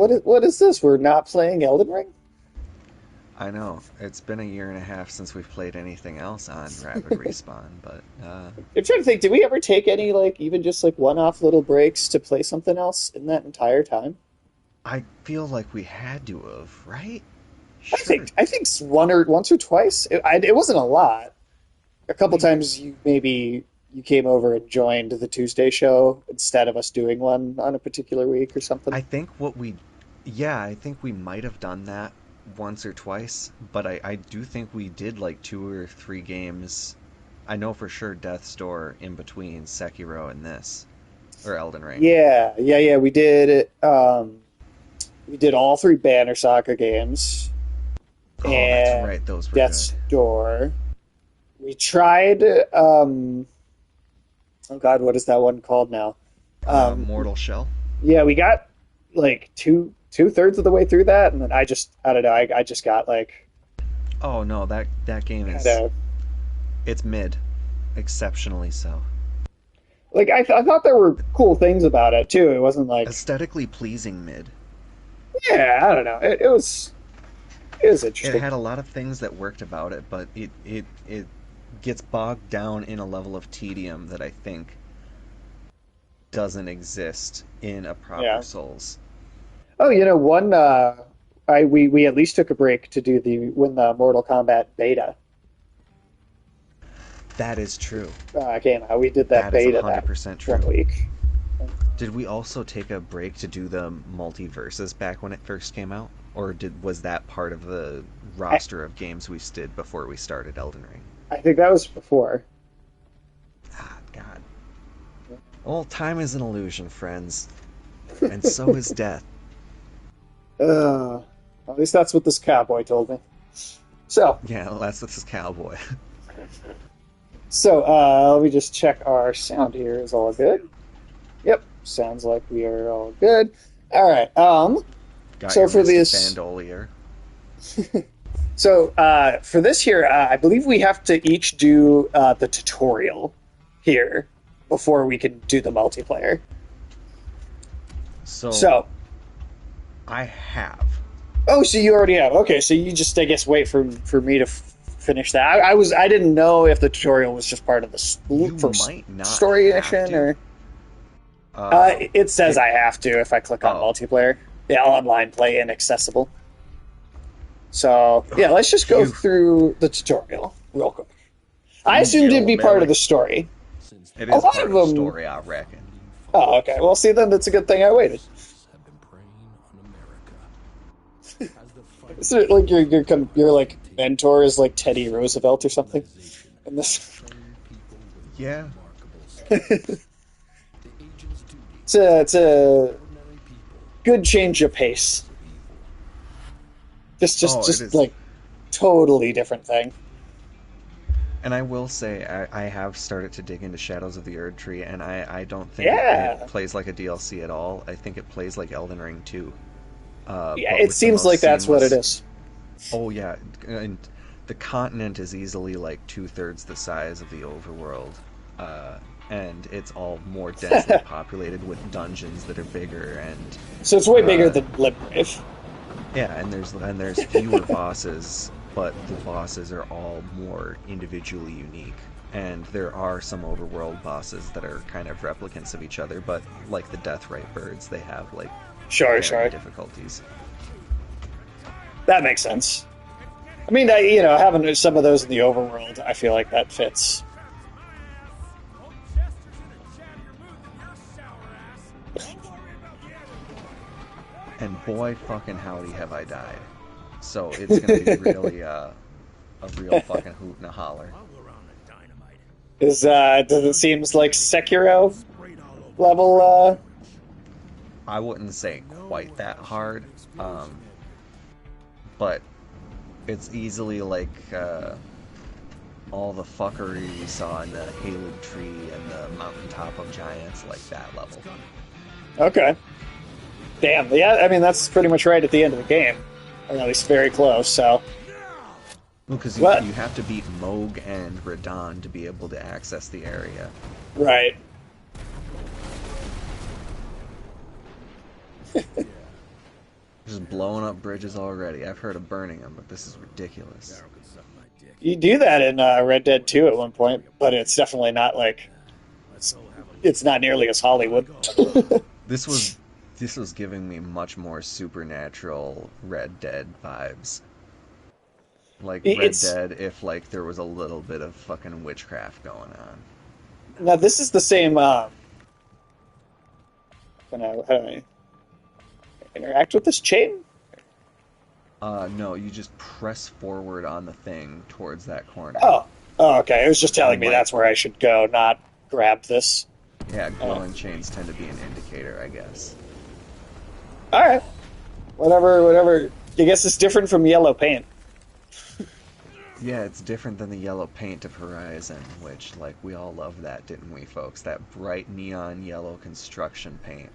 what is this? We're not playing Elden Ring? I know it's been a year and a half since we've played anything else on Rapid Respawn, but I'm trying to think, did we ever take any like even just like one-off little breaks to play something else in that entire time? I feel like we had to have, right? I Sure. think I think once or twice. It wasn't a lot. A couple We, times you came over and joined the Tuesday show instead of us doing one on a particular week or something. I think what we, yeah, I think we might have done that once or twice, but I do think we did like 2 or 3 games. I know for sure Death's Door in between Sekiro and this, or Elden Ring. Yeah. We did. We did all three Banner Saga games Oh, that's and right, those were Death's good. Door. We tried. Oh God, what is that one called now? Um, Mortal Shell. yeah, we got like two thirds of the way through that, and then I don't know. I just got like Oh no, that game kind is of it's mid, exceptionally so. like I thought there were cool things about it too. It wasn't like Aesthetically pleasing mid. yeah, I don't know. It was It interesting. had a lot of things that worked about it, but it gets bogged down in a level of tedium that I think doesn't exist in a proper Yeah. Souls. Oh, one. I we at least took a break to do the Mortal Kombat beta That is true. came out. We did that That is beta that 100% one true. week. Did we also take a break to do the multiverses back when it first came out? Or was that part of the I, roster of games we did before we started Elden Ring? I think that was before. Ah, God. Well, time is an illusion, friends, and so is death. Uh, at least that's what this cowboy told me. So, Yeah, that's this cowboy. let me just check our sound here. Is all good? Yep, sounds like we are all good. All right. Got So your for Mystic this, Bandolier. for this here, I believe we have to each do the tutorial here before we can do the multiplayer. So, So, I have. oh, so you already have. Okay, so you just, I guess, wait for me to finish that. I didn't know if the tutorial was just part of the You first might not story have mission to. or. Um, It says it. I have to if I click on Oh, multiplayer. Yeah, online play inaccessible. So yeah, let's just go phew. through the tutorial real quick. I assumed it'd Yo, be part of Billy. the story. It A is lot of part of the them. story, I reckon. Oh, okay. Well, see, then it's a good thing I waited. Is it like your like mentor is like Teddy Roosevelt or something? In this, Yeah. it's a good change of pace. Just just Oh, it just is. like totally different thing. And I will say, I have started to dig into Shadows of the Erd Tree, and I don't think it Yeah, plays like a DLC at all. I think it plays like Elden Ring 2, yeah. but It with the seems most like that's what it seamless. is. Oh, yeah. And the continent is easily like 2/3 the size of the overworld. And it's all more densely populated with dungeons that are bigger and So it's way bigger uh, than Limgrave. yeah, and there's fewer bosses, but the bosses are all more individually unique. And there are some overworld bosses that are kind of replicants of each other, but like the Deathrite birds, they have like Sure, varying sure. difficulties. That makes sense. I mean, having some of those in the overworld, I feel like that fits. And boy fucking howdy have I died. So it's gonna be really a real fucking hoot and a holler. Does it seems like Sekiro level? I wouldn't say quite that hard, but it's easily like all the fuckery we saw in the Halid Tree and the Mountaintop of Giants, like that level. Okay. Damn. Yeah. I mean, that's pretty much right at the end of the game, or at least very close. So, Because what? you have to beat Moog and Radon to be able to access the area. Right. Just blowing up bridges already. I've heard of burning them, but this is ridiculous. You do that in Red Dead 2 at one point, but it's definitely not like it's, it's not nearly as Hollywood. This was this was giving me much more supernatural Red Dead vibes. Like Red It's Dead if like there was a little bit of fucking witchcraft going on. now this is the same. How do I interact with this chain? No, you just press forward on the thing towards that corner. Oh, okay. It was just telling And me like, that's where I should go, not grab this. yeah, Oh, glowing chains tend to be an indicator, I guess. all right. Whatever, whatever. I guess it's different from yellow paint. Yeah, it's different than the yellow paint of Horizon, which, like, we all loved that, didn't we, folks? That bright neon yellow construction paint.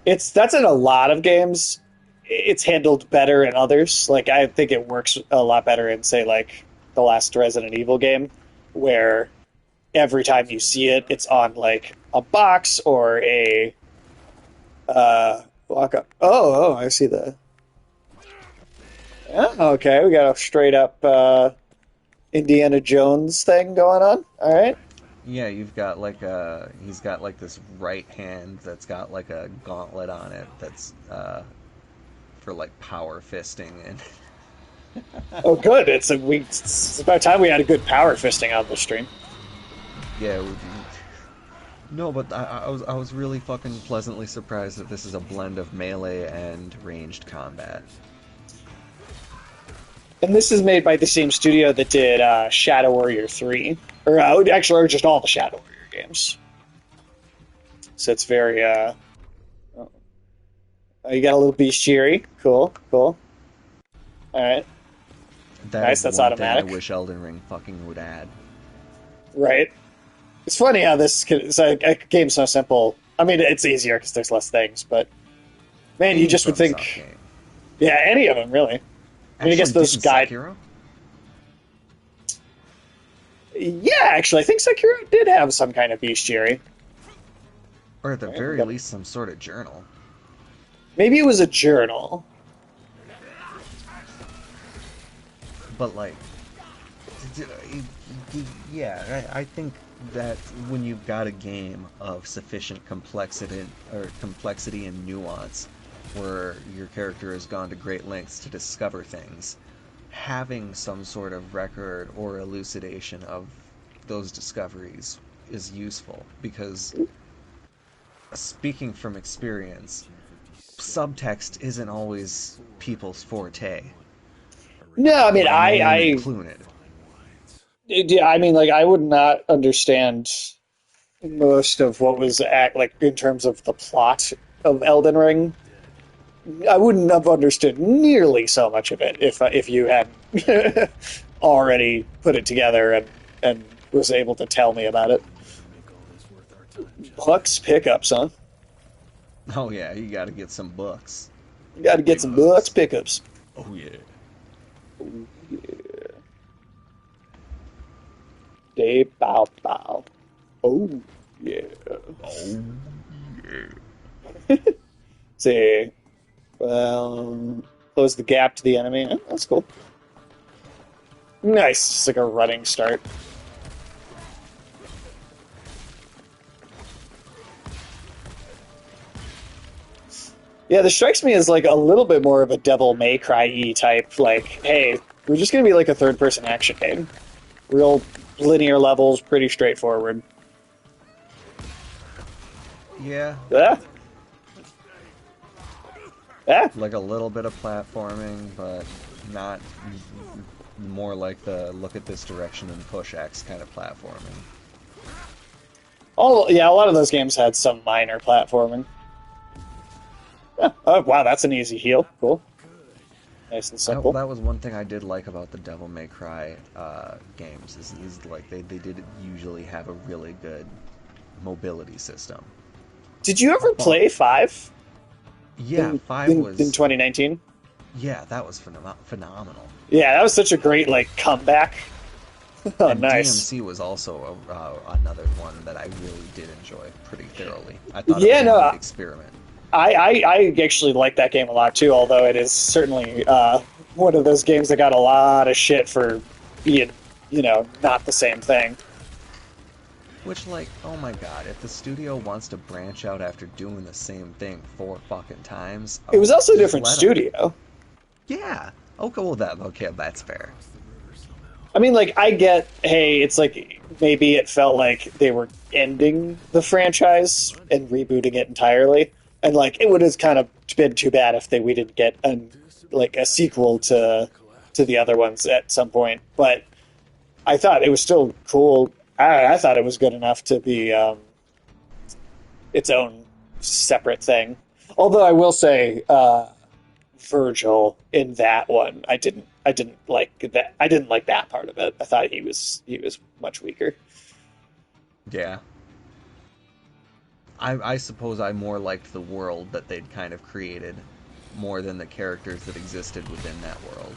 That's in a lot of games. It's handled better in others. Like I think it works a lot better in say like the last Resident Evil game, where every time you see it, it's on like a box or a walk up. Oh, I see the. Yeah, okay, we got a straight up Indiana Jones thing going on. All right. Yeah, he's got like this right hand that's got like a gauntlet on it that's for like power fisting and Oh, good. It's about time we had a good power fisting on the stream. yeah. No, but I was really fucking pleasantly surprised that this is a blend of melee and ranged combat. And this is made by the same studio that did Shadow Warrior 3. Or just all the Shadow Warrior games. So it's very, oh, you got a little bestiary. Cool, cool. Alright, That nice, is that's one thing I automatic. wish Elden Ring fucking would add. Right. It's funny how it's like, a game's so simple. I mean, it's easier because there's less things, but man, you Any just would FromSoft think, game. yeah, any of them, really. I mean, I guess Actually, those didn't guide. Sekiro? Yeah, actually, I think Sekiro did have some kind of bestiary. Or at the Right, we very got- least some sort of journal. Maybe it was a journal. But like, yeah, I think that when you've got a game of sufficient complexity and nuance, where your character has gone to great lengths to discover things, having some sort of record or elucidation of those discoveries is useful because, speaking from experience, subtext isn't always people's forte. No, I mean, My name I included. yeah, I mean, like, I would not understand most of what was like in terms of the plot of Elden Ring. I wouldn't have understood nearly so much of it if you had already put it together and was able to tell me about it. Bucks pickups, huh? Oh yeah, you got to get some books. You got to get Big some bucks. Bucks pickups. Oh yeah. Day bow bow. Oh yeah. Oh See, close the gap to the enemy. Oh, that's cool. Nice. It's like a running start. Yeah, this strikes me as like a little bit more of a Devil May Cry-y type. Like, hey, we're just gonna be like a third-person action game. Real linear levels, pretty straightforward. yeah. Yeah. Yeah. Like a little bit of platforming, but not more like the look at this direction and push X kind of platforming. Yeah, a lot of those games had some minor platforming. Yeah. Oh, wow, that's an easy heal. Cool. Nice and simple. That was one thing I did like about the Devil May Cry games is like they did usually have a really good mobility system. Did you ever play 5? Yeah, in, 5 in, was in 2019? yeah, that was phenomenal. Yeah, that was such a great like comeback. Oh, And nice. DMC was also another one that I really did enjoy pretty thoroughly. I thought Yeah, it was no, a neat experiment. I actually like that game a lot too, although it is certainly one of those games that got a lot of shit for being, not the same thing. Which, like, oh my god, if the studio wants to branch out after doing the same thing 4 fucking times, It was also a just different let them. studio. Yeah. Okay, well, okay, that's fair. I mean, like, I get, hey, it's like maybe it felt like they were ending the franchise and rebooting it entirely, and like it would have kind of been too bad if we didn't get a sequel to the other ones at some point. But I thought it was still cool. I thought it was good enough to be its own separate thing. Although I will say, Virgil in that one, I didn't like that. I didn't like that part of it. I thought he was much weaker. Yeah. I suppose I more liked the world that they'd kind of created more than the characters that existed within that world.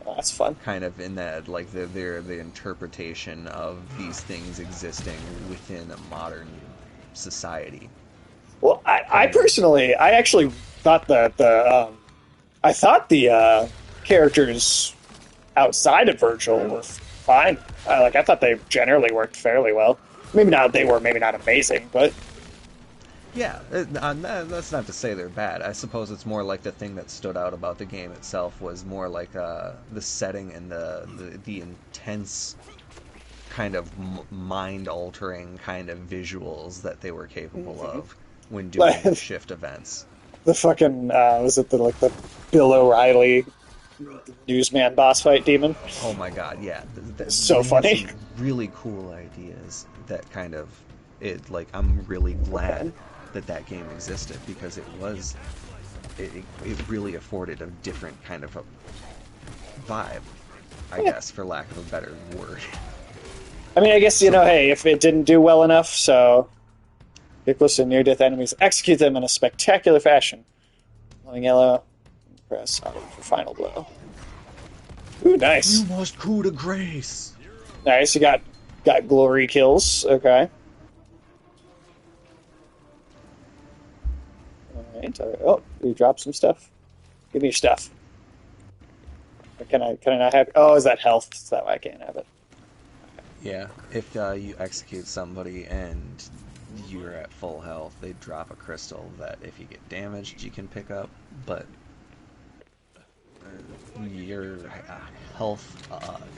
That's fun. Kind of in that, like, the interpretation of these things existing within a modern society. Well, I Kind of. personally, I actually thought that I thought the characters outside of Virgil were fine. I thought they generally worked fairly well. Maybe not. They were maybe not amazing, but Yeah, that's not to say they're bad. I suppose it's more like the thing that stood out about the game itself was more like the setting and the intense kind of mind-altering kind of visuals that they were capable of when doing the like shift events. the fucking was it the Bill O'Reilly newsman boss fight demon? Oh my god, yeah. So They had funny. some really cool ideas that kind of like I'm really glad that game existed because it really afforded a different kind of a vibe, I guess, for lack of a better word. I mean, I guess So hey, if it didn't do well enough, so get close to near-death enemies, execute them in a spectacular fashion. Glowing yellow, press auto for final blow. Ooh, you nice, must coup de grace. nice. You got glory kills. Okay. All right. All right. Oh, you dropped some stuff. Give me your stuff. Or can I not have? Oh, is that health? Is that why I can't have it? Yeah, if you execute somebody and you're at full health, they drop a crystal that if you get damaged, you can pick up, but your health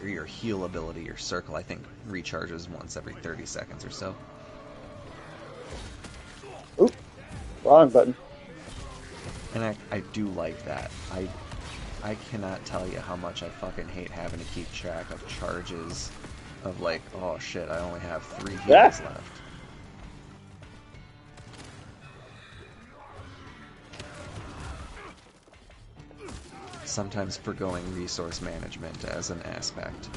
or your heal ability, your circle, I think recharges once every 30 seconds or so. Ooh, wrong button. And I do like that. I cannot tell you how much I fucking hate having to keep track of charges of like, oh shit, I only have 3 Yeah. heals left. Sometimes forgoing resource management as an aspect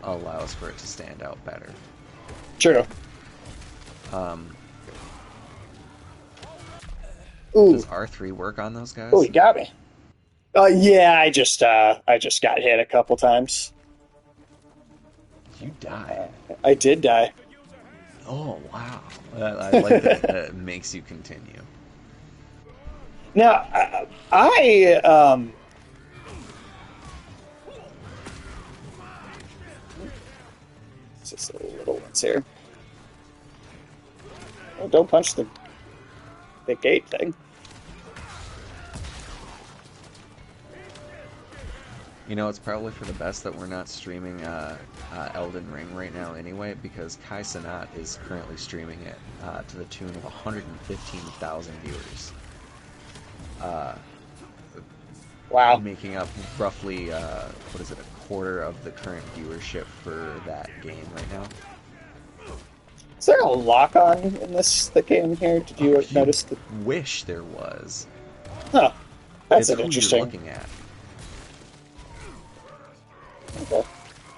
allows for it to stand out better. True. Um, Ooh. does R3 work on those Oh, guys? you got me. Yeah, I just got hit a couple times. You died. I did die. Oh wow. I like that it makes you continue. Now, it's just the little ones here. Oh, don't punch the gate thing. You know, it's probably for the best that we're not streaming Elden Ring right now anyway, because Kai Cenat is currently streaming it to the tune of 115,000 viewers. Wow. Making up roughly, what is it, a quarter of the current viewership for that game right now. Is there a lock on in the game here? Did you notice the? Wish there was. Huh. That's It's an who interesting. you're looking at. Okay.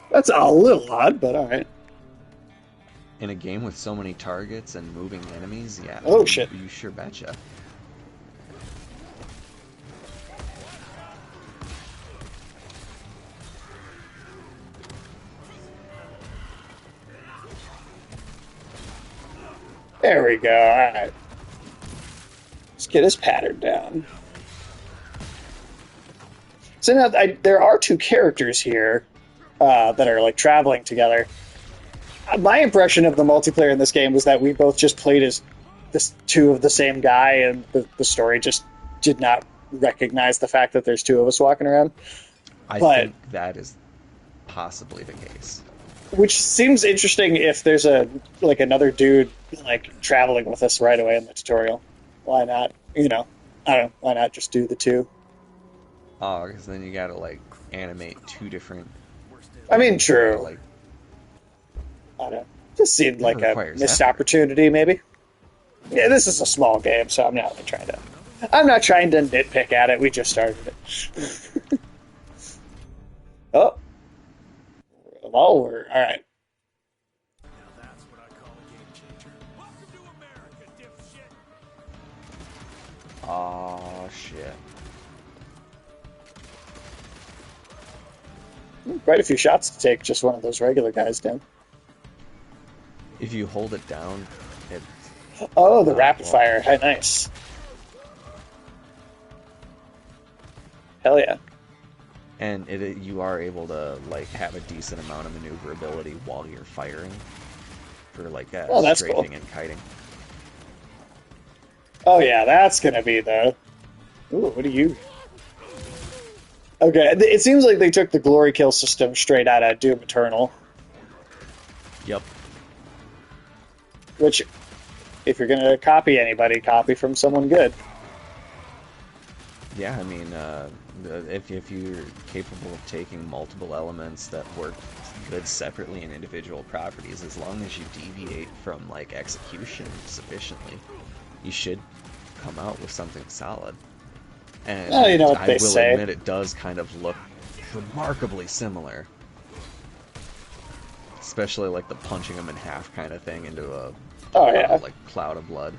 That's a little odd, but all right. In a game with so many targets and moving enemies, yeah. Oh, shit. You sure betcha. There we go. All right. get his pattern down. So now there are two characters here that are like traveling together. My impression of the multiplayer in this game was that we both just played as this two of the same guy, and the story just did not recognize the fact that there's two of us walking around. I But think that is possibly the case. which seems interesting if there's a like another dude like traveling with us right away in the tutorial. Why not? You know, I don't know. Why not just do the two? Oh, because then you gotta like animate two different I mean, things that are, true. like I don't know. Just seemed that like a requires missed effort. opportunity, maybe. Yeah, this is a small game, so I'm not trying to nitpick at it. We just started it. Oh, revolver. All right. Oh shit. Quite a few shots to take just one of those regular guys down. If you hold it down, it Oh, the rapid well, fire. Hey, nice. Hell yeah. and you are able to like have a decent amount of maneuverability while you're firing for like Oh, that's cool. strafing and kiting. Oh yeah, that's gonna be the. Ooh, what do you? Okay, it seems like they took the glory kill system straight out of Doom Eternal, Yep. which, if you're gonna copy anybody, copy from someone good. Yeah, I mean, if you're capable of taking multiple elements that work good separately in individual properties, as long as you deviate from like execution sufficiently, you should come out with something solid. And Oh, you know what I they will say. admit it does kind of look remarkably similar. Especially like the punching them in half kind of thing into a Oh yeah, like cloud of blood.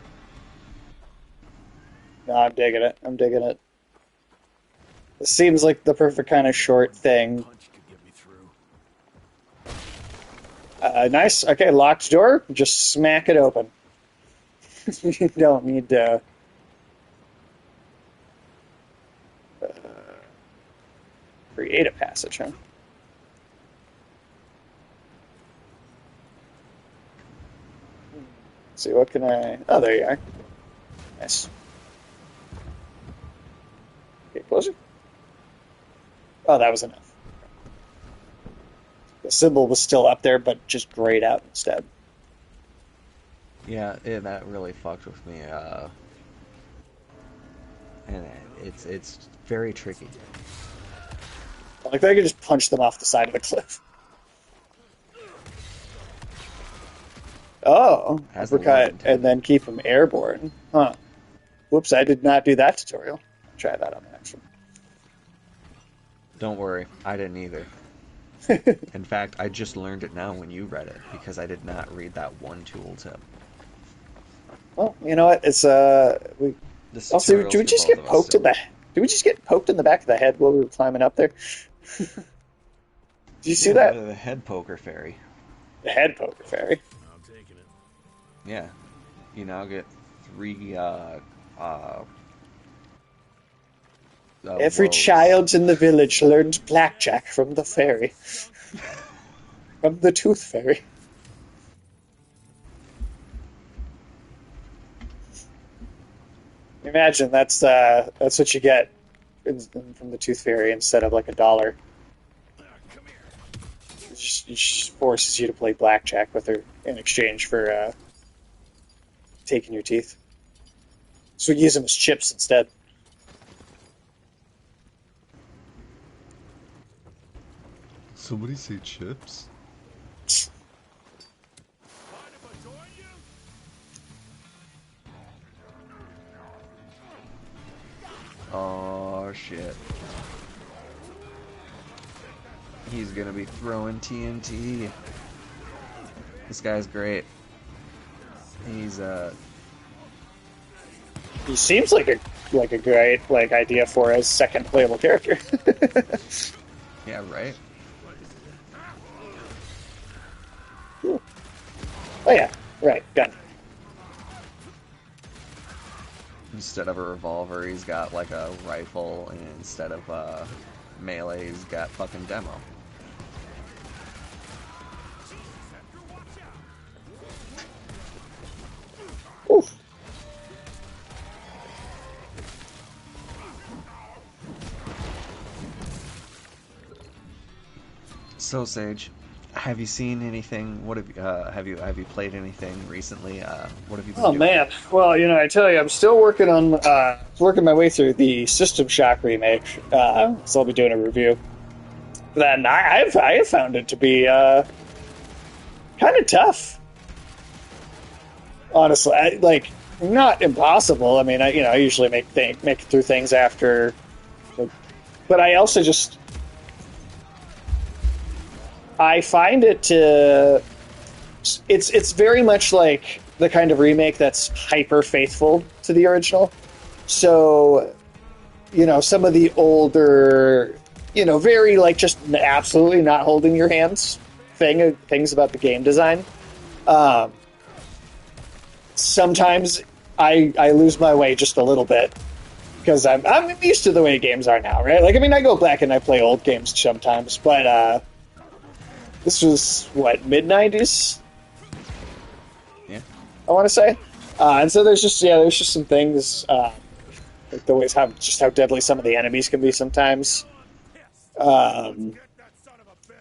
no, I'm digging it. I'm digging it. It seems like the perfect kind of short thing. Nice. Okay, locked door. Just smack it open. You don't need to. Create a passage, huh? Let's see, what can I... Oh, there you are. Nice. Okay, closer. Oh, that was enough. The symbol was still up there, but just grayed out instead. Yeah, that really fucked with me. And it's very tricky. Like, I could just punch them off the side of the cliff. Oh, Has the Lord uppercut, and intended. then keep them airborne. Huh. Whoops, I did not do that tutorial. Try that on the next Don't worry, I didn't either. one. In fact, I just learned it now when you read it because I did not read that one tooltip. Well, you know what? It's we This also tutorial's do we for just both get of us, poked in so the did we just get poked in the back of the head while we were climbing up there? Did you see yeah, that? the head poker fairy. The head poker fairy. Yeah, you now get 3 Every woes. child in the village learned blackjack from the fairy, from the tooth fairy. Imagine that's what you get from the tooth fairy instead of like $1. She forces you to play blackjack with her in exchange for taking your teeth. So we use them as chips instead. Somebody say chips? Oh shit. He's gonna be throwing TNT. This guy's great. He's He seems like a great like idea for a second playable character. yeah, right? Oh yeah, right, gun. Instead of a revolver, he's got like a rifle, and instead of melee, he's got fucking demo. Oof. So Sage, have you seen anything? What have you played anything recently? What have you been Oh doing? man. Well, I tell you, I'm still working on working my way through the System Shock remake. So I'll be doing a review. Then I have found it to be kind of tough. Honestly, like not impossible. I mean, I usually make it through things after, but I also just I find it to it's very much like the kind of remake that's hyper faithful to the original. So, some of the older, very like just absolutely not holding your hands things about the game design. Um, Sometimes I lose my way just a little bit because I'm used to the way games are now, right? Like, I mean, I go back and I play old games sometimes, but this was what, mid 90s, Yeah. I want to say. And so there's just some things like the ways how deadly some of the enemies can be sometimes. Um,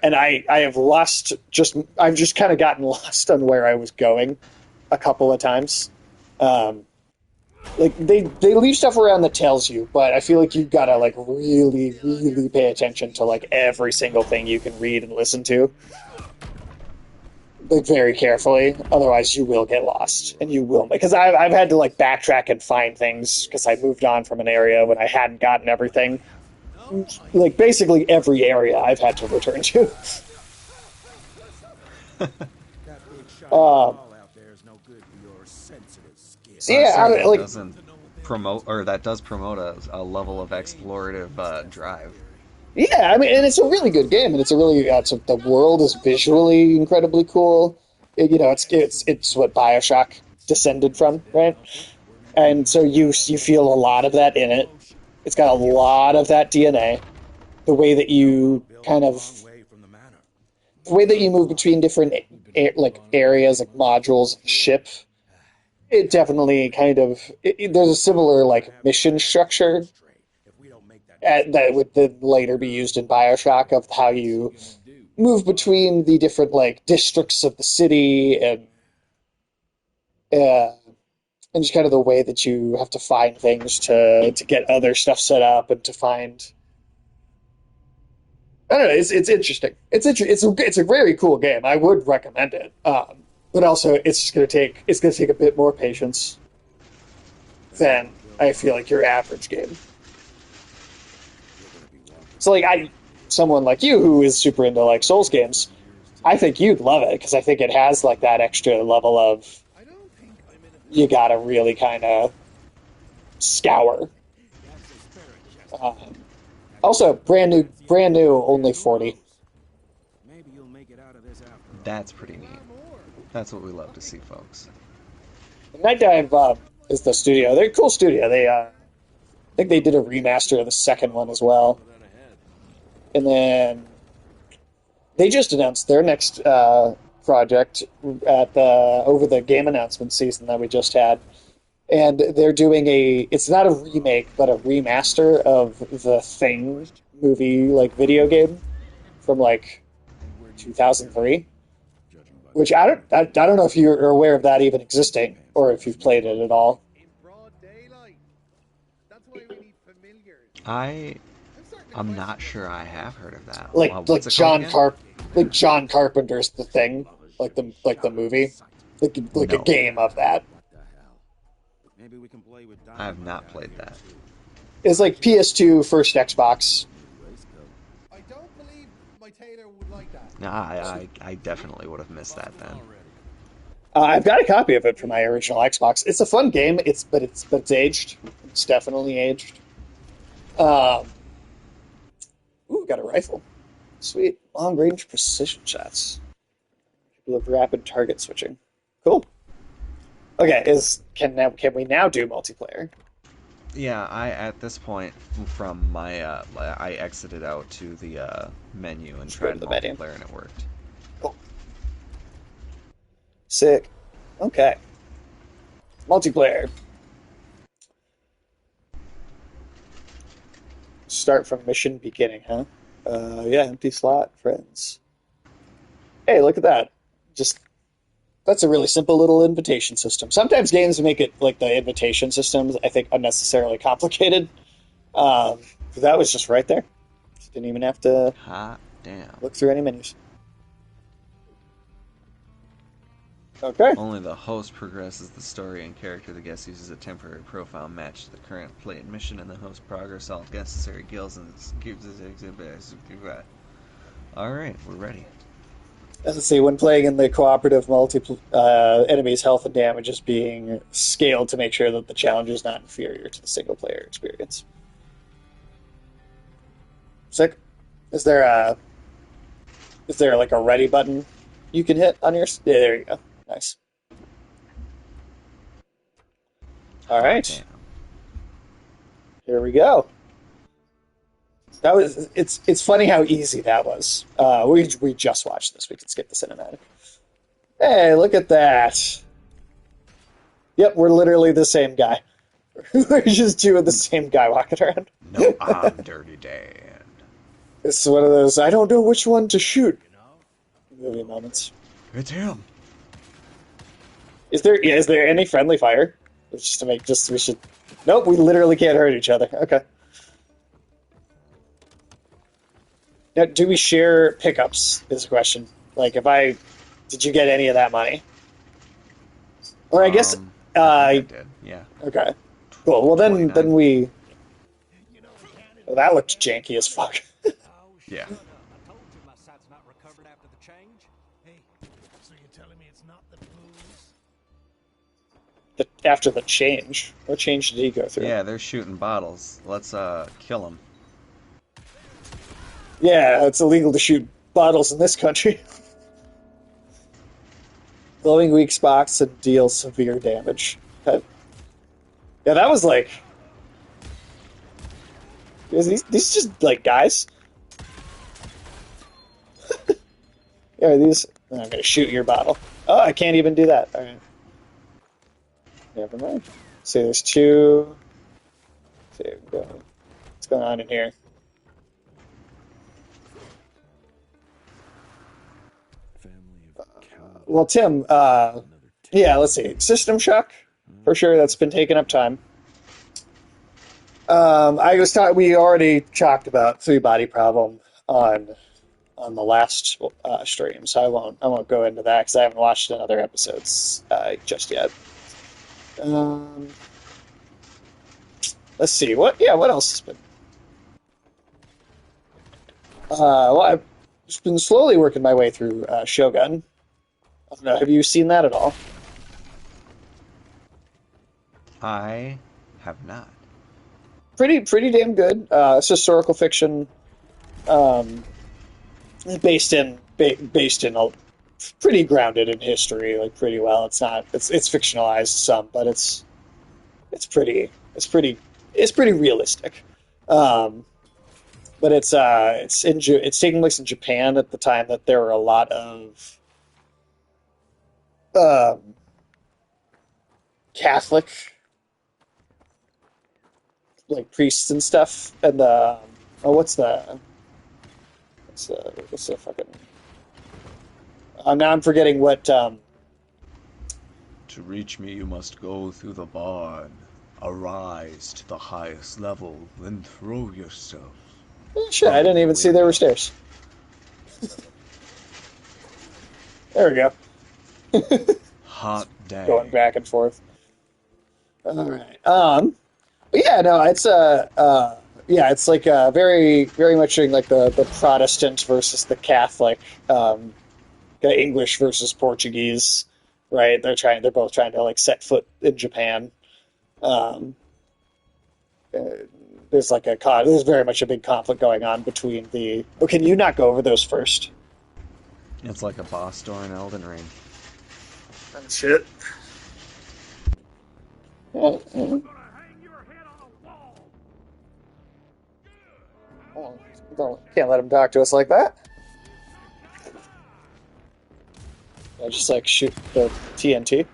and I have I've just kind of gotten lost on where I was going a couple of times. Um, like they leave stuff around that tells you, but I feel like you've got to like really really pay attention to like every single thing you can read and listen to, like very carefully. Otherwise, you will get lost, and you will because I've had to like backtrack and find things because I moved on from an area when I hadn't gotten everything. Like basically every area I've had to return to. uh, so So I'm yeah, sorry that like doesn't promote, or that does promote a level of explorative drive. yeah, I mean, and it's a really good game, and the world is visually incredibly cool. It's what BioShock descended from, right? And so you feel a lot of that in it. It's got a lot of that DNA. The way that you kind of the way that you move between different like areas, like modules, ship. It definitely there's a similar like mission structure that would then later be used in Bioshock of how you move between the different like districts of the city uh, and just kind of the way that you have to find things to get other stuff set up and to find. I don't know. It's interesting. It's a very cool game. I would recommend it. But also, it's gonna take a bit more patience than I feel like your average game. So like someone like you who is super into like Souls games, I think you'd love it because I think it has like that extra level of you gotta really kind of scour. Um, Also, brand new, only 40. That's pretty neat. That's what we love to see, folks. Night Dive is the studio. They're a cool studio. I think they did a remaster of the second one as well, and then they just announced their next project at the over the game announcement season that we just had, and they're doing it's not a remake but a remaster of the Thing movie like video game from like 2003, which I don't know if you're aware of that even existing or if you've played it at all. I I'm not sure I have heard of that. like What's like it called John again? Carp like John Carpenter's The Thing, like the movie, like a No, game of that. I have not played that. It's like PS2 first Xbox. No, I definitely would have missed that then. I've got a copy of it for my original Xbox. It's a fun game. It's aged. It's definitely aged. Um, Ooh, got a rifle. Sweet long range precision shots. People have rapid target switching. Cool. Okay, is can we now do multiplayer? Yeah, I at this point from my I exited out to the menu and Just go tried to the menu. multiplayer and it worked. Cool. Sick. Okay. Multiplayer. Start from mission beginning, huh? Yeah, empty slot, friends. Hey, look at that. Just that's a really simple little invitation system. Sometimes games make it like the invitation systems, I think, unnecessarily complicated. Um, that was just right there. Just didn't even have to Hot damn. look through any menus. Okay. Only the host progresses the story and character. The guest uses a temporary profile match to the current played mission, and the host progress all necessary skills and gives us exhibit. All right, we're ready. Let's see. When playing in the cooperative enemies' health and damage is being scaled to make sure that the challenge is not inferior to the single player experience. Sick. Is there a is there like a ready button you can hit on your? Yeah, there you go. Nice. All Hot right, damn. here we go. That was it's funny how easy that was. We just watched this. We can skip the cinematic. Hey, look at that. Yep, we're literally the same guy. We're just two of the same guy walking around. No, I'm Dirty Dan. It's one of those I don't know which one to shoot movie moments. It's him. Is there any friendly fire? It's just to make just we should. Nope, we literally can't hurt each other. Okay. Now, do we share pickups? Is the question. Like, if I did you get any of that money? Or I guess. I think I did. Yeah. Okay. Cool. Well, then 29. we. Well, that looked janky as fuck. Yeah. I told you my sight's not recovered after the change. Hey, so you're telling me it's not the booze? After the change, what change did he go through? Yeah, they're shooting bottles. Let's kill them. Yeah, it's illegal to shoot bottles in this country. Glowing weak spots and deal severe damage. Okay. Yeah, that was like. These just like guys. Yeah, these. I'm gonna shoot your bottle. Oh, I can't even do that. All right. Never mind. See, there's two. See, what's going on in here? Well, Tim, yeah, let's see. System shock, for sure. That's been taking up time. We already talked about three body problem on the last stream, so I won't go into that because I haven't watched in other episodes just yet. Let's see what else has been. Well, I've just been slowly working my way through Shogun. I don't know. Have you seen that at all? I have not. Pretty damn good. It's historical fiction, um, based in a pretty grounded in history, like pretty well. It's fictionalized some, but it's pretty it's pretty realistic. Um, but it's taking place in Japan at the time that there were a lot of um, Catholic like priests and stuff, and oh, what's the fucking now I'm forgetting what To reach me, you must go through the barn. Arise to the highest level, then throw yourself shit, I from didn't the even see there were window. stairs. There we go. Hot Going dang. back and forth. All right. But yeah, no, yeah, it's like very much showing like the Protestant versus the Catholic, the English versus Portuguese, right? They're both trying to like set foot in Japan. Um, uh, there's very much a big conflict going on between the. Oh, can you not go over those first? It's like a boss door in Elden Ring. Shit. Yeah, yeah. Gonna hang your head on a Oh, can't let him talk to us like that. I just like shoot the TNT.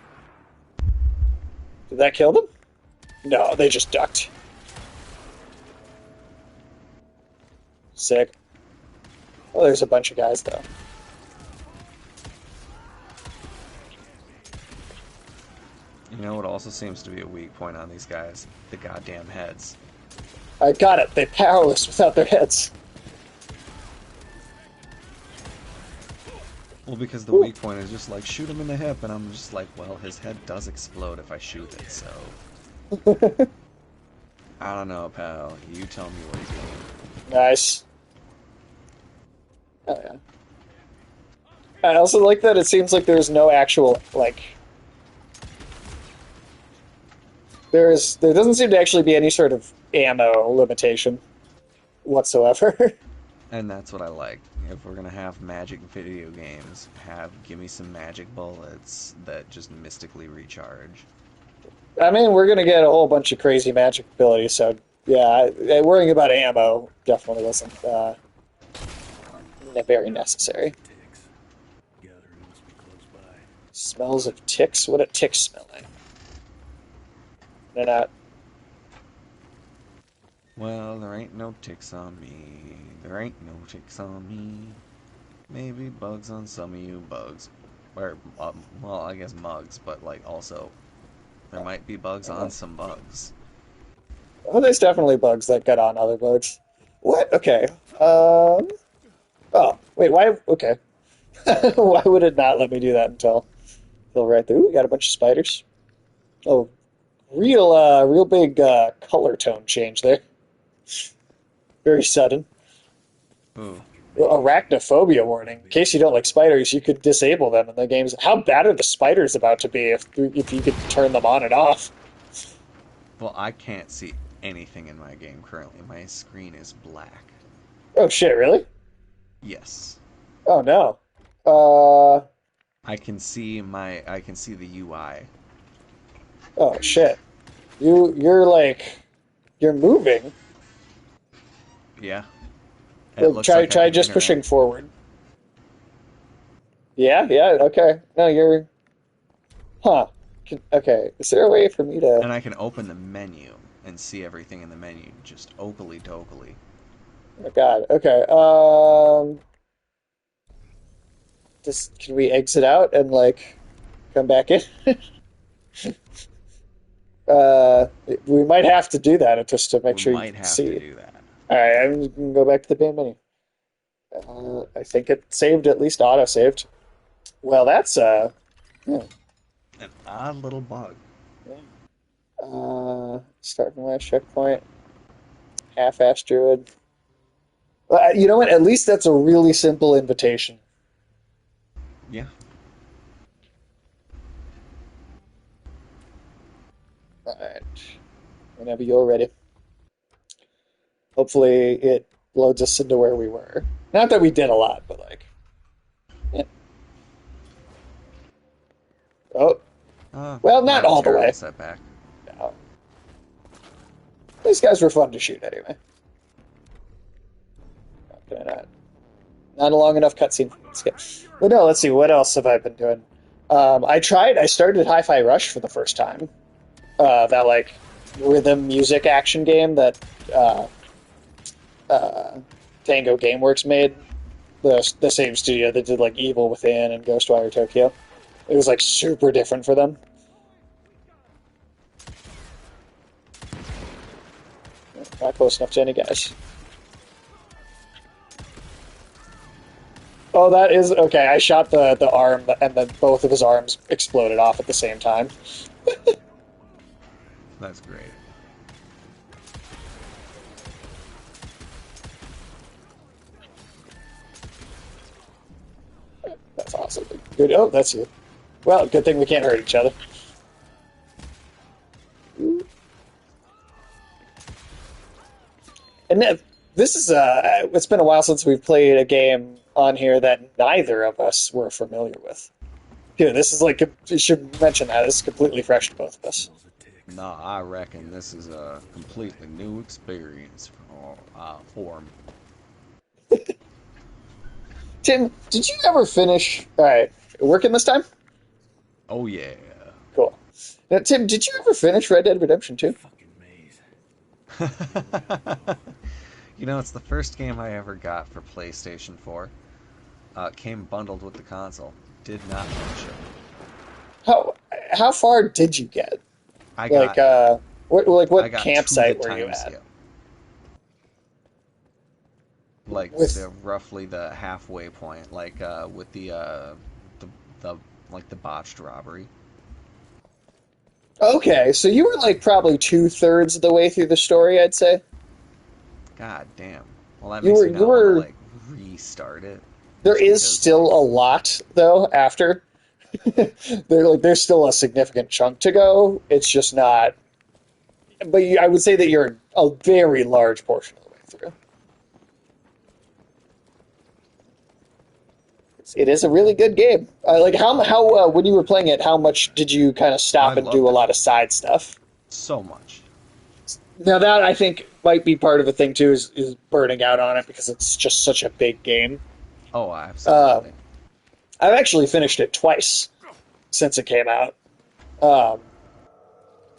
Did that kill them? No, they just ducked. Sick. Oh, there's a bunch of guys though. You know what also seems to be a weak point on these guys? The goddamn heads. I got it. They powerless without their heads. Well, because the weak point is just like, shoot him in the hip, and I'm just like, well, his head does explode if I shoot it, so... I don't know, pal. You tell me what he's doing. Nice. Oh yeah. I also like that it seems like there's no actual, like... there doesn't seem to actually be any sort of ammo limitation whatsoever. And that's what I like. If we're gonna have magic video games, give me some magic bullets that just mystically recharge. I mean, we're gonna get a whole bunch of crazy magic abilities, so yeah, worrying about ammo definitely wasn't very necessary. Ticks. Gathering must be close by. Smells of ticks? What do ticks smell like? They're not. Well, there ain't no ticks on me. There ain't no ticks on me. Maybe bugs on some of you bugs. Or, well, I guess mugs, but, like, also, there might be bugs on some bugs. Oh, there's definitely bugs that get on other bugs. What? Okay. Oh, wait, why? Okay. Why would it not let me do that until right there? Ooh, we got a bunch of spiders. Oh, real big color tone change there. Very sudden. Ooh. Arachnophobia warning. In case you don't like spiders, you could disable them in the games. How bad are the spiders about to be if you could turn them on and off? Well, I can't see anything in my game currently. My screen is black. Oh shit, really? Yes. Oh no. I can see the UI. Oh shit. You're moving. Yeah. Try just pushing forward. Yeah, okay. No, you're... Huh. Okay, is there a way for me to... And I can open the menu and see everything in the menu, just okily dokily. Oh god, okay. Can we exit out and, like, come back in? We might have to do that just to make We sure you might can have see. to do that. Alright, I'm just gonna go back to the main menu. I think it saved, at least auto-saved. Well, that's, yeah. An odd little bug. Start from last checkpoint. Half-ass druid. You know what? At least that's a really simple invitation. Yeah. Alright. Whenever you're ready. Hopefully it loads us into where we were. Not that we did a lot, but like... Yeah. Oh. Well, not all the way. Setback. No. These guys were fun to shoot anyway. Not a long enough cutscene. But no, let's see, what else have I been doing? I started Hi-Fi Rush for the first time. That, like, rhythm music action game that Tango Gameworks made. The same studio that did, like, Evil Within and Ghostwire Tokyo. It was, like, super different for them. Not close enough to any guys. Oh, that is... Okay, I shot the arm, and then both of his arms exploded off at the same time. That's great. That's awesome. Good. Oh, that's you. Well, good thing we can't hurt each other. And this is it's been a while since we've played a game on here that neither of us were familiar with. Yeah, this is like, you should mention that. This is completely fresh to both of us. Nah, I reckon this is a completely new experience for form. Tim, did you ever finish? All right, working this time? Oh yeah. Cool. Now, Tim, did you ever finish Red Dead Redemption 2? Fucking maze. You know, it's the first game I ever got for PlayStation 4. It came bundled with the console. Did not finish it. How how far did you get? I Like, got I what got to the campsite were you time at? scale. Like With the roughly the halfway point, like with the the like the botched robbery. Okay, so you were like probably 2/3 of the way through the story, I'd say. God damn. Well, that You makes were me you not want to were like restart it, There just is because still like a lot though after. There's still a significant chunk to go. It's just not. But I would say that you're a very large portion of the way through. It is a really good game. Like how when you were playing it, how much did you kind of I stop and do loved a it lot of side stuff? so much. Now that I think might be part of the thing too is burning out on it because it's just such a big game. Oh, Um, absolutely. I've actually finished it twice since it came out. Um,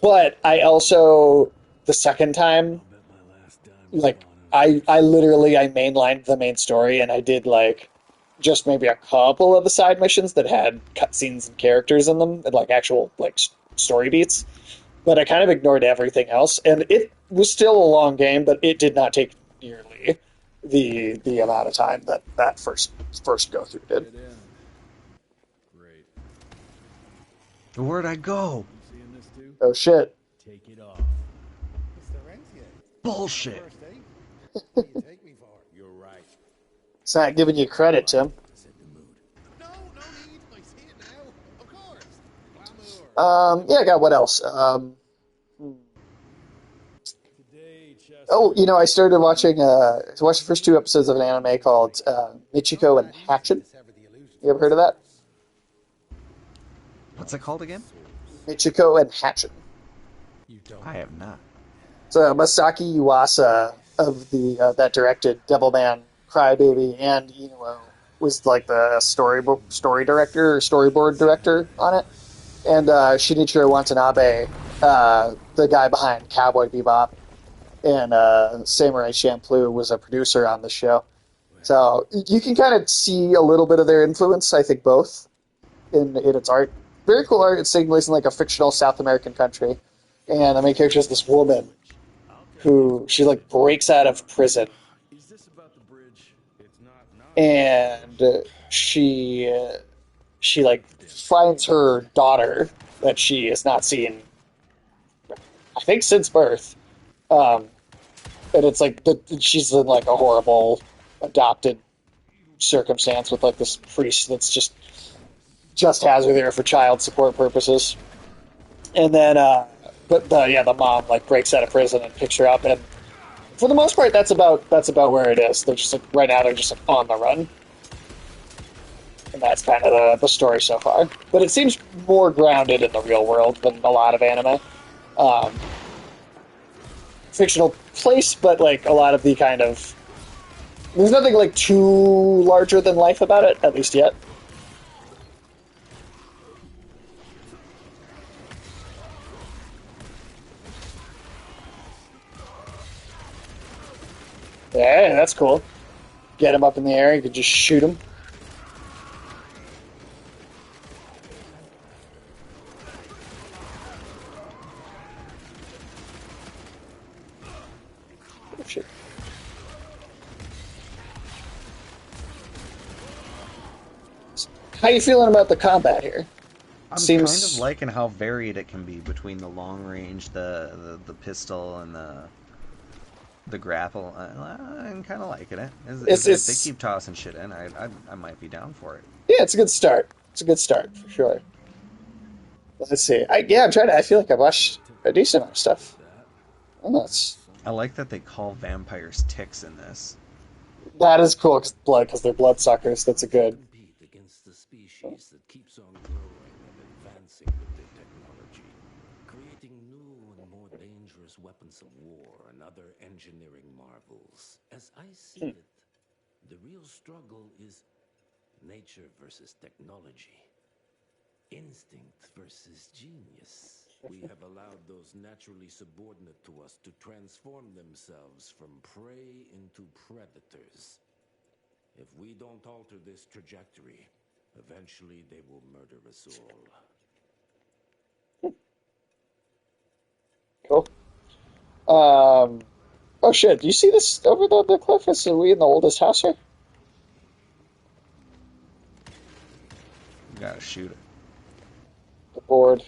but I also the second time, Bet my last dime is like gone I literally I mainlined the main story and I did like just maybe a couple of the side missions that had cutscenes and characters in them and like actual like story beats. But I kind of ignored everything else, and it was still a long game, but it did not take nearly the amount of time that that first go through did. Get in. Great. Where'd I go? You seeing this too? Oh shit! Take it off. Mr. Rentier. Bullshit. First, eh? What do you take me for? You're right. It's not giving you credit, Tim. Set the mood. No, no need. I see it now. Of course. Glamour. Yeah, I got what else? Today, Chester. Oh, you know, I started watching. I watched the first two episodes of an anime called Michiko and Hatchin. You ever heard of that? What's it called again? Michiko and Hatchin. You don't. I have not. It's Masaki Yuasa of the that directed Devilman Crybaby and Inuo was like the story director or storyboard director on it, and Shinichiro Watanabe, the guy behind Cowboy Bebop and Samurai Champloo, was a producer on the show. So you can kind of see a little bit of their influence. I think both in its art. Very cool art. It's taking place in like a fictional South American country, and the main character is this woman who she like breaks out of prison Is this about the bridge? It's not. and she like finds her daughter that she has not seen I think since birth, and it's like she's in like a horrible adopted circumstance with like this priest that's just has her there for child support purposes, and then but the mom like breaks out of prison and picks her up, and for the most part that's about where it is. They're just like right now they're just like on the run. And that's kind of the story so far. But it seems more grounded in the real world than a lot of anime. Um, fictional place, but like a lot of the kind of there's nothing like too larger than life about it, at least yet. Yeah, that's cool. Get him up in the air, you could just shoot him. Oh, shit. How you feeling about the combat here? I'm Seems kind of liking how varied it can be between the long range, the pistol, and the grapple. I'm kind of liking it. If they it's keep tossing shit in, I might be down for it. yeah, it's a good start. It's a good start for sure. Let's see. I'm trying to. I feel like I've watched a decent amount of stuff. Oh, I like that they call vampires ticks in this. that is cool because they're bloodsuckers. That's a good. Compete against the species that keeps on growing and advancing with their technology, creating new and more dangerous weapons of war and other engineering marvels. As I see it, the real struggle is nature versus technology. Instinct versus genius. We have allowed those naturally subordinate to us to transform themselves from prey into predators. If we don't alter this trajectory, eventually they will murder us all. Cool. Oh shit, do you see this over the cliff? Are we in the oldest house here? You gotta shoot it. The board.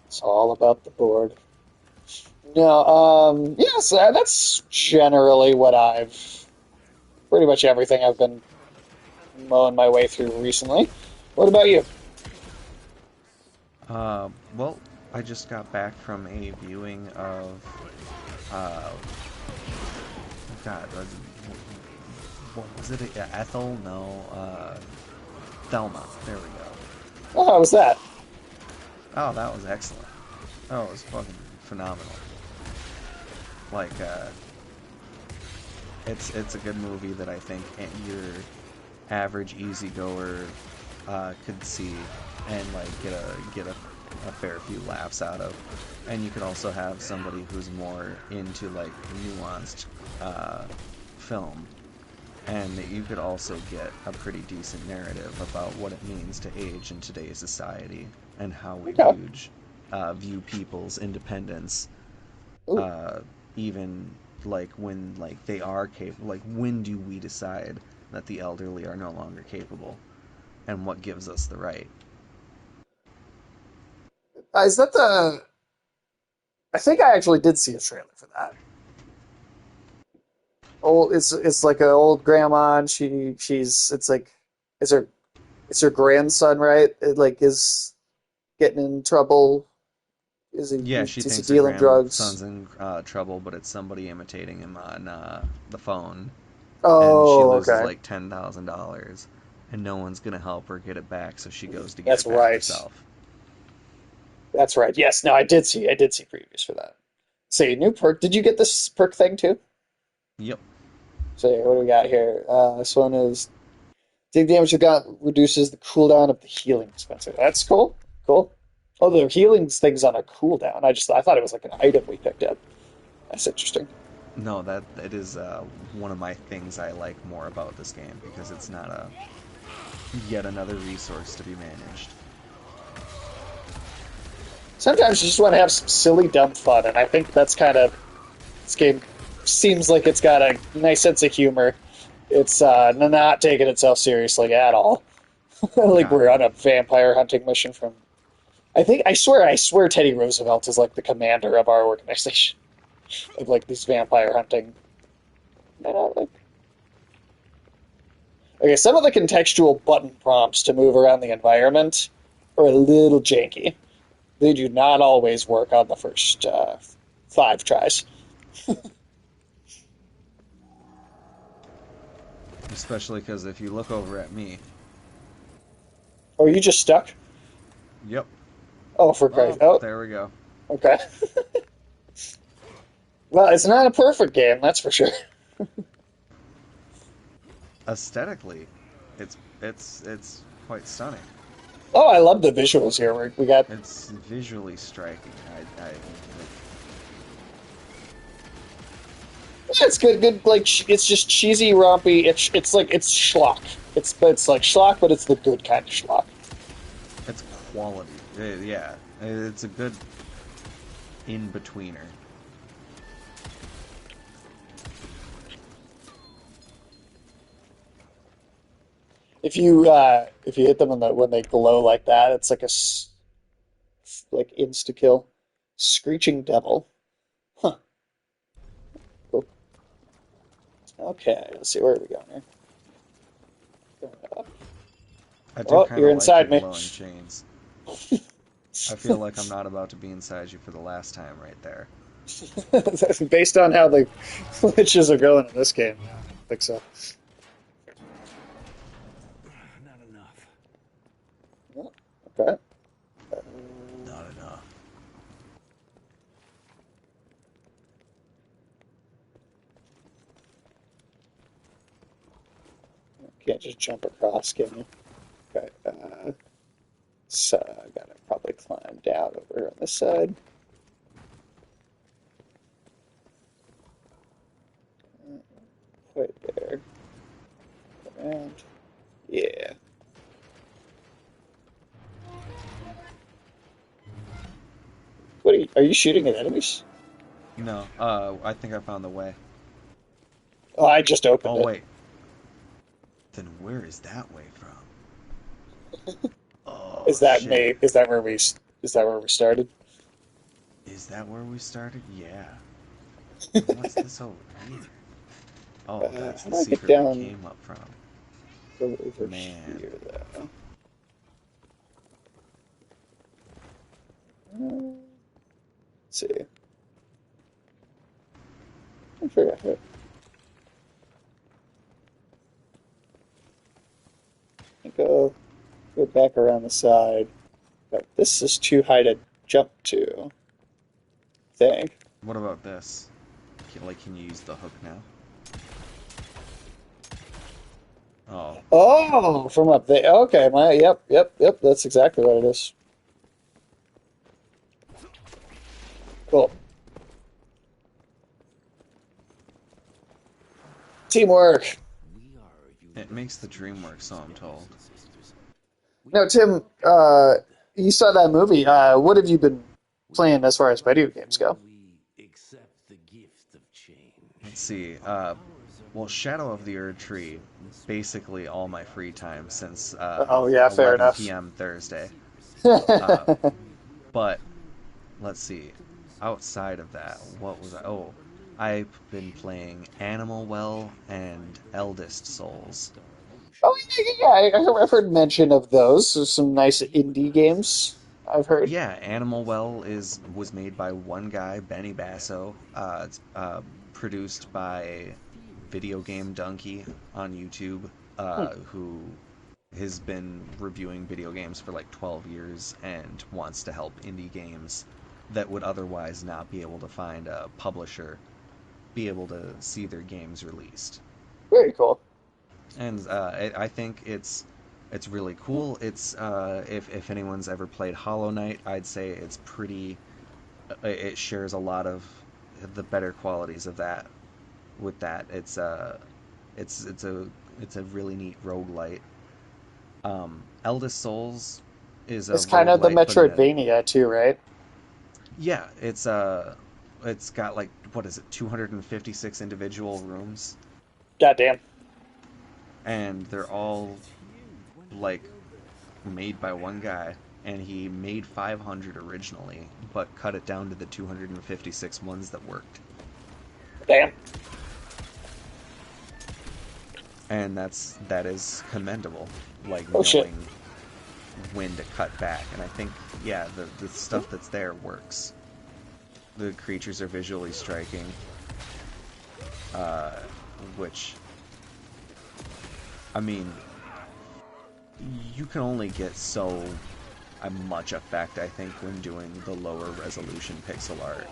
It's all about the board. No, yes, that's generally what pretty much everything I've been mowing my way through recently. What about you? Well, I just got back from a viewing of, uh, God, what was it? Ethel? No, Thelma. There we go. Oh, how was that? Oh, that was excellent. Oh, it was fucking phenomenal. Like, it's a good movie that I think your average easygoer could see and like get a fair few laughs out of. And you could also have somebody who's more into like nuanced film, and you could also get a pretty decent narrative about what it means to age in today's society and how we Okay. view people's independence, Ooh, even like when like they are capable. Like when do we decide that the elderly are no longer capable, and what gives us the right? is that the? I think I actually did see a trailer for that. Old, it's like an old grandma, and she's it's like, is her it's her grandson, right? It like is getting in trouble. Yeah, she Is he thinks her dealing drugs? grandson's in trouble, but it's somebody imitating him on the phone, and she Oh, loses okay. like $10,000, and no one's gonna help her get it back, so she goes to get That's it back right. herself. That's right. Yes, no, I did see previews for that. Say, new perk. Did you get this perk thing too? Yep. So what do we got here? This one is take damage you got reduces the cooldown of the healing dispenser. That's cool. Cool. Oh, the healing thing's on a cooldown. I thought it was like an item we picked up. That's interesting. No, that it is one of my things I like more about this game because it's not a yet another resource to be managed. Sometimes you just want to have some silly, dumb fun, and I think that's kind of this game seems like it's got a nice sense of humor. It's not taking itself seriously at all. Like God, we're on no. a vampire hunting mission from. I swear Teddy Roosevelt is like the commander of our organization of like these vampire hunting. Like, okay, some of the contextual button prompts to move around the environment are a little janky. They do not always work on the first 5 tries. Especially because if you look over at me, Oh, you just stuck? yep. Oh, for Oh, Christ! Oh, there we go. okay. Well, it's not a perfect game, that's for sure. Aesthetically, it's quite stunning. Oh, I love the visuals here. We got It's visually striking. it's good, good. Like it's just cheesy, rompy. It's like it's schlock. It's like schlock, but it's the good kind of schlock. it's quality. Yeah, it's a good in betweener. If you hit them when they glow like that, it's like like insta kill. Screeching Devil. Huh. Cool. Okay, let's see where are we going here. I do Oh, kind you're of like the inside me. glowing chains. I feel like I'm not about to be inside you for the last time right there. Based on how the glitches are going in this game, I think so. Not enough. Oh, okay. Not enough. Can't just jump across, can you? Okay. So I gotta probably climb down over on this side. Right there. Around. Yeah. What are you shooting at enemies? No, I think I found the way. Oh, I just opened Oh it. wait, then where is that way from? Oh Is that shit. me? Is that where we started? Is that where we started? Yeah. And what's this over here? Oh, that's How the do I get secret we down came up from. from over Man. here though? Let's see. I forgot how to go back around the side. But this is too high to jump to, I think. What about this? Can you use the hook now? Oh, Oh, from up there. Okay, yep. That's exactly what it is. Cool. Teamwork. We are it makes the universally dream work, so I'm brothers told. and sisters. We Now, Tim, you saw that movie. What have you been playing as far as video games go? fully accept the gift of Let's change. see. Well, Shadow of the Erd Tree, basically all my free time since Oh, yeah, fair 11 enough. p.m. Thursday. Uh, but let's see. Outside of that, what was I? Oh, I've been playing Animal Well and Eldest Souls. Oh, yeah. I've heard mention of those. There's some nice indie games I've heard. Yeah, Animal Well is was made by one guy, Benny Basso. It's produced by Video Game Donkey on YouTube, Hmm. who has been reviewing video games for like 12 years and wants to help indie games that would otherwise not be able to find a publisher be able to see their games released. Very cool. And I think it's really cool. It's if anyone's ever played Hollow Knight, I'd say it's pretty. It shares a lot of the better qualities of that with that. It's it's a really neat roguelite. Eldest Souls is a It's kind of the roguelite, but in a Metroidvania too, right? yeah, it's got like what is it, 256 individual rooms, Goddamn. and they're all like made by one guy, and he made 500 originally, but cut it down to the 256 ones that worked. Damn. And that is commendable, like Oh shit. knowing when to cut back. And I think yeah, the stuff that's there works. The creatures are visually striking, uh, which I mean, you can only get so much effect, I think, when doing the lower resolution pixel art.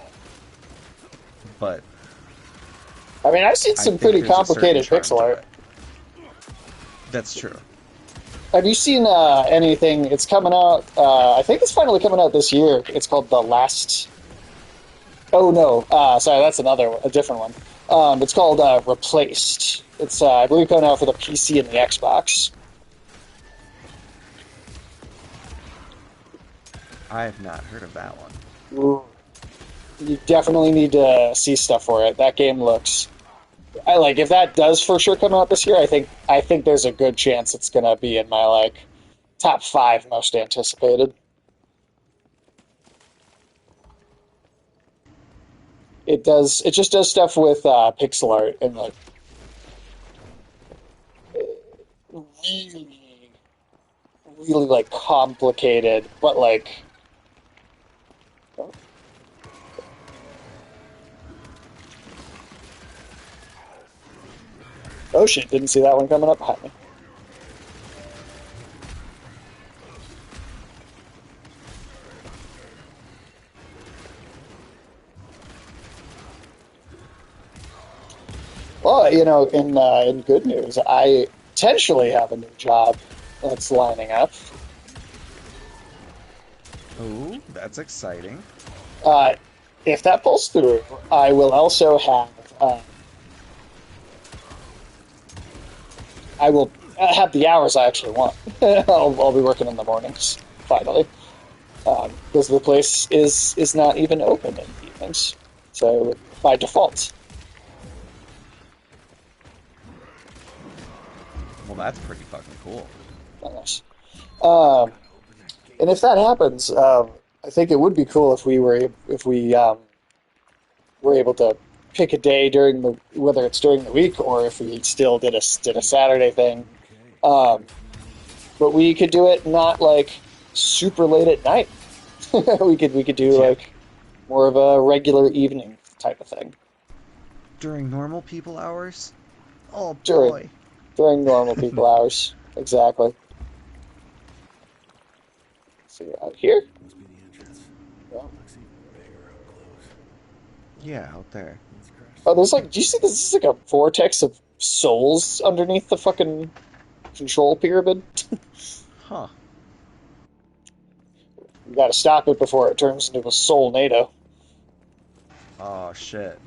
But I mean, I've seen I some think pretty there's a certain complicated charm pixel to art. it. That's true. Have you seen anything? It's coming out. I think it's finally coming out this year. It's called The Last. Oh no, sorry, that's a different one. It's called Replaced. It's I believe coming out for the PC and the Xbox. I have not heard of that one. Ooh. You definitely need to see stuff for it. That game looks. I like if that does for sure come out this year. I think there's a good chance it's gonna be in my like top five most anticipated. It does. It just does stuff with pixel art and like really, really like complicated, but like oh shit, didn't see that one coming up behind me. Well, in good news, I potentially have a new job that's lining up. Ooh, that's exciting. Uh, if that pulls through, I will also have. I will have the hours I actually want. I'll be working in the mornings finally, because the place is not even open in the evenings. So by default, Well, that's pretty fucking cool. nice. Um, and if that happens, I think it would be cool if we were able to pick a day during the whether it's during the week or if we still did a Saturday thing. Um, but we could do it not like super late at night. we could do Yeah. like more of a regular evening type of thing During normal people hours? Oh during boy. during normal people hours. Exactly. So you're out here. Must be the entrance. Yeah. Looks even bigger up close. Yeah, out there. Let's crash Oh, through there's like. it. Do you see this? This is like a vortex of souls underneath the fucking control pyramid. Huh. We got to stop it before it turns into a soul NATO. Oh shit.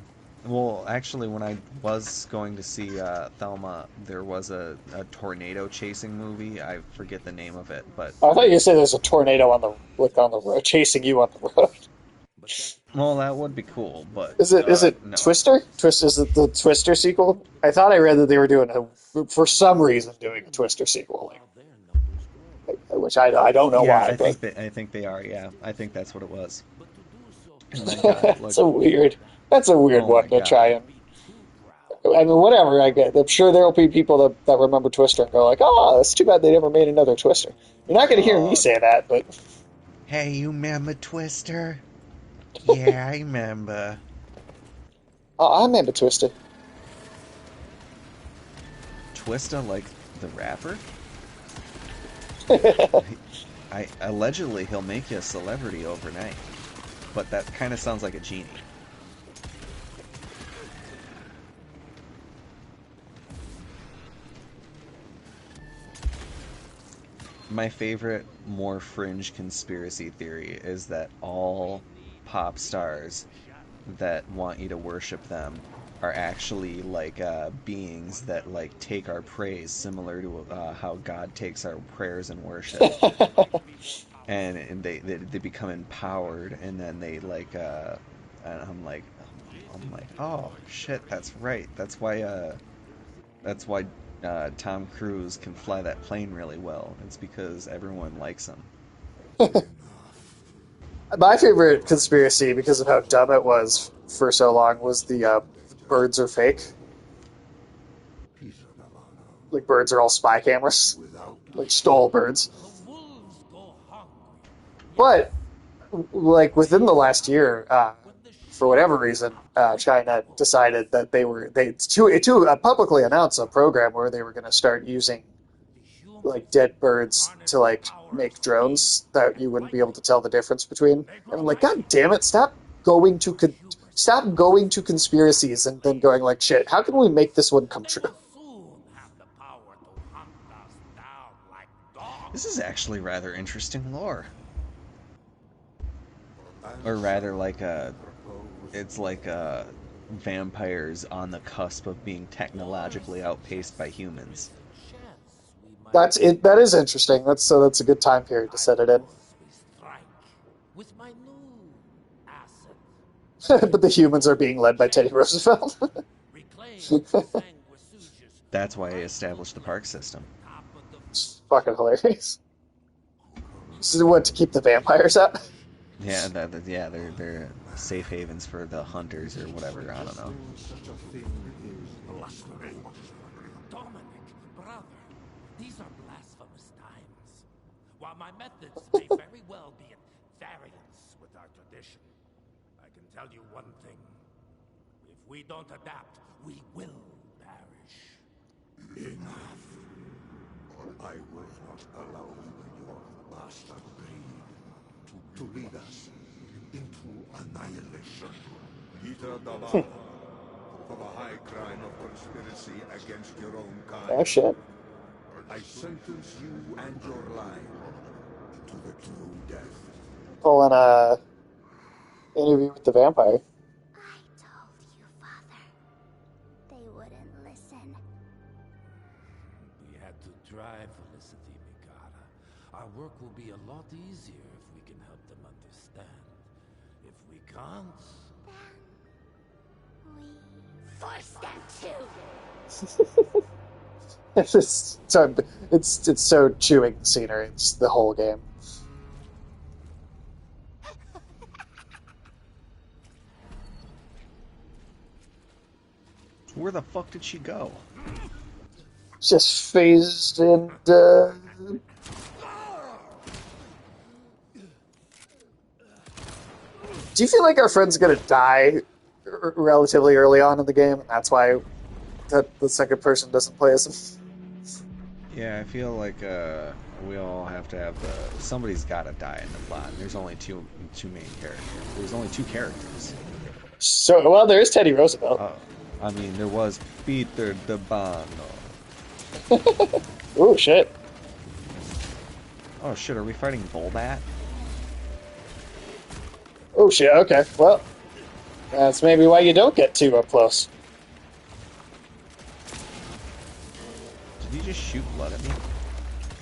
Well, actually, when I was going to see Thelma, there was a tornado chasing movie. I forget the name of it, but I thought you said there's a tornado on the road, chasing you on the road. But that well, that would be cool. But Is it no. Twister? Is it the Twister sequel? I thought I read that they were doing for some reason doing a Twister sequel, while their numbers grow. which I don't know Yeah, why, but I think they are. Yeah, I think that's what it was. But to do so And my God, it that's looked. a weird that's a weird Oh my one to God. try and. be too proud. I mean, whatever. I get. I'm sure there'll be people that remember Twister and go like, "Oh, it's too bad they never made another Twister." You're not going to hear me Oh, say that, but hey, you remember Twister? Yeah, I remember. oh, I remember Twister. Twista, like the rapper? I allegedly he'll make you a celebrity overnight, but that kind of sounds like a genie. My favorite, more fringe conspiracy theory is that all pop stars that want you to worship them are actually like beings that like take our praise, similar to how God takes our prayers and worship, and they become empowered, and then they like and I'm like, oh shit, that's right. That's why Tom Cruise can fly that plane really well. It's because everyone likes him. My favorite conspiracy, because of how dumb it was for so long, was the birds are fake. Like birds are all spy cameras, like stole birds. The wolves go hungry. Yet But like within the last year, when the for sheep whatever reason, China decided that they to publicly announce a program where they were going to start using the humans like dead birds harness to the like power of make speed drones that you and wouldn't be able fight. to tell the difference between. They And grow I'm like, mighty. God damn it! Hubris Stop going to conspiracies and then going like, shit. How can we make this one come they true? will soon have the power to hunt us down like This dogs. is actually rather interesting lore, or rather, like it's like vampires on the cusp of being Or technologically outpaced by humans. there's a chance we might That's it. That is interesting. That's a good time period to I set it in. propose we strike with my new asset. But the humans are being led by Teddy Roosevelt. Reclaim the Sanguisuga's That's why I rightful established the park place system. top of the It's food fucking chain. hilarious. This is what to keep the vampires out. Yeah, yeah, they're safe havens for the hunters or whatever. I don't know. Blasphemy. Dominic, brother, these are blasphemous times. While my methods may very well be at variance with our tradition, I can tell you one thing. If we don't adapt, we will perish. I will not allow your bastard breed to lead us into annihilation. Peter Davada, for the high crime of conspiracy against your own Oh kind. shit. I sentence you and your line to the true death. Pulling a interview with the vampire. I told you, Father. They wouldn't listen. We had to try, Felicity Mikata. Our work will be a lot easier if we can help them understand. If we can't... Then we force them to. It's so chewing scenery. It's the whole game. Where the fuck did she go? Just phased and do you feel like our friend's gonna die relatively early on in the game, and that's why the second person doesn't play as him? Yeah, I feel like we all have to have somebody's got to die in the plot. And there's only two main characters. There's only two characters. So, well, there is Teddy Roosevelt. I mean, there was Peter DeBano. Oh shit! Oh shit, are we fighting Volbat? Oh shit! Okay, well, that's maybe why you don't get too up close. Did he just shoot blood at me?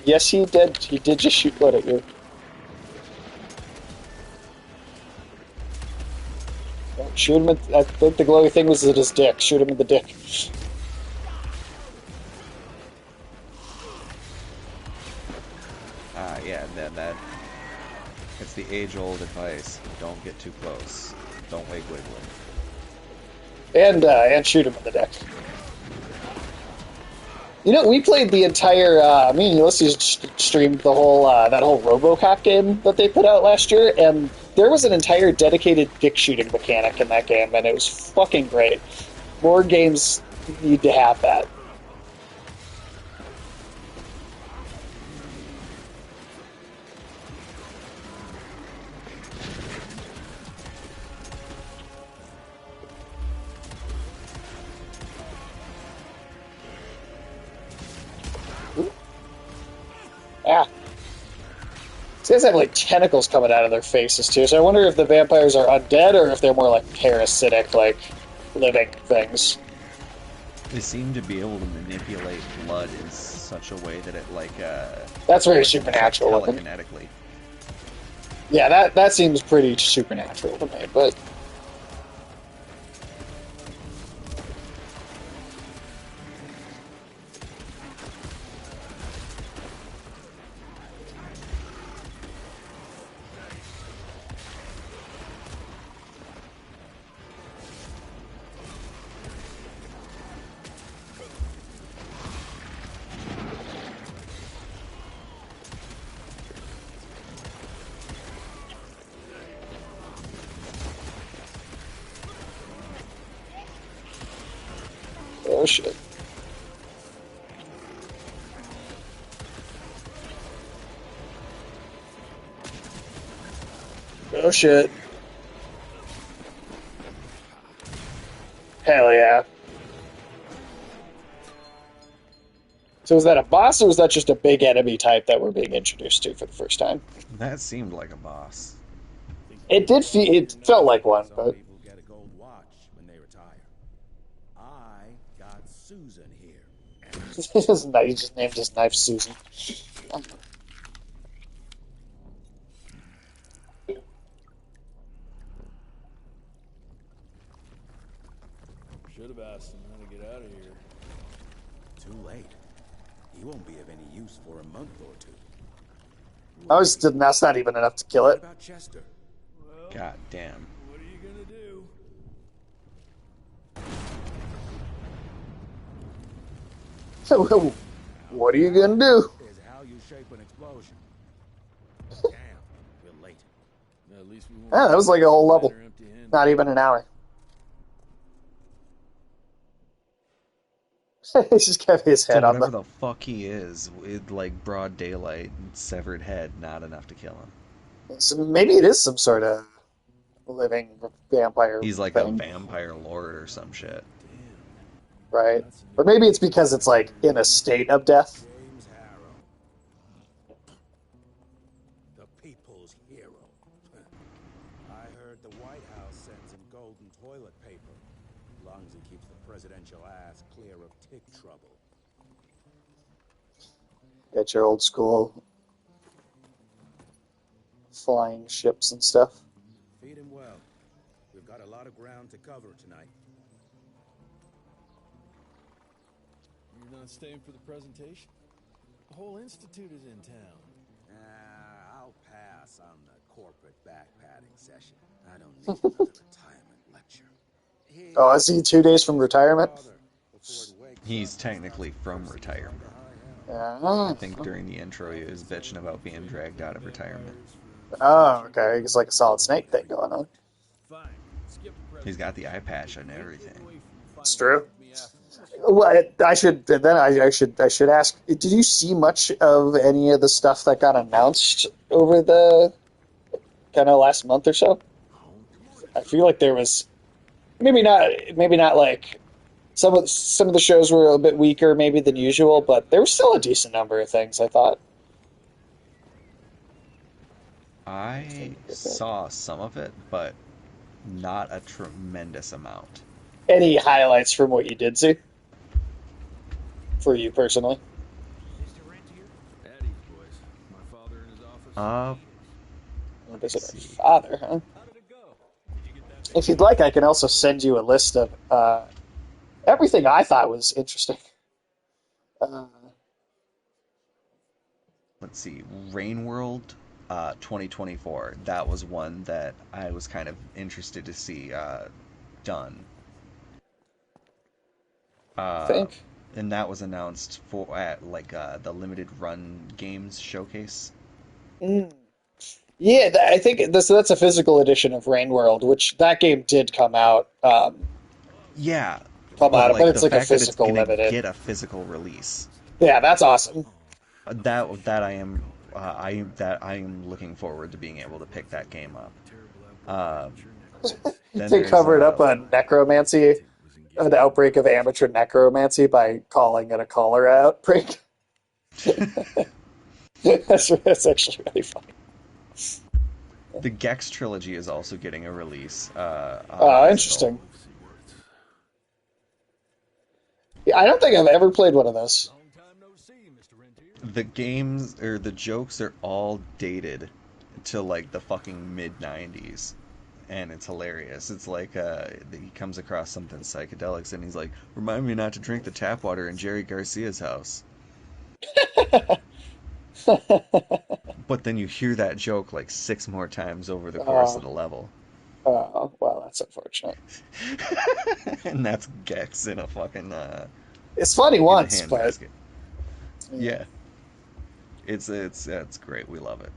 Yes, he did. He did just shoot blood at you. Shoot him at... I think the glowy thing was at his dick. Shoot him in the dick. Yeah, that... It's the age-old advice. Don't get too close. Don't wake wiggling. And shoot him in the dick. You know, we played the entire... me and Ulysses streamed the whole... that whole RoboCop game that they put out last year, and there was an entire dedicated dick shooting mechanic in that game, and it was fucking great. More games need to have that. Ah. These guys have like tentacles coming out of their faces too, so I wonder if the vampires are undead or if they're more like parasitic, like living things. They seem to be able to manipulate blood in such a way that it like that's very supernatural looking. Telekinetically. Yeah, that seems pretty supernatural to me, but oh shit. Oh shit. Hell yeah. So is that a boss or is that just a big enemy type that we're being introduced to for the first time? That seemed like a boss. It did it felt like one, Some but people get a gold watch when they retire. I got Susan here. he just named his knife Susan. Should have asked him how to get out of here. Too late. He won't be of any use for a month or two. That's not even enough to kill What it. about Chester? Well, God damn. what are you gonna do? What are you gonna do? Is how you shape an explosion. Damn, we're late. At least we won't. Yeah, that was like a whole level. Empty-handed. Not even an hour. He just kept his So head on whatever the... the fuck he is, with like broad daylight and severed head, not enough to kill him. So maybe it is some sort of living vampire He's like a thing, vampire lord or some shit. right? Or maybe it's because it's like in a state of death. James clear of tick trouble. Got your old school flying ships and stuff. Feed him well. We've got a lot of ground to cover tonight. You're not staying for the presentation? The whole institute is in town. I'll pass on the corporate backpatting session. I don't need another retirement lecture. Oh, is he 2 days from retirement? He's technically from retirement. Yeah. I think during the intro he was bitching about being dragged out of retirement. Oh, okay. It's like a Solid Snake thing going on. Fine. Skip the He's got the eye patch and everything. It's true. Well, I should ask. Did you see much of any of the stuff that got announced over the kind of last month or so? I feel like there was maybe not like some of the shows were a bit weaker maybe than usual, but there was still a decent number of things, I thought. I saw some of it, but not a tremendous amount. Any highlights from what you did see? For you personally? At ease, boys. My father in his office. Visit her father, huh? If you'd like, I can also send you a list of everything I thought was interesting. Let's see, Rain World 2024. That was one that I was kind of interested to see done. I think. And that was announced at the limited run games showcase. Yeah, I think that's a physical edition of Rain World, which that game did come out. Yeah, But it's the like a fact that it's physical gonna limited. get a physical release. Yeah, that's awesome. That I am looking forward to being able to pick that game up. They covered up a necromancy, the outbreak of amateur necromancy by calling it a cholera outbreak. That's actually really funny. The Gex trilogy is also getting a release. Interesting. Yeah, I don't think I've ever played one of those. The games or the jokes are all dated to like the fucking mid 90s, and it's hilarious. It's like he comes across something psychedelics and he's like, "Remind me not to drink the tap water in Jerry Garcia's house." But then you hear that joke like 6 more times over the course of the level. Oh, well, that's unfortunate. And that's Gex in a fucking it's funny once, but basket. Yeah. It's great. We love it.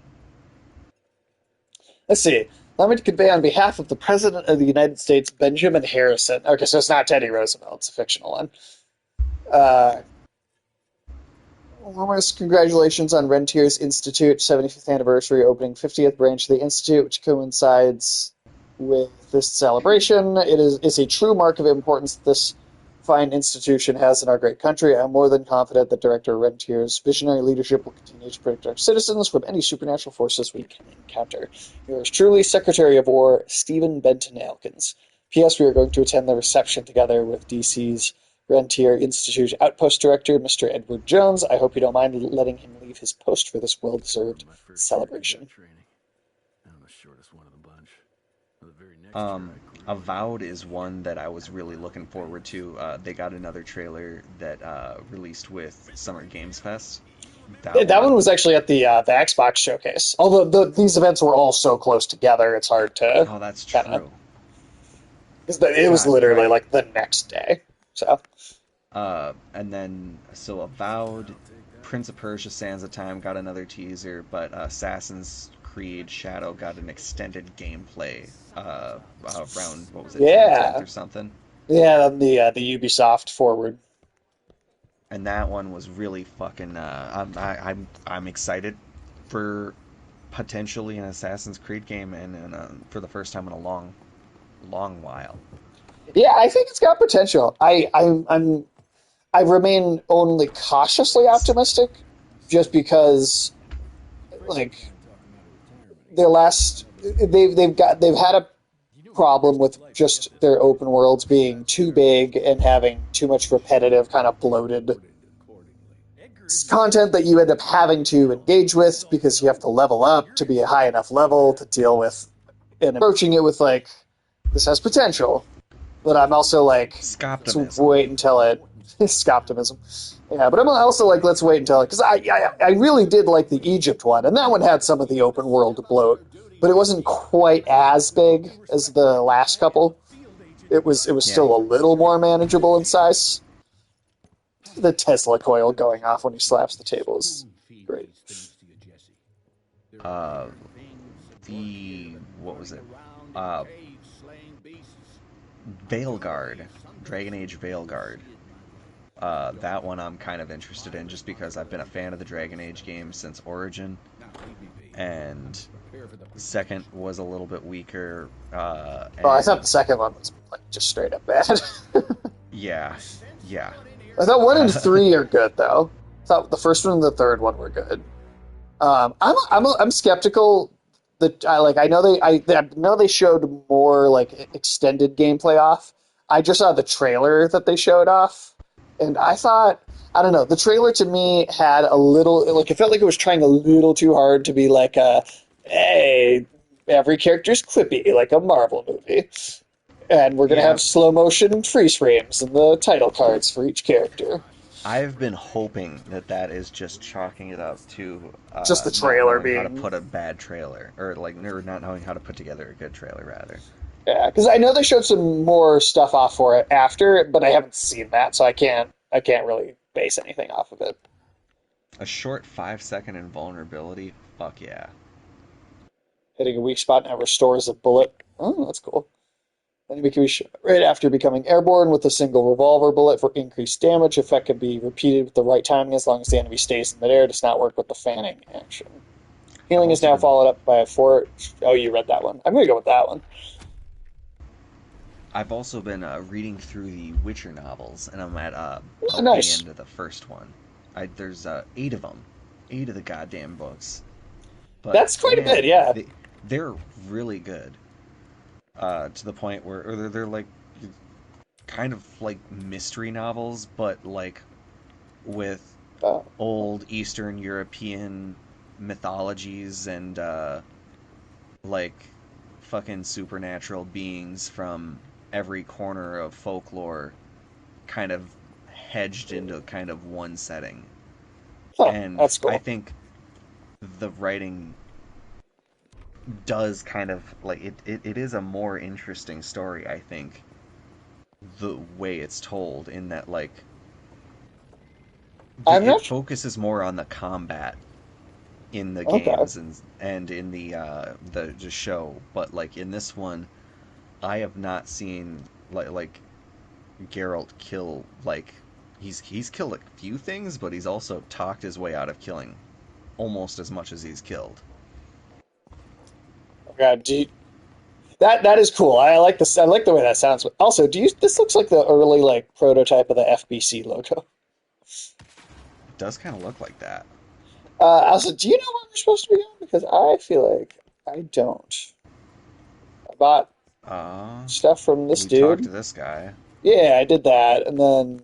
Let's see. Let me convey on behalf of the President of the United States, Benjamin Harrison. Okay, so it's not Teddy Roosevelt. It's a fictional one. Warmest congratulations on Rentier's Institute 75th anniversary, opening 50th branch of the Institute, which coincides with this celebration. It's a true mark of importance that this fine institution has in our great country. I'm more than confident that Director Rentier's visionary leadership will continue to protect our citizens from any supernatural forces we can encounter. Yours truly, Secretary of War, Stephen Benton Elkins. P.S. We are going to attend the reception together with DC's Rentier Institute Outpost Director, Mr. Edward Jones. I hope you don't mind letting him leave his post for this well-deserved celebration. I'm the shortest one of the bunch. The very next Avowed is one that I was really looking forward to. They got another trailer that released with Summer Games Fest. That one was actually at the Xbox showcase. Although these events were all so close together, it's hard to. Oh, that's true. It was literally like the next day. So. And then Avowed, Prince of Persia: Sands of Time got another teaser, but Assassin's Creed Shadow got an extended gameplay around, what was it, June 10th or something? Yeah, the Ubisoft Forward. And that one was really fucking. I'm excited for potentially an Assassin's Creed game, and for the first time in a long while. Yeah, I think it's got potential. I remain only cautiously optimistic, just because, like, they've had problem with just their open worlds being too big and having too much repetitive, kind of bloated content that you end up having to engage with because you have to level up to be a high enough level to deal with, and approaching it with like, this has potential, but I'm also like, let's wait until it Scoptimism. Yeah, but I'm also like, let's wait until it, because I really did like the Egypt one, and that one had some of the open world bloat, but it wasn't quite as big as the last couple. It was still a little more manageable in size. The Tesla coil going off when he slaps the table is great. What was it? Veilguard, Dragon Age Veilguard. That one I'm kind of interested in just because I've been a fan of the Dragon Age games since Origin, and the second was a little bit weaker. I thought the second one was like just straight up bad. yeah. I thought 1 and 3 are good though. I thought the first one and the third one were good. I'm skeptical that I know they showed more like extended gameplay off. I just saw the trailer that they showed off, and I thought, I don't know, the trailer to me had a little, like, it felt like it was trying a little too hard to be like hey, every character's quippy like a Marvel movie, and we're gonna have slow motion freeze frames and the title cards for each character. I've been hoping that is just chalking it up to just the trailer being how to put a bad trailer, or not knowing how to put together a good trailer, rather. Yeah, because I know they showed some more stuff off for it after, but I haven't seen that, so I can't really base anything off of it. A short 5-second invulnerability? Fuck yeah. Hitting a weak spot now restores a bullet. Oh, that's cool. Enemy can be shot right after becoming airborne with a single revolver bullet for increased damage. Effect can be repeated with the right timing as long as the enemy stays in midair. Does not work with the fanning action. Healing is now followed up by a 4... Oh, you read that one. I'm going to go with that one. I've also been reading through the Witcher novels, and I'm at the end of the first one. There's 8 of them. 8 of the goddamn books. But, that's quite a bit, yeah. They're really good. To the point where they're like kind of like mystery novels, but like with old Eastern European mythologies and like fucking supernatural beings from every corner of folklore kind of hedged into kind of one setting. And that's cool. I think the writing does kind of like it is a more interesting story, I think, the way it's told, in that like it focuses more on the combat in the games and in the show, but like in this one I have not seen like Geralt kill, like he's killed a few things, but he's also talked his way out of killing almost as much as he's killed. God, that is cool. I like this. I like the way that sounds. Also, this looks like the early like prototype of the FBC logo. It does kind of look like that. Also, do you know what we're supposed to be on? Because I feel like I don't. I bought stuff from this dude. Talked to this guy. Yeah, I did that, and then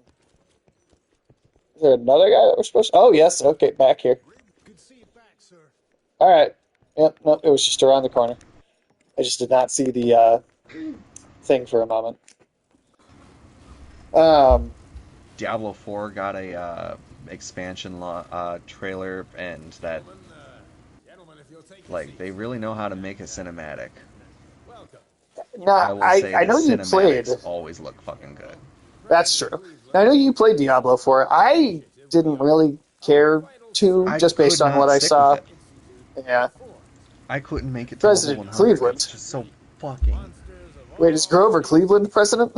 is there another guy that we're supposed to? Oh yes, okay, back here. Good to see you back, sir. All right. Yep, nope, it was just around the corner. I just did not see the thing for a moment. Diablo 4 got a expansion trailer, and that like they really know how to make a cinematic. Now, I know you played. Always look fucking good. That's true. Now, I know you played Diablo 4. I didn't really care to, just based on what I saw. Yeah. I couldn't make it to President Cleveland. It's just so fucking... Wait, is Grover Cleveland president?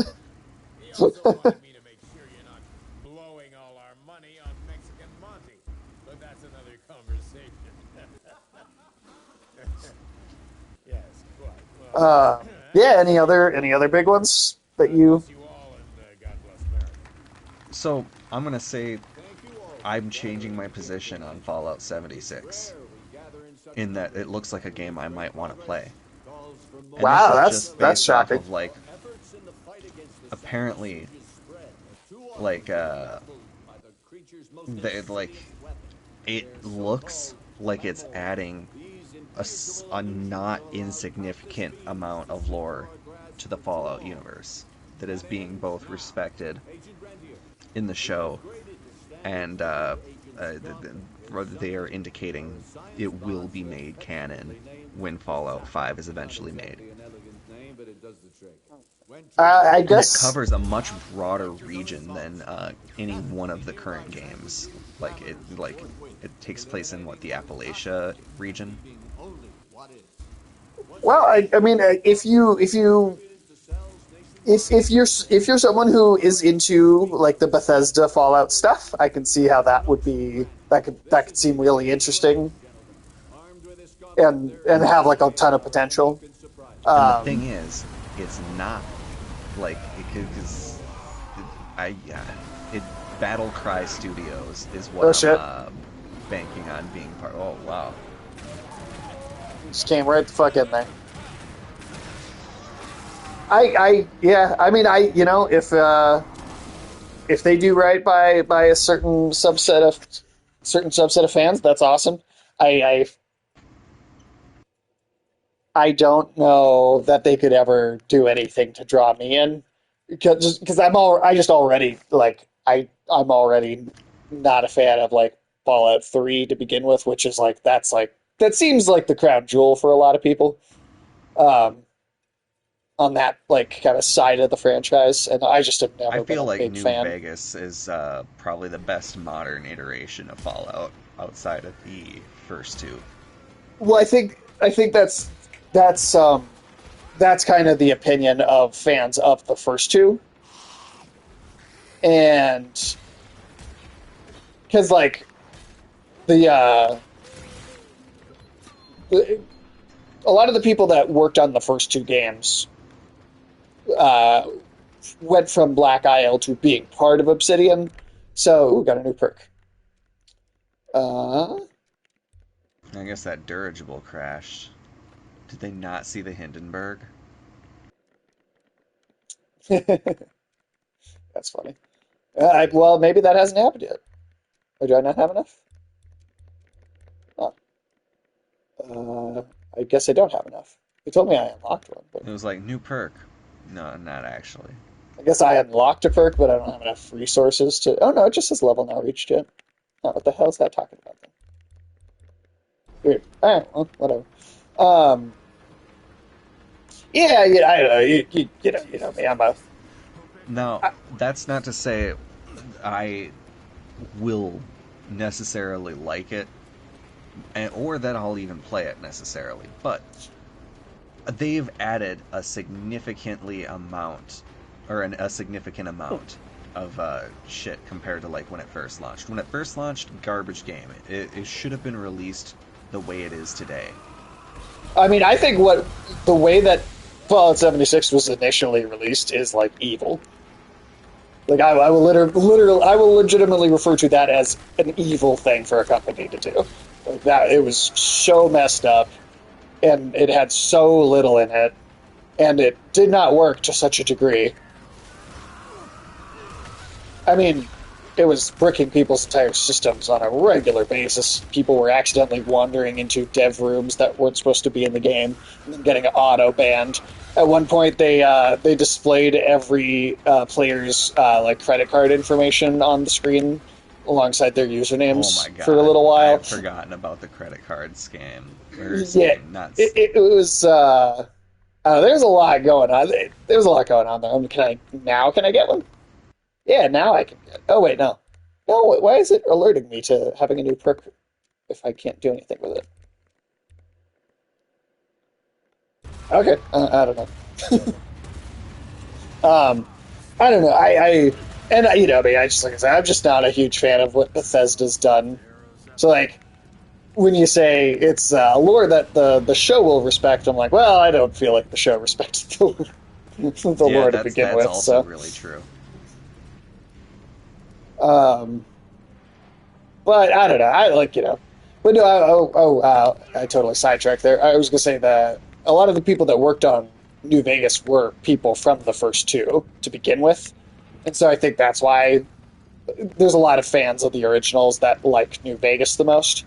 Yeah, any other big ones that you... So, I'm gonna say I'm changing my position on Fallout 76. In that it looks like a game I might want to play. And Wow, this is that's just based off shocking. of like apparently like like it looks like it's adding a not insignificant amount of lore to the Fallout universe that is being both respected in the show and they are indicating it will be made canon when Fallout 5 is eventually made. I And it guess. covers a much broader region than any one of the current games. Like it takes place in what, the Appalachia region. Well, I mean, if you're someone who is into like the Bethesda Fallout stuff, I can see how that would be that could seem really interesting and have like a ton of potential. And the thing is, it's not like because I it Battle Cry Studios is Oh, what shit. I'm banking on being part. Oh wow. Just came right the fuck in there. Yeah, I mean, if they do right by a certain subset of fans, that's awesome. I I don't know that they could ever do anything to draw me in because I just already like I'm already not a fan of like Fallout 3 to begin with, which is that seems like the crown jewel for a lot of people. Um, on that like kind of side of the franchise, and I just have I never been feel a like big New fan. Vegas is probably the best modern iteration of Fallout outside of the first two. Well, I think that's kind of the opinion of fans of the first two, and because like the a lot of the people that worked on the first two games uh, went from Black Isle to being part of Obsidian, so we got a new perk. Uh, I guess that dirigible crashed. Did they not see the Hindenburg? that's funny. Well, maybe that hasn't happened yet. Or do I not have enough? Oh, uh, I guess I don't have enough. They told me I unlocked one, but It was like new perk. No, not actually. I guess I unlocked a perk, but I don't have enough resources to. Oh no, it just says level now reached yet. Oh, what the hell is that talking about then? Weird. All right, well, whatever. Um, yeah, yeah, I don't know. You know me. Now, that's not to say I will necessarily like it, or that I'll even play it necessarily, but they've added a significant amount of shit compared to like when it first launched. When it first launched, garbage game. It should have been released the way it is today. I mean, I think the way that Fallout 76 was initially released is like evil. Like I will literally, I will legitimately refer to that as an evil thing for a company to do. Like that, it was so messed up, and it had so little in it, and it did not work to such a degree. I mean, it was bricking people's entire systems on a regular basis. People were accidentally wandering into dev rooms that weren't supposed to be in the game and then getting auto banned. At one point, they displayed every player's like credit card information on the screen alongside their Oh my usernames god! for a little I while. had forgotten about the credit card scam. Or Yeah, scam, not. it was. There's a lot going on. There's a lot going on there. I mean, can I get one? Yeah, now I can get. Oh wait, no. No, why is it alerting me to having a new perk if I can't do anything with it? Okay, I don't know. I don't know. You know me. I just like I said, I'm just not a huge fan of what Bethesda's done. So like when you say it's lore that the show will respect, I'm like, well, I don't feel like the show respects the Yeah, lore to that's begin with. also So. really true. Um, but I don't know. I like. But no, I totally sidetracked there. I was gonna say that a lot of the people that worked on New Vegas were people from the first two to begin with, and so I think that's why there's a lot of fans of the originals that like New Vegas the most,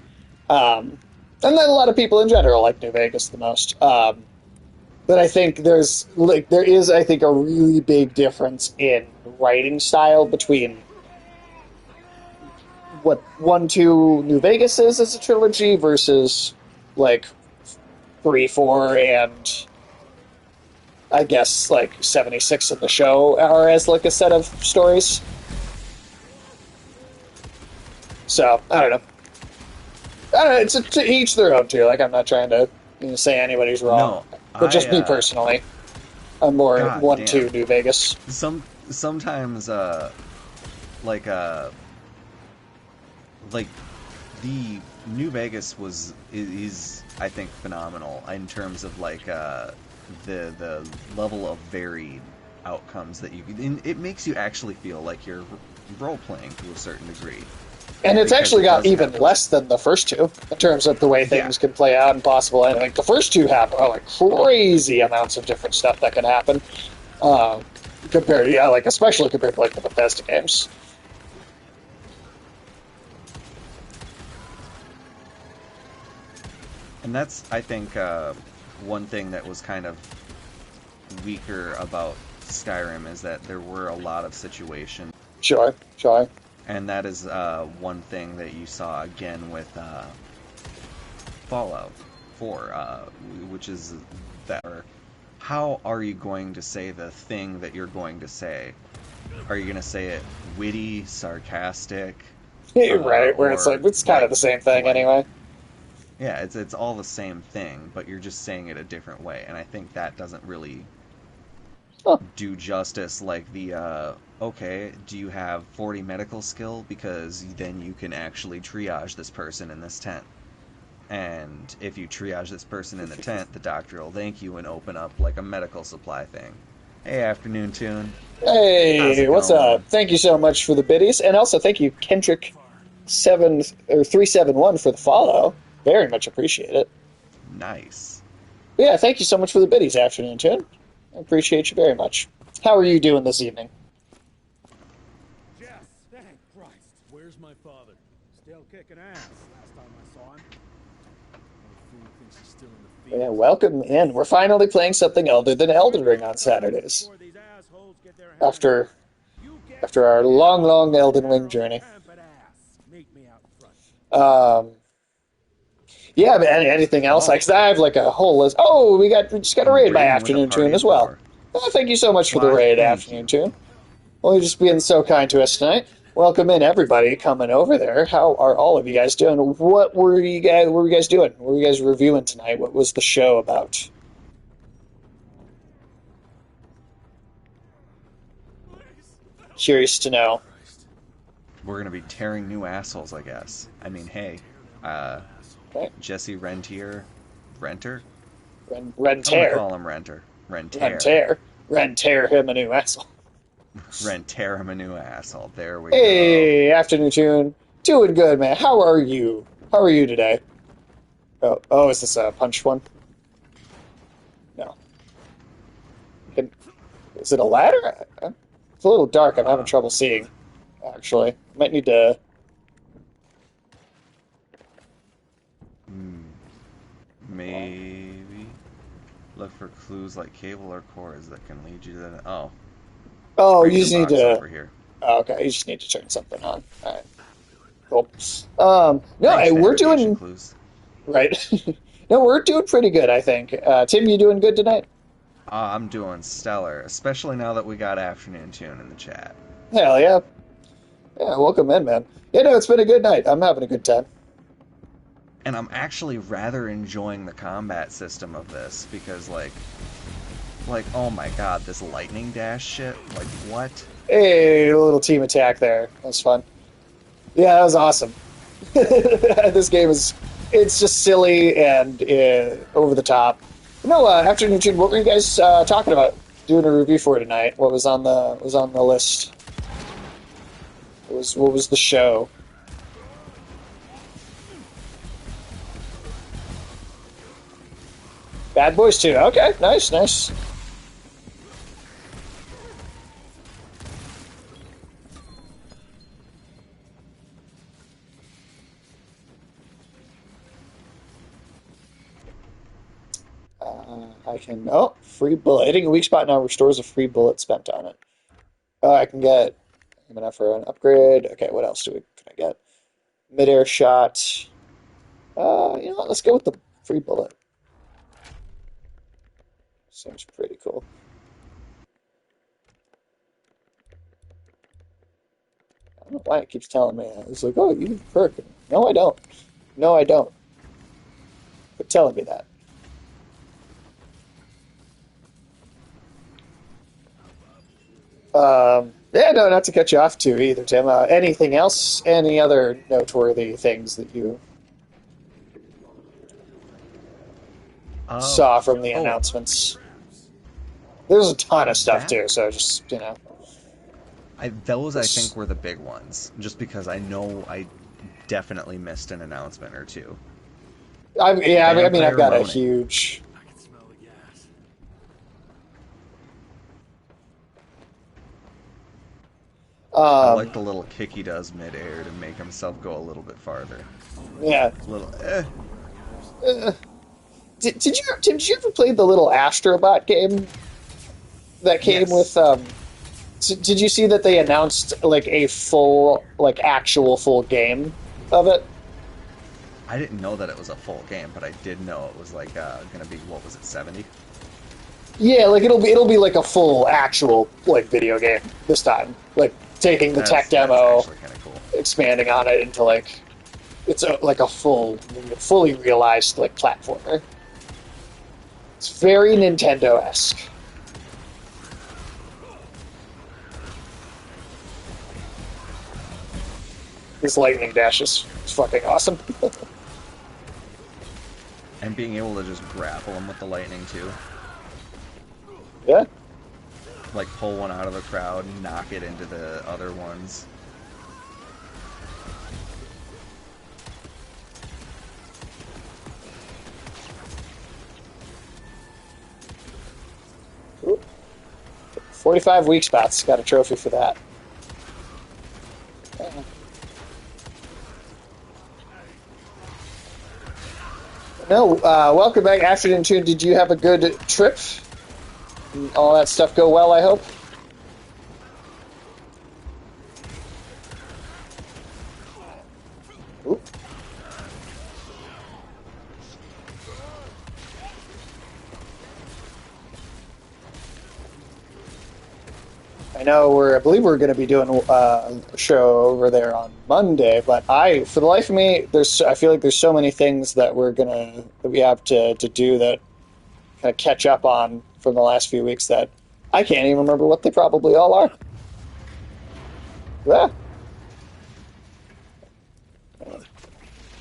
and then a lot of people in general like New Vegas the most. But I think there is I think a really big difference in writing style between what 1-2 New Vegas is as a trilogy versus like 3-4 and I guess like 76 of the show are as like a set of stories. So I don't know. It's to each their own too. Like I'm not trying to say anybody's wrong, but just me personally, I'm more 1-2 New Vegas. Sometimes like the New Vegas is I think phenomenal in terms of like the level of varied outcomes that you can. It makes you actually feel like you're role playing to a certain degree. And it's actually got even less than the first two in terms of the way things can play out and possible. And like the first two have like crazy amounts of different stuff that can happen compared to like especially compared to like the Bethesda games. And that's, I think, one thing that was kind of weaker about Skyrim is that there were a lot of situations. Sure. And that is one thing that you saw again with Fallout 4, which is that. How are you going to say the thing that you're going to say? Are you going to say it witty, sarcastic? Right, where it's like, it's kind of the same thing anyway. Yeah, it's all the same thing, but you're just saying it a different way, and I think that doesn't really do justice. Like the okay, do you have 40 medical skill? Because then you can actually triage this person in this tent. And if you triage this person in the tent, the doctor will thank you and open up like a medical supply thing. Hey, Afternoon Tune. Hey, what's up? Thank you so much for the biddies, and also thank you, Kendrick 371 for the follow. Very much appreciate it. Nice. Yeah, thank you so much for the biddies, Afternoon Tune. I appreciate you very much. How are you doing this evening? Yes, thank Christ. Where's my father? Still kicking ass. Last time I saw him. Fool thinks he's still in the field. Yeah, welcome in. We're finally playing something other than Elden Ring on Saturdays. After our long Elden Ring journey. Yeah, but anything else? Like, I have like a whole list. Oh, we just got a raid by Afternoon Tune as well. Oh, thank you so much for the raid, Afternoon Tune. Well, you're just being so kind to us tonight. Welcome in, everybody coming over there. How are all of you guys doing? What were you guys doing? What were you guys reviewing tonight? What was the show about? Curious to know. We're gonna be tearing new assholes, I guess. I mean, hey, Okay. Jesse Rentier. Rentier. I'm gonna call him Rentier. Rentier him a new asshole. Rentier him a new asshole. There we go. Hey, Afternoon Tune. Doing good, man. How are you? How are you today? Oh, is this a punch one? No. Is it a ladder? It's a little dark. I'm having trouble seeing, actually. Might need to... Maybe look for clues like cable or cords that can lead you to the... Oh, you just need to... Over here. Oh, okay, you just need to turn something on. Alright. Cool. No, we're doing... Clues. Right. No, we're doing pretty good, I think. Tim, you doing good tonight? I'm doing stellar, especially now that we got Afternoon Tune in the chat. Hell yeah. Yeah, welcome in, man. Yeah, no, it's been a good night. I'm having a good time. And I'm actually rather enjoying the combat system of this, because, like, oh my god, this lightning dash shit, like, what? Hey, a little team attack there. That's fun. Yeah, that was awesome. This game it's just silly and over the top. No, Afternoon Tune, what were you guys talking about doing a review for tonight? What was on the list? What was the show? Bad Boys 2. Okay, nice, nice. I can... Oh, free bullet. Hitting a weak spot now restores a free bullet spent on it. Oh, I can get... enough for an upgrade. Okay, what else can I get? Midair shot. You know what? Let's go with the free bullet. Seems pretty cool. I don't know why it keeps telling me. It's like, oh, you have a perk. No, I don't. No, I don't. Quit telling me that. Yeah, no, not to cut you off too either, Tim. Anything else? Any other noteworthy things that you saw from the announcements? There's a ton of stuff too, so just, you know. Those, I think, were the big ones, just because I know I definitely missed an announcement or two. I mean, I've got Vampire a huge... I can smell the gas. I like the little kick he does mid-air to make himself go a little bit farther. Yeah. A little, Did you, Tim, did you ever play the little Astrobot game that came Yes. with, did you see that they announced, like, a full, like, actual full game of it? I didn't know that it was a full game, but I did know it was, like, gonna be, what was it, 70? Yeah, like, it'll be like a full, actual, like, video game this time. Like, taking the tech demo, That's actually kind of cool. expanding on it into, like, it's like a fully realized, like, platformer. It's very Nintendo-esque. This lightning dash is fucking awesome. And being able to just grapple him with the lightning, too. Yeah. Like, pull one out of the crowd and knock it into the other ones. Ooh. 45 weak spots. Got a trophy for that. No, welcome back, Afternoon Tune. Did you have a good trip? All that stuff go well, I hope? Ooh. I know I believe we're going to be doing a show over there on Monday, but for the life of me, I feel like there's so many things that we have to do that kind of catch up on from the last few weeks that I can't even remember what they probably all are. Yeah.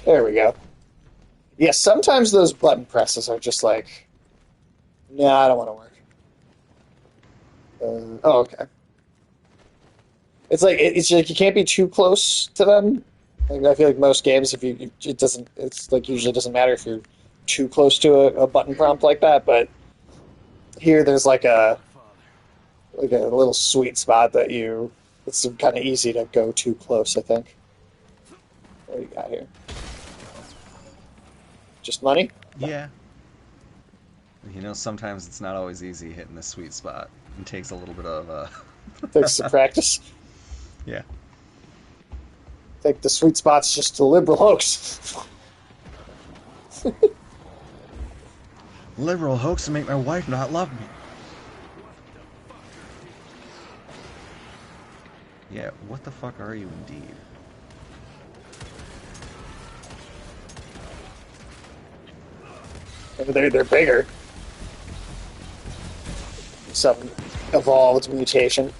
There we go. Yeah, sometimes those button presses are just like, nah, I don't want to work. Oh, okay. It's like you can't be too close to them. Like, I feel like most games, it's like usually doesn't matter if you're too close to a button prompt like that. But here, there's like a little sweet spot that it's kind of easy to go too close. I think. What do you got here? Just money? Yeah. You know, sometimes it's not always easy hitting the sweet spot. It takes a little bit of Takes some practice. Yeah. I think the sweet spot's just a liberal hoax. Liberal hoax to make my wife not love me. Yeah, what the fuck are you indeed? They're bigger. Some evolved mutation.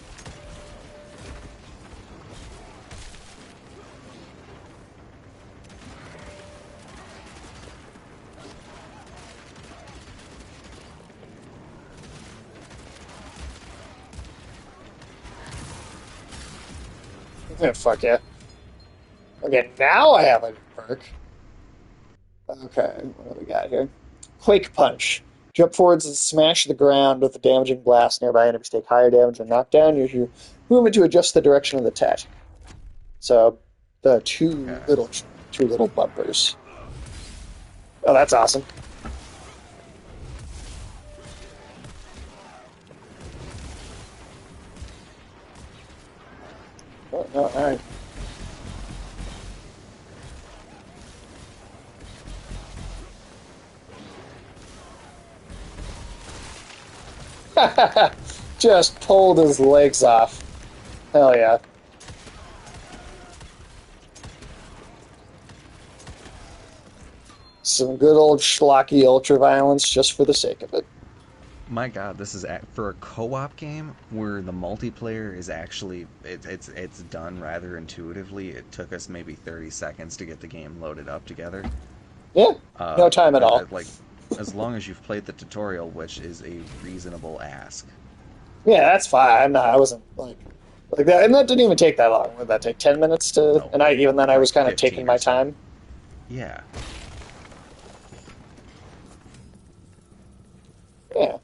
Yeah, fuck yeah. Okay, now I have a perk. Okay, what do we got here? Quake Punch. Jump forwards and smash the ground with a damaging blast. Nearby enemies take higher damage and knock down. Use your movement to adjust the direction of the attack. So the two little bumpers. Oh, that's awesome. Oh, no, all right. Just pulled his legs off. Hell yeah. Some good old schlocky ultra-violence just for the sake of it. My God, this is for a co-op game where the multiplayer is actually it's done rather intuitively. It took us maybe 30 seconds to get the game loaded up together. Yeah, no time at all. Like, as long as you've played the tutorial, which is a reasonable ask. Yeah, that's fine. I wasn't like that, and that didn't even take that long. Would that take 10 minutes to? No, and even then, I was kind of 15 taking my or so. time. Yeah. Yeah.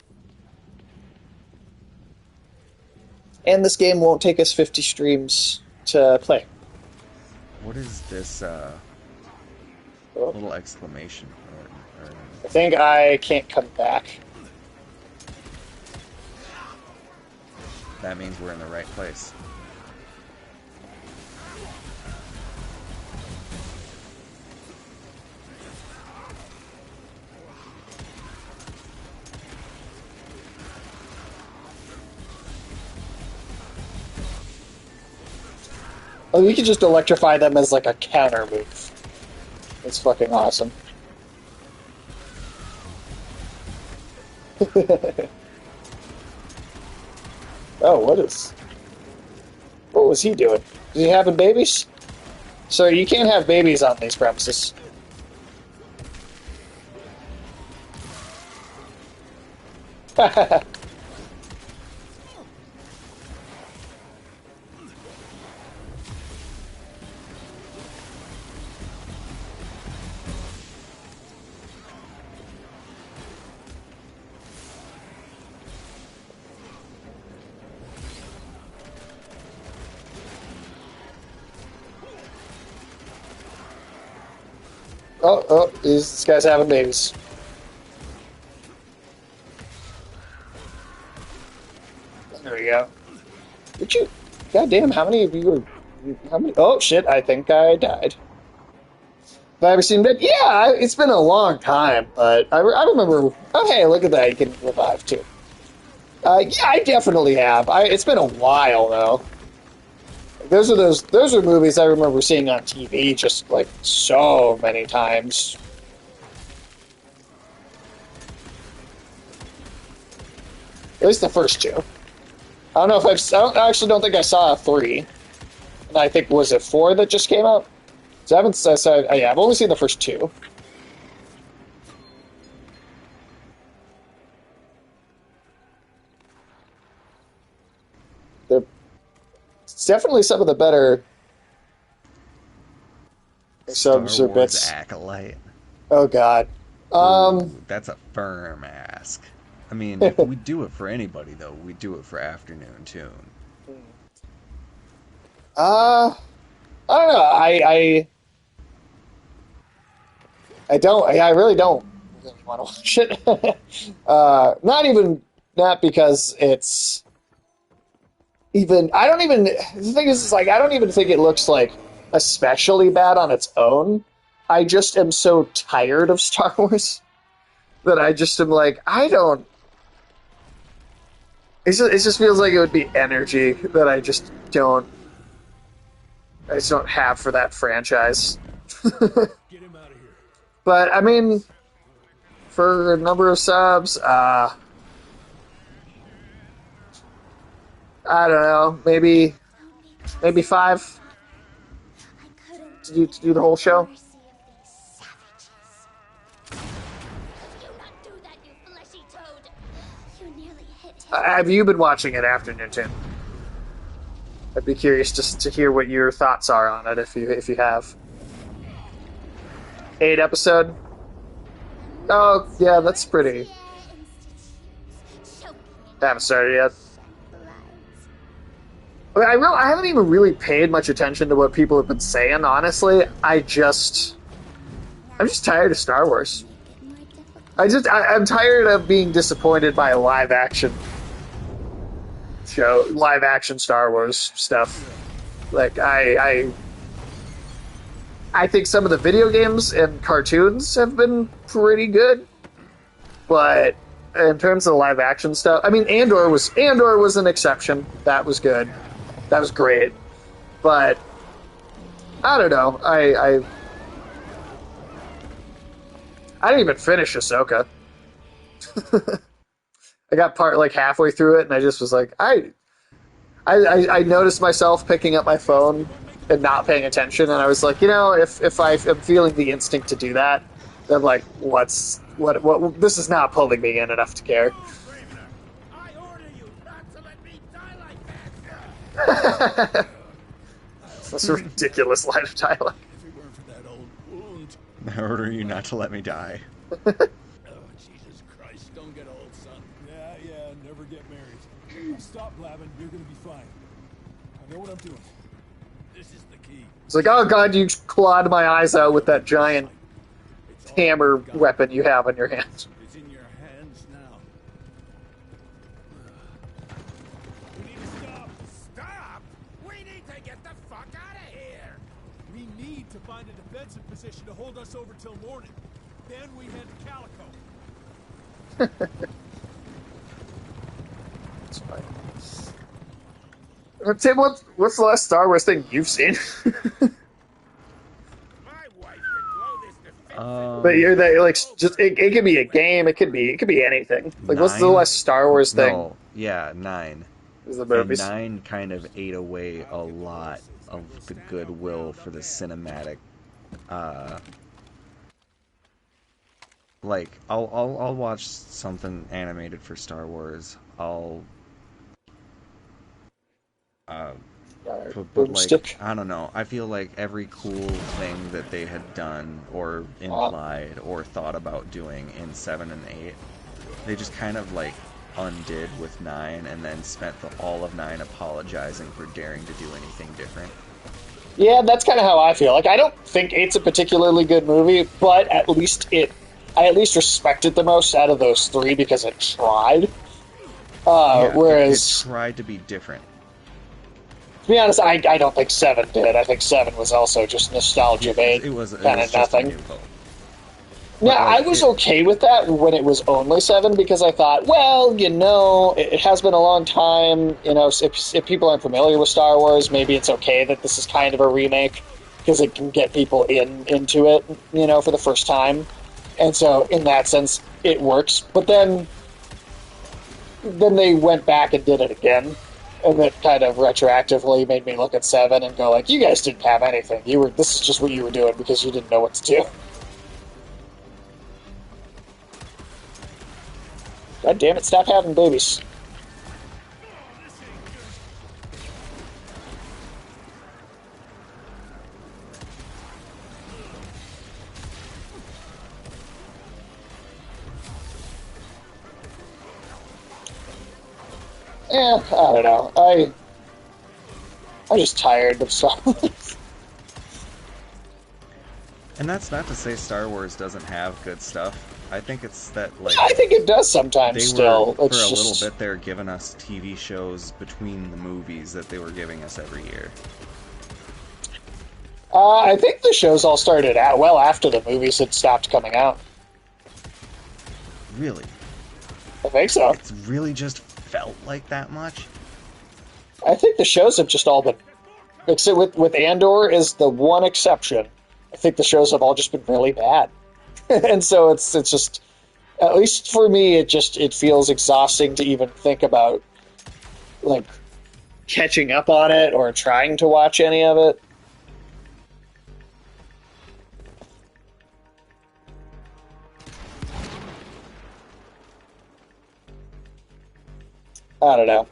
And this game won't take us 50 streams to play. What is this little exclamation? I think I can't come back. That means we're in the right place. Oh, you can just electrify them as like a counter move. It's fucking awesome. Oh, what was he doing? Is he having babies? So you can't have babies on these premises. Oh, this guy's having babies. There we go. Did you? Goddamn, how many of you were? How many? Oh shit! I think I died. Have I ever seen that? Yeah, it's been a long time, but I remember. Oh hey, look at that! You can revive too. Yeah, I definitely have. It's been a while though. Those are movies I remember seeing on TV just like so many times. At least the first two. I don't know if I actually don't think I saw 3. And I think, was it 4 that just came out? So yeah, I've only seen the first 2. It's definitely some of the better subs or bits. Acolyte. Oh god. That's a firm ask. I mean, if we do it for anybody though, we do it for Afternoon Tune. I don't know. I really don't really want to watch it. Not because it's even. The thing is like, I don't even think it looks like especially bad on its own. I just am so tired of Star Wars that I just am like, I don't. It just feels like it would be energy that I just don't have for that franchise. Get him out of here. But I mean, for a number of subs, I don't know, maybe 5 to do the whole show. Have you been watching it after Newton? I'd be curious just to hear what your thoughts are on it if you have. 8 episode? Oh, yeah, that's pretty. Haven't started yet. Lies. I mean, I haven't even really paid much attention to what people have been saying, honestly. I'm just tired of Star Wars. Make it more difficult. I'm tired of being disappointed by live action Star Wars stuff. Like, I think some of the video games and cartoons have been pretty good, but in terms of the live action stuff, I mean, Andor was an exception. That was good. That was great. But I don't know. I didn't even finish Ahsoka. I got like halfway through it, and I just was like, I noticed myself picking up my phone and not paying attention, and I was like, if I am feeling the instinct to do that, then like, what? This is not pulling me in enough to care. I order you not to let me die like that! That's a ridiculous line of dialogue. If it weren't for that old wound. I order you not to let me die. Oh, Jesus Christ. Don't get old, son. Yeah, never get married. Now stop blabbing. You're gonna be fine. I know what I'm doing. This is the key. It's like, oh god, you clawed my eyes out with that giant It's all hammer you've got. weapon you have in your hands. It's in your hands now. We need to stop. Stop! We need to get the fuck out of here! We need to find a defensive position to hold us over till morning. Then we head to Calico. It's fine. Tim, what's the last Star Wars thing you've seen? My wife could blow this defensive. But you're that like just it could be a game, it could be anything. Like what's the 9? last Star Wars thing? No, yeah, 9. Is the And movies? 9 kind of ate away a lot of the goodwill for the cinematic. Like, I'll watch something animated for Star Wars. But like, Boomstick. I don't know. I feel like every cool thing that they had done or implied or thought about doing in 7 and 8, they just kind of like undid with 9 and then spent all of 9 apologizing for daring to do anything different. Yeah, that's kind of how I feel. Like I don't think 8's a particularly good movie, but I at least respect it the most out of those 3 because it tried. Yeah, Whereas, it tried to be different. to be honest, I don't think 7 did. I think 7 was also just nostalgia bait. It was kind of just a nothing. New Hope. Yeah, I like, was okay with that when it was only 7 because I thought, well, it has been a long time. If people aren't familiar with Star Wars, maybe it's okay that this is kind of a remake because it can get people into it, for the first time. And so, in that sense, it works. But then they went back and did it again, and that kind of retroactively made me look at 7 and go like, you guys didn't have anything. This is just what you were doing because you didn't know what to do. God damn it, stop having babies. I don't know. I'm just tired of Star Wars. And that's not to say Star Wars doesn't have good stuff. I think it's that, like, I think it does sometimes they still. were, for It's a just, little bit there, giving us TV shows between the movies that they were giving us every year. I think the shows all started out well after the movies had stopped coming out. Really? I think so. It's really just felt like that much? I think the shows have just all been, except with Andor is the one exception. I think the shows have all just been really bad, and so it's just, at least for me, it feels exhausting to even think about, like, catching up on it or trying to watch any of it. I don't know.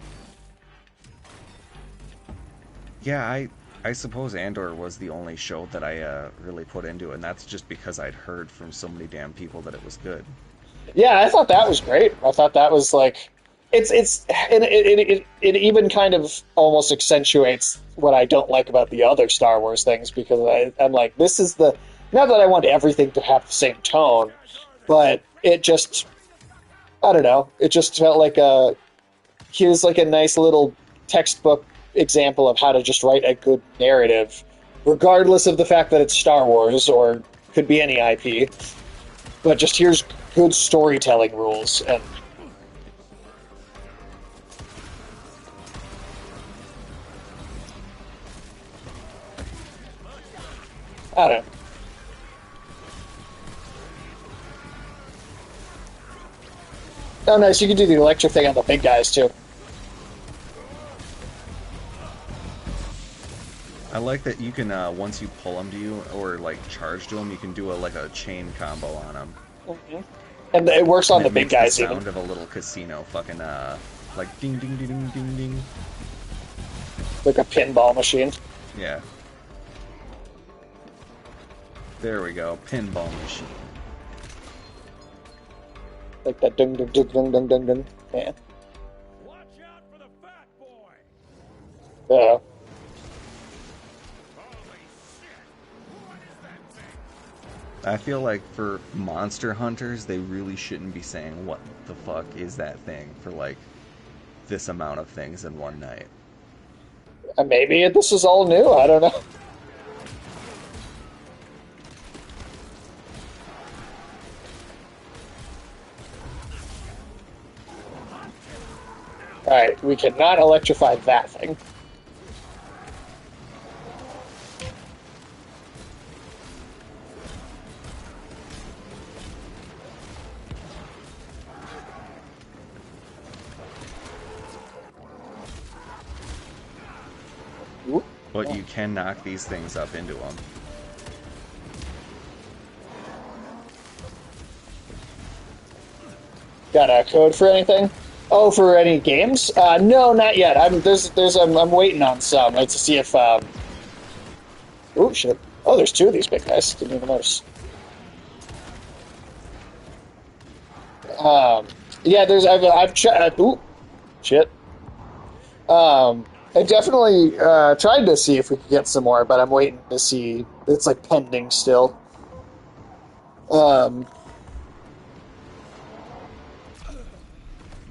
Yeah, I suppose Andor was the only show that I really put into, and that's just because I'd heard from so many damn people that it was good. Yeah, I thought that was great. I thought that was like, and it even kind of almost accentuates what I don't like about the other Star Wars things, because I'm like, this is the, not that I want everything to have the same tone, but it just, I don't know, it just felt like here's like a nice little textbook example of how to just write a good narrative, regardless of the fact that it's Star Wars or could be any IP. But just here's good storytelling rules, and I don't know. Oh, nice. You can do the electric thing on the big guys, too. I like that you can, once you pull them to you, or, like, charge to them, you can do like a chain combo on them. Mm-hmm. And it works on the big guys, the sound even. of a little casino fucking, like, ding, ding, ding, ding, ding, ding. Like a pinball machine. Yeah. There we go. Pinball machine. Like that dung dung dung dung dung dung dung. Yeah. Watch out for the fat boy! Yeah. I feel like for Monster Hunters, they really shouldn't be saying, what the fuck is that thing, for, like, this amount of things in one night. Maybe this is all new. I don't know. Alright, we cannot electrify that thing. But you can knock these things up into them. Got a code for anything? Oh, for any games? No, not yet. I'm waiting on some to see if. Oh shit! Oh, there's two of these big guys. Didn't even notice. Yeah, I've tried. Ooh, shit. I definitely tried to see if we could get some more, but I'm waiting to see. It's like pending still.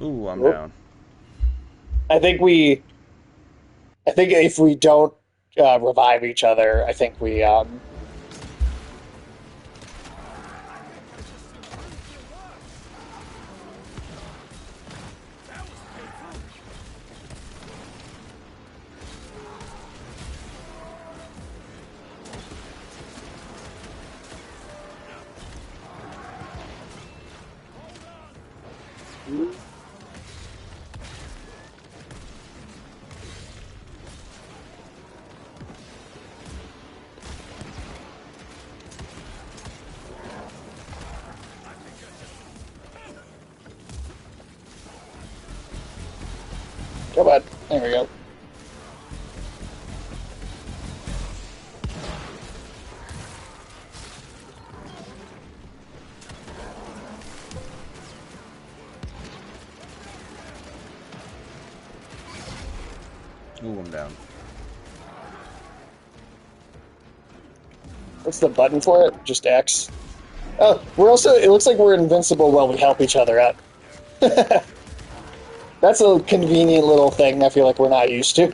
Ooh, I'm down. I think if we don't revive each other, I think we Come on. There we go. Ooh, I'm down. What's the button for it? Just X. Oh, it looks like we're invincible while we help each other out. That's a convenient little thing I feel like we're not used to.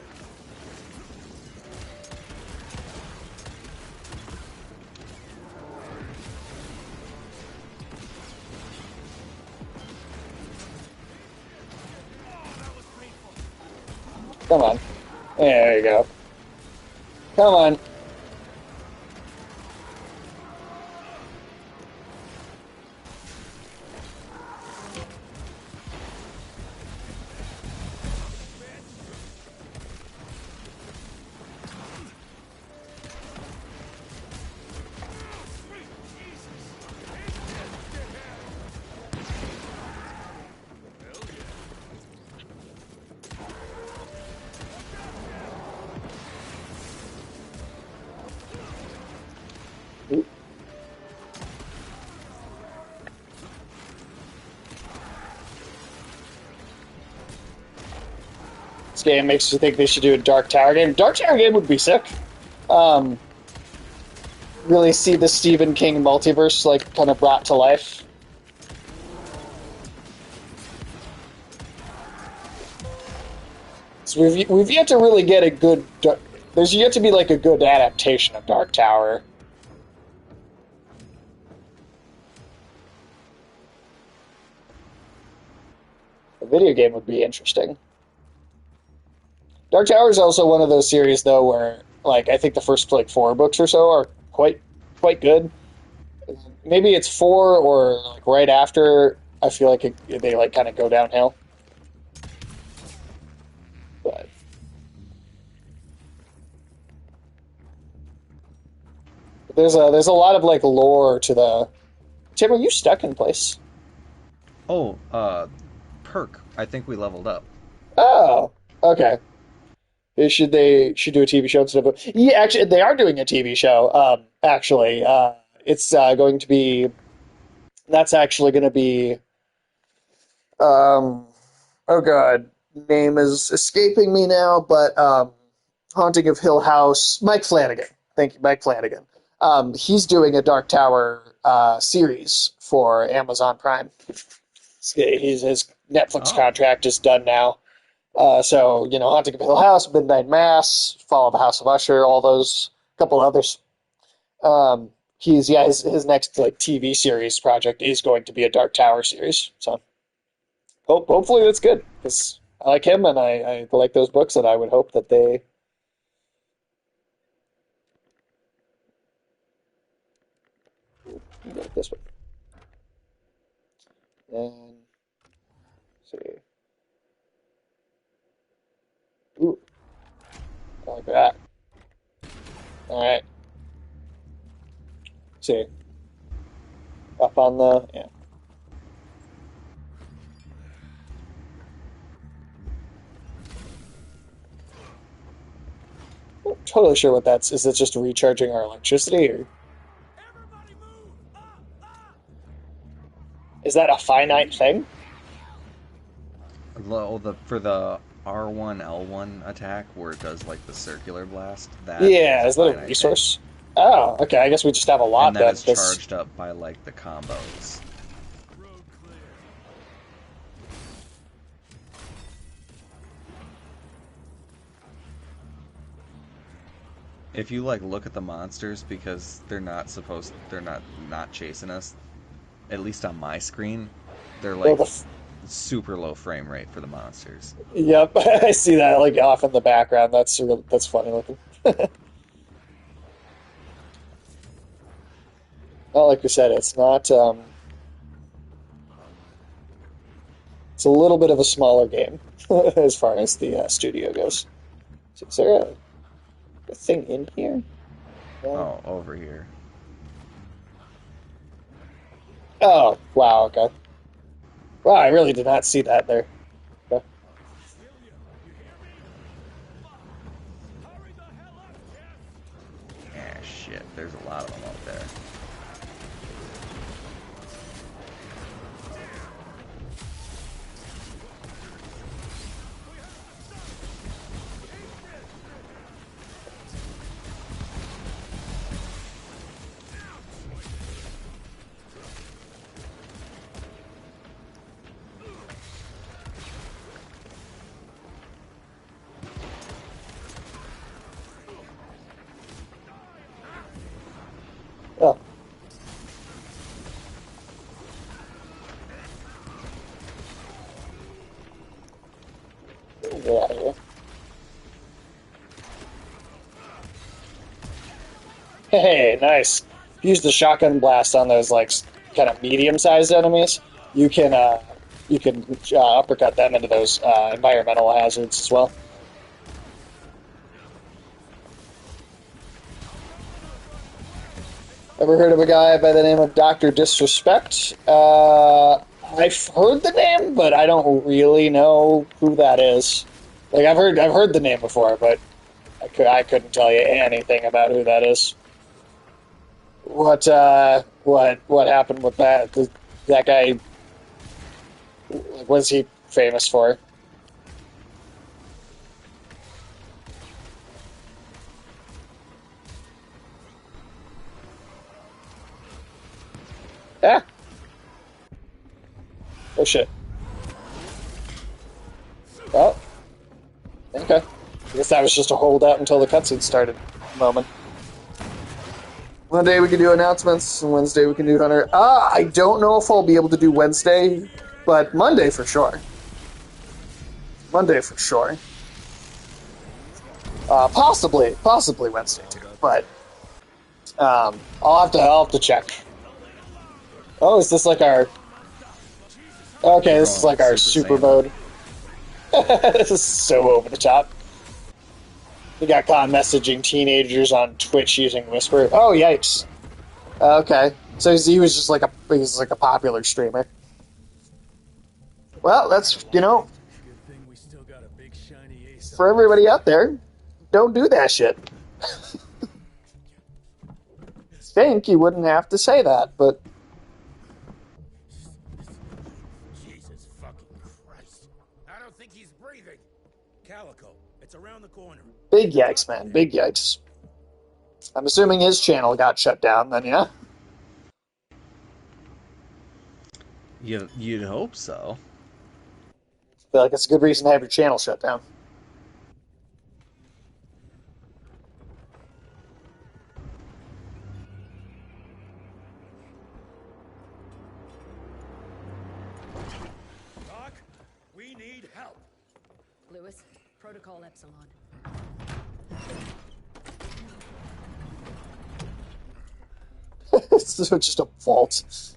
Come on. There you go. Come on. game makes you think they should do a Dark Tower game. Dark Tower game would be sick. Really see the Stephen King multiverse like kind of brought to life. So we've yet to really get a good. There's yet to be like a good adaptation of Dark Tower. A video game would be interesting. Dark Tower is also one of those series though where like I think the first like 4 books or so are quite good. Maybe it's 4 or like right after. I feel like they like kind of go downhill. But there's a lot of like lore to the. Tim, are you stuck in place? Oh, perk. I think we leveled up. Oh, okay. Should they do a TV show instead of yeah? Actually, they are doing a TV show. Actually, it's going to be. That's actually going to be. Oh God, name is escaping me now. But Haunting of Hill House. Mike Flanagan. Thank you, Mike Flanagan. He's doing a Dark Tower series for Amazon Prime. His Netflix contract is done now. So, you know, Haunting of Hill House, Midnight Mass, Fall of the House of Usher, all those, couple others. His next like TV series project is going to be a Dark Tower series. So, hopefully that's good because I like him and I like those books, and I would hope that they. Go this way. And see. Ooh. I like that. Alright. See. Up on the yeah. I'm not totally sure what that's. Is it just recharging our electricity or is that a finite thing? For the R1 L1 attack where it does like the circular blast. That Yeah, is that a resource? Thing. Oh, okay. I guess we just have a lot. And that is charged up by like the combos. If you like look at the monsters because they're not chasing us. At least on my screen, they're like super low frame rate for the monsters. Yep, I see that like off in the background. That's funny looking. Well, like we said, it's not. It's a little bit of a smaller game as far as the studio goes. So is there a thing in here? Oh, over here. Oh, wow, okay. Wow, I really did not see that there. Okay. Ah, shit, there's a lot of them out there. Oh. Get out of here. Hey, nice. Use the shotgun blast on those like kind of medium-sized enemies. You can uppercut them into those environmental hazards as well. Ever heard of a guy by the name of Dr. Disrespect? I've heard the name, but I don't really know who that is. Like I've heard the name before, but I couldn't tell you anything about who that is. What happened with that? That guy, what is he famous for? Yeah. Oh shit. Oh. Okay. I guess that was just a holdout until the cutscene started moment. Monday we can do announcements, and Wednesday we can do Hunter. I don't know if I'll be able to do Wednesday, but Monday for sure. Monday for sure. Possibly Wednesday too, but I'll have to check. Oh, is this like our? Okay, this is like our super mode. This is so over the top. We got caught messaging teenagers on Twitch using Whisper. Oh, yikes. Okay, so he was just like a popular streamer. Well, that's, Good thing we still got a big shiny ace. for everybody out there, don't do that shit. Think you wouldn't have to say that, but Jesus fucking Christ. I don't think he's breathing. Calico, it's around the corner. big yikes, man, big yikes. I'm assuming his channel got shut down then, yeah? You'd hope so. I feel like it's a good reason to have your channel shut down. Doc, we need help. Lewis, Protocol Epsilon. It's just a vault. Sit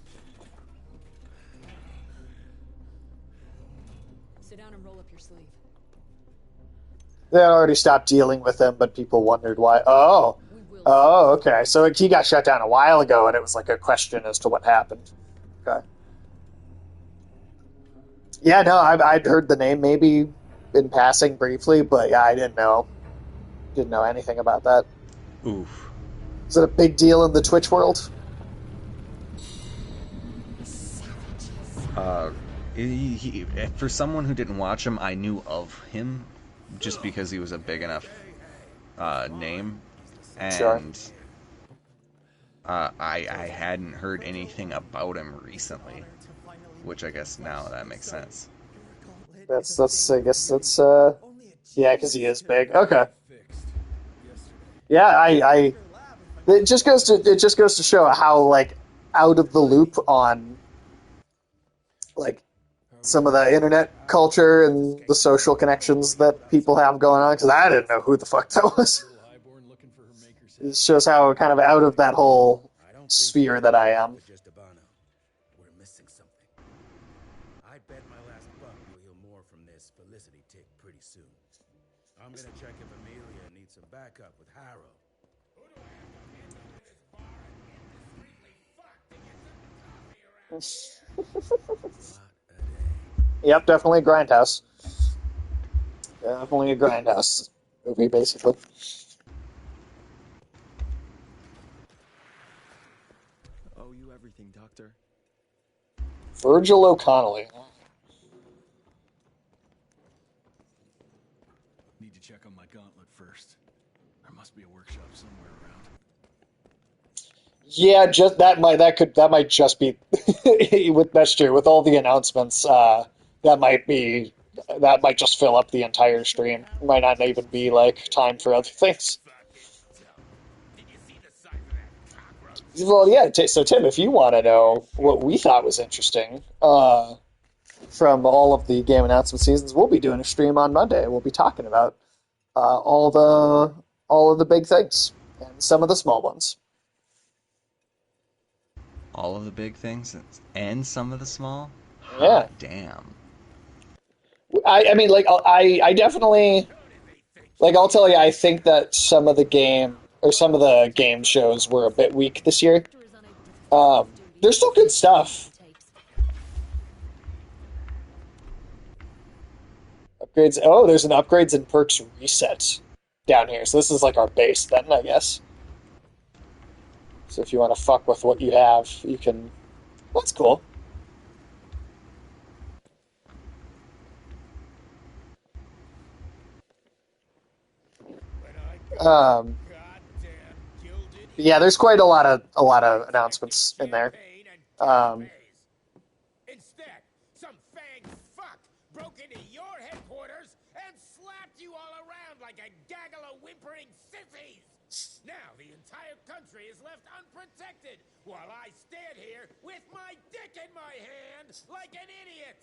down and roll up your sleeve. They already stopped dealing with him, but people wondered why. Oh, okay. So he got shut down a while ago, and it was like a question as to what happened. Okay. Yeah, no, I'd heard the name maybe in passing briefly, but yeah, I didn't know anything about that. Oof. Is it a big deal in the Twitch world? For someone who didn't watch him, I knew of him just because he was a big enough name, and Sure. I hadn't heard anything about him recently, which I guess now that makes sense. That's I guess that's yeah, because he is big. Okay. Yeah, it just goes to show how like out of the loop on like some of the internet culture and the social connections that people have going on, because I didn't know who the fuck that was. It shows how kind of out of that whole sphere that I am. We're missing something. I bet my last buck will heal more from this Felicity tick pretty soon. I'm gonna check if Amelia needs some backup with Harrow. Yep, definitely a grindhouse. Definitely a grindhouse movie, basically. Owe you everything, Doctor. Virgil O'Connelly. Need to check on my gauntlet first. There must be a workshop somewhere around. Yeah, just that might just be with that's true. With all the announcements, that might just fill up the entire stream. It might not even be like time for other things. Well, yeah. So Tim, if you want to know what we thought was interesting from all of the game announcement seasons, we'll be doing a stream on Monday. We'll be talking about all of the big things and some of the small ones. All of the big things and some of the small? Yeah. Damn. I mean, like, I definitely, like, I'll tell you, I think that some of the game shows were a bit weak this year. There's still good stuff. Upgrades. Oh, there's an upgrades and perks reset down here. So this is like our base then, I guess. So if you want to fuck with what you have, you can. That's cool. Yeah, there's quite a lot of announcements in there. Um, Instead, some fang fuck broke into your headquarters and slapped you all around like a gaggle of whimpering sissies. Now the entire country is left unprotected while I stand here with my dick in my hand like an idiot.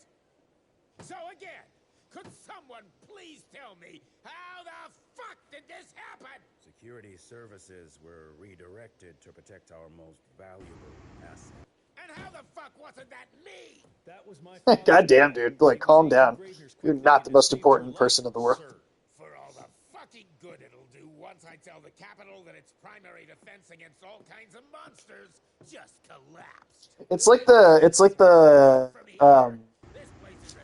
So again, could someone please tell me how the fuck did this happen? Security services were redirected to protect our most valuable asset. And how the fuck wasn't that me? That was my Goddamn, dude. Like, calm down. You're not the most important person in the world. For all the fucking good it'll do once I tell the Capitol that its primary defense against all kinds of monsters just collapsed. It's like the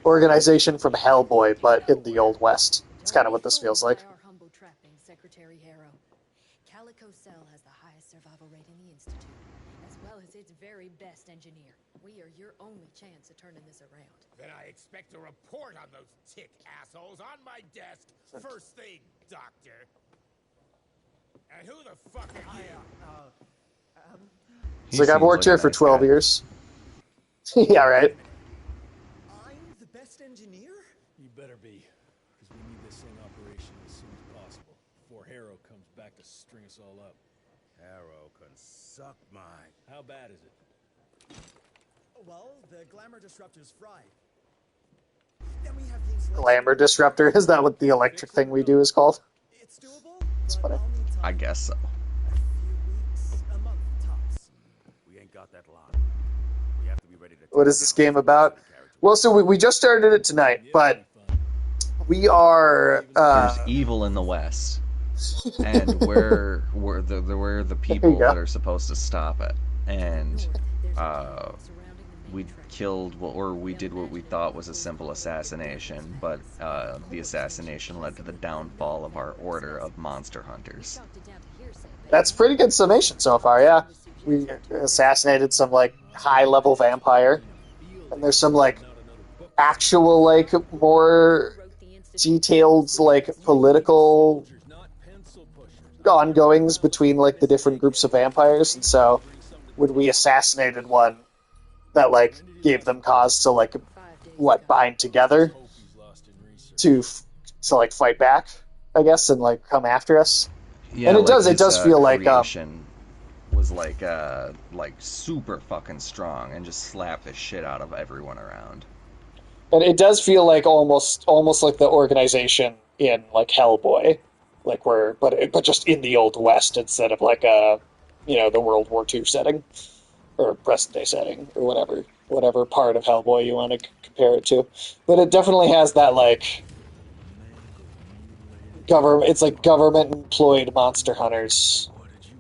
organization from Hellboy, but in the Old West. It's kind of what this feels like. Our humble trapping, Secretary Harrow. Calico Cell has the highest survival rate in the Institute, as well as its very best engineer. We are your only chance of turning this around. Then I expect a report on those tick assholes on my desk first thing, Doctor. And who the fuck are you? It's like, I've worked here for 12 years. Yeah, right. I'm the best engineer? You better be, because we need this thing operational as soon as possible, before Harrow comes back to string us all up. Harrow can suck my... How bad is it? Well, the glamour disruptor's fried. Then we have the insulation. Glamour disruptor. Is that what the electric thing we do is called? It's doable, It's but funny. I'll need time. I guess so. A few weeks, a month tops. We ain't got that long. We have to be ready to... What is this game about? Well, so we just started it tonight, but we are... There's evil in the West, and we're the people that are supposed to stop it. And we killed, or we did what we thought was a simple assassination, but the assassination led to the downfall of our order of monster hunters. That's a pretty good summation so far, yeah. We assassinated some, like, high-level vampire, and there's some, like, actual, like, more detailed, like, political ongoings between, like, the different groups of vampires, and so when we assassinated one that, like, gave them cause to, like, bind together to like, fight back, I guess, and, like, come after us. Yeah, and it does feel like creation was like super fucking strong and just slapped the shit out of everyone around. And it does feel like almost like the organization in, like, Hellboy, like, but just in the Old West instead of, like, the World War II setting or present day setting or whatever part of Hellboy you want to compare it to. But it definitely has that, like, government. It's like government employed monster hunters.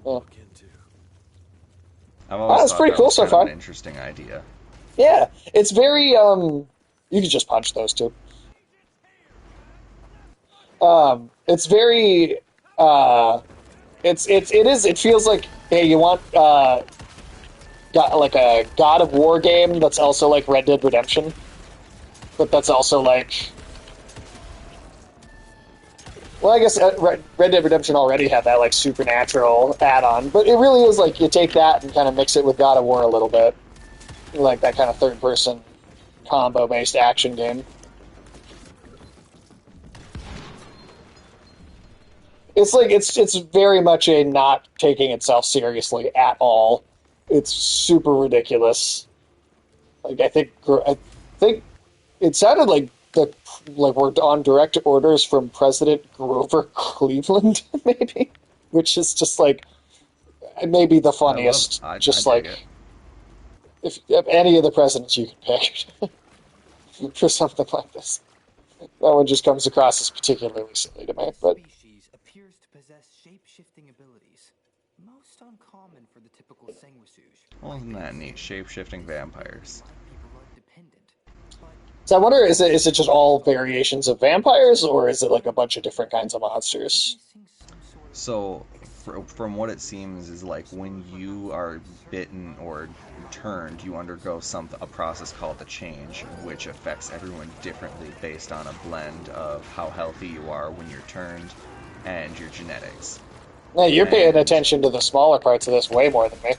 Yeah. I've always That's thought pretty that cool was so kind of far. an interesting idea. Yeah, it's very. You can just punch those two. It's very. It feels like, hey, you want like a God of War game that's also like Red Dead Redemption, but that's also like. Well, I guess Red Dead Redemption already had that, like, supernatural add-on, but it really is like you take that and kind of mix it with God of War a little bit, like that kind of third-person combo-based action game. It's like it's very much a not taking itself seriously at all. It's super ridiculous. Like I think it sounded like we're on direct orders from President Grover Cleveland, maybe, which is just like maybe the funniest. I just dig like it. if any of the presidents you can pick for something like this, that one just comes across as particularly silly to me. But Species appears to possess shape-shifting abilities, most uncommon for the typical sanguisuge. Well, isn't that neat? Shape-shifting vampires. People are dependent, but so I wonder, is it just all variations of vampires, or is it like a bunch of different kinds of monsters? missing some sort of So, from what it seems, is like when you are bitten or turned, you undergo a process called the change, which affects everyone differently based on a blend of how healthy you are when you're turned and your genetics. No, you're paying attention to the smaller parts of this way more than me.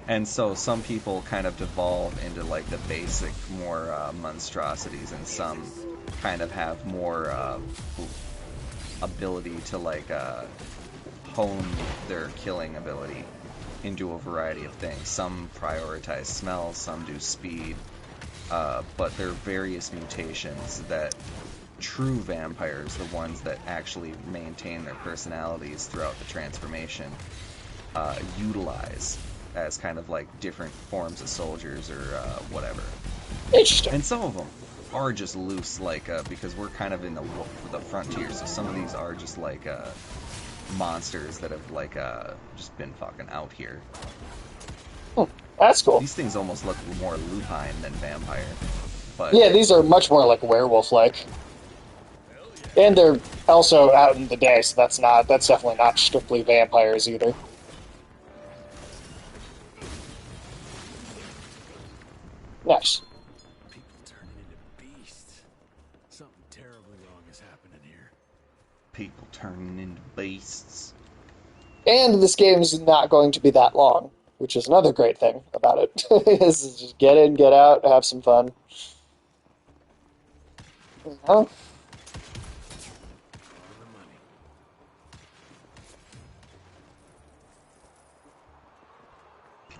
And so some people kind of devolve into like the basic more monstrosities, and some kind of have more ability to like hone their killing ability into a variety of things. Some prioritize smell, some do speed, but there are various mutations that true vampires, the ones that actually maintain their personalities throughout the transformation, utilize as kind of like different forms of soldiers or whatever. Interesting. And some of them are just loose, like because we're kind of in the frontier, so some of these are just like monsters that have like just been fucking out here. That's cool. These things almost look more lupine than vampire. But yeah, these are much more like werewolf-like. And they're also out in the day, so that's definitely not strictly vampires either. Nice. People turning into beasts. Something terribly wrong is happening here. people turning into beasts. And this game's not going to be that long, which is another great thing about it. Is just get in, get out, have some fun. Huh?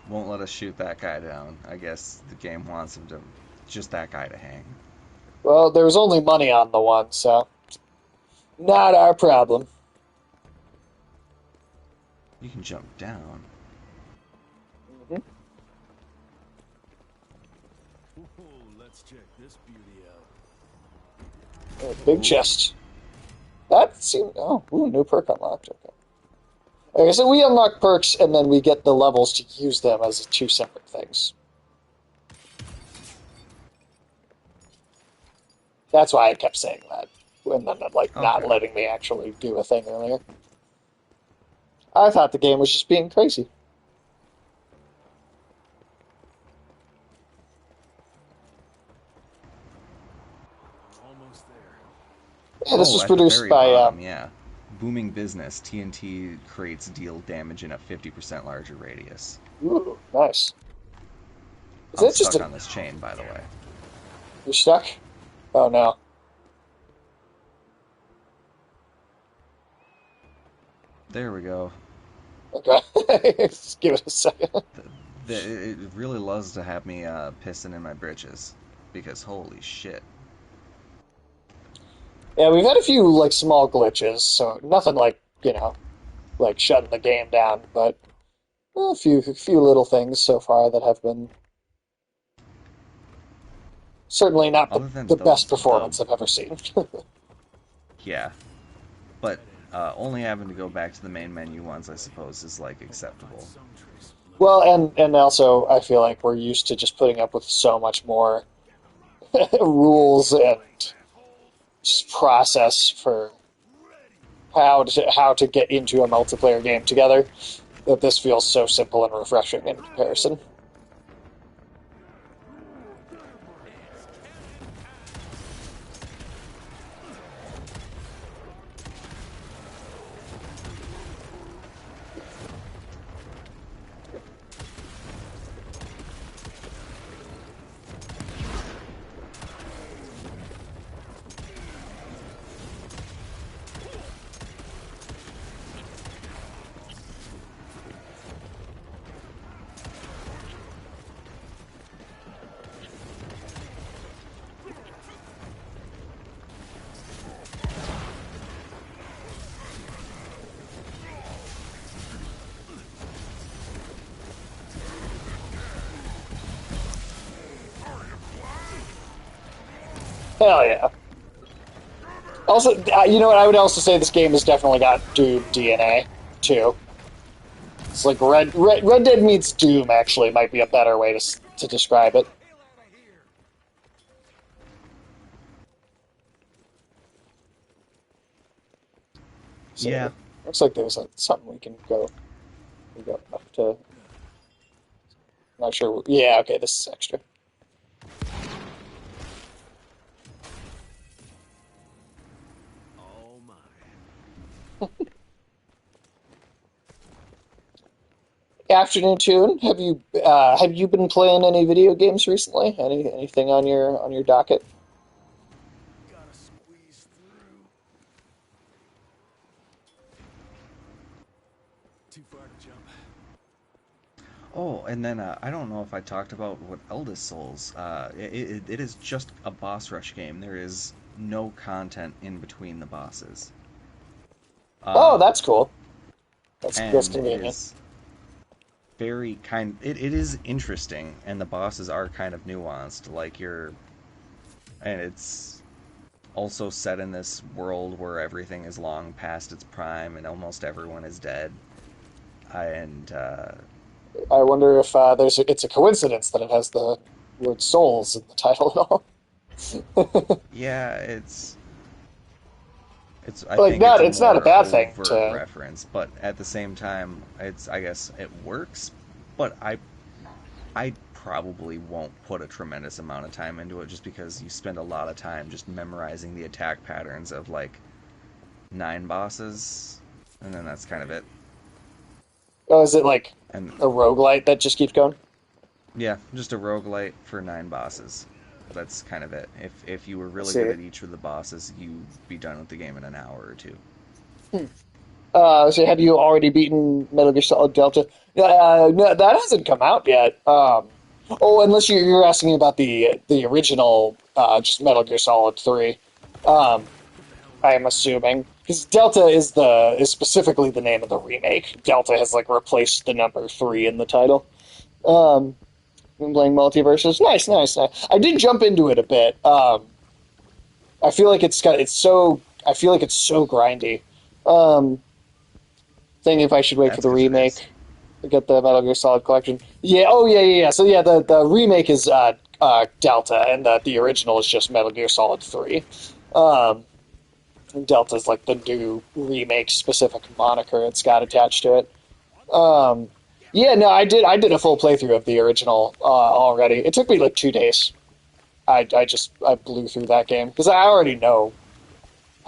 Won't let us shoot that guy down. I guess the game wants him to, just that guy to hang. Well, there was only money on the one, so not our problem. You can jump down. Mm-hmm. Ooh, let's check this beauty out. Big chest. That seemed... Oh, ooh, new perk unlocked. Okay. Okay, so we unlock perks, and then we get the levels to use them as two separate things. That's why I kept saying that, and then not letting me actually do a thing earlier. I thought the game was just being crazy. Almost there. Yeah, this was at produced the very by bottom, yeah. Booming business. TNT creates deal damage in a 50% larger radius. Ooh, nice. Is I'm that just stuck on this chain, by the way. You're stuck? Oh no. There we go. Okay. Just give it a second. It really loves to have me pissing in my britches, because holy shit. Yeah, we've had a few like small glitches, so nothing like like shutting the game down, but a few little things so far that have been certainly not the best performance I've ever seen. Yeah, but only having to go back to the main menu once, I suppose, is like acceptable. Well, and also I feel like we're used to just putting up with so much more rules and just process for how to get into a multiplayer game together that this feels so simple and refreshing in comparison. Hell yeah. Also, you know what? I would also say this game has definitely got Doom DNA, too. It's like Red Dead meets Doom, actually, might be a better way to describe it. So, yeah. Looks like there's something we can go up to. Not sure. Yeah, okay, this is extra. Oh my. Afternoon Tune, have you been playing any video games recently? Anything on your docket? Gotta squeeze through. Too far to jump. Oh, and then I don't know if I talked about what Eldest Souls. It is just a boss rush game. There is no content in between the bosses. Oh, that's cool. That's And it convenient. is very kind. It is interesting, and the bosses are kind of nuanced. And it's also set in this world where everything is long past its prime, and almost everyone is dead. And I wonder if it's a coincidence that it has the word souls in the title at all. yeah, I Like, think it's a it's not a more bad thing overt to. reference, but at the same time, I guess it works. But I probably won't put a tremendous amount of time into it just because you spend a lot of time just memorizing the attack patterns of like 9 bosses, and then that's kind of it. Oh, is it like And a roguelite that just keeps going? yeah, just a roguelite for 9 bosses. That's kind of it. If you were really See. good at each of the bosses, you'd be done with the game in an hour or two. So have you already beaten Metal Gear Solid Delta? No, that hasn't come out yet. Oh, unless you're asking about the original, just Metal Gear Solid 3. I am assuming because Delta is specifically the name of the remake. Delta has like replaced the number 3 in the title. Been playing Multiverses. Nice. I did jump into it a bit. I feel like I feel like it's so grindy. Thinking if I should wait for That's the because it is. remake to get the Metal Gear Solid collection. Yeah. Oh yeah. So yeah, the remake is Delta, and the original is just Metal Gear Solid 3. Delta is like the new remake specific moniker it's got attached to it. Yeah, no, I did a full playthrough of the original already. It took me like 2 days. I blew through that game because I already know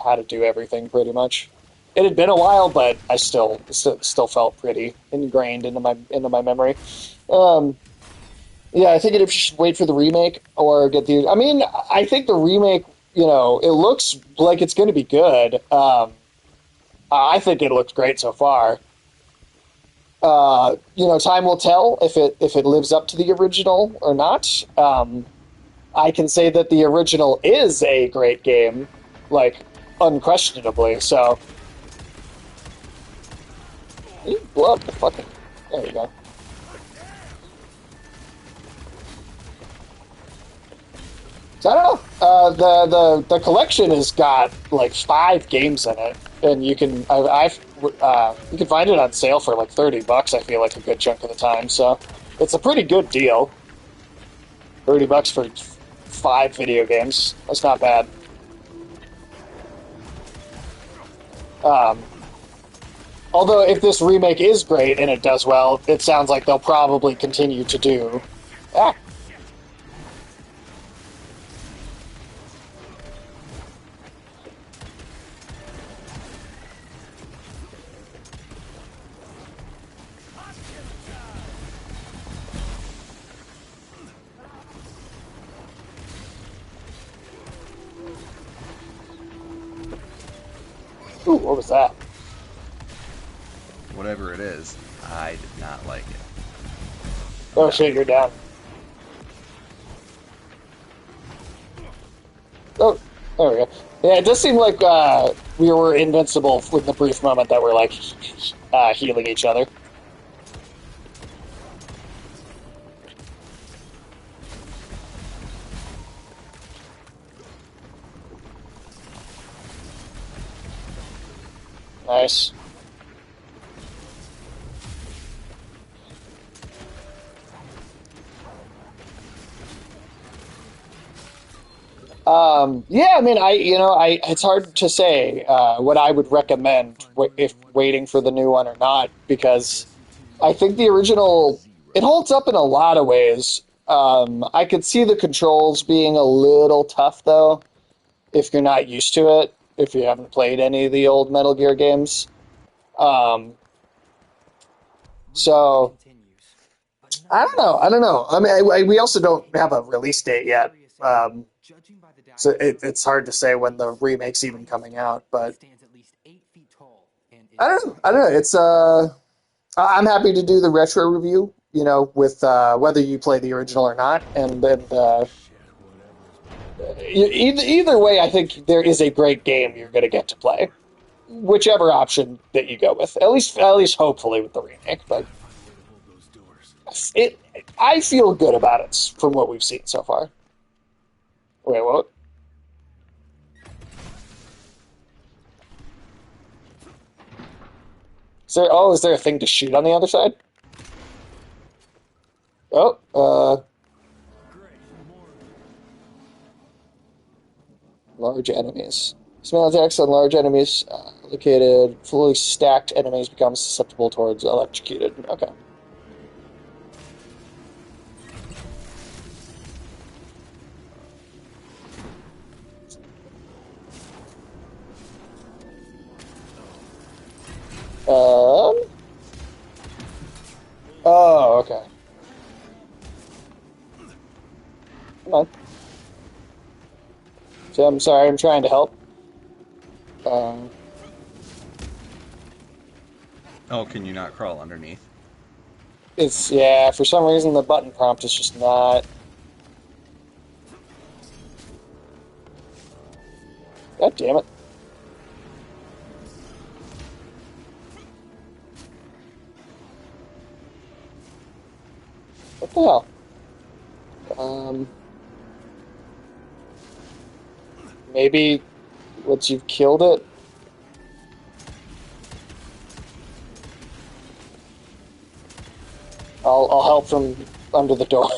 how to do everything pretty much. It had been a while, but I still felt pretty ingrained into my memory. Um, yeah, I think if you should wait for the remake or get the. I mean, I think the remake. It looks like it's going to be good. I think it looks great so far. Time will tell if it lives up to the original or not. I can say that the original is a great game, like unquestionably. So, you blow up the fucking. There you go. So I don't know. The collection has got like 5 games in it, and you can you can find it on sale for like $30. I feel like a good chunk of the time. So it's a pretty good deal. $30 for 5 video games. That's not bad. Although if this remake is great and it does well, it sounds like they'll probably continue to do. Ah. Ooh, what was that? Whatever it is, I did not like it. Oh shit, you're down. Oh, there we go. Yeah, it does seem like we were invincible with the brief moment that we're like healing each other. Nice. Yeah, I mean, it's hard to say what I would recommend if waiting for the new one or not, because I think the original it holds up in a lot of ways. I could see the controls being a little tough though, if you're not used to it, if you haven't played any of the old Metal Gear games. Um, So I don't know. I don't know. I mean, we also don't have a release date yet. So it's hard to say when the remake's even coming out. But I don't know. I don't know. It's I'm happy to do the retro review. You know, with whether you play the original or not, and then either way, I think there is a great game you're going to get to play, whichever option that you go with. At least hopefully with the remake. But I feel good about it from what we've seen so far. Wait, what? Is there a thing to shoot on the other side? Oh, large enemies. Small attacks on large enemies located. Fully stacked enemies become susceptible towards electrocuted. Okay. Oh, okay. Come on. So I'm sorry, I'm trying to help. Oh, can you not crawl underneath? Yeah, for some reason the button prompt is just not... God damn it. What the hell? Maybe once you've killed it? I'll help from under the door.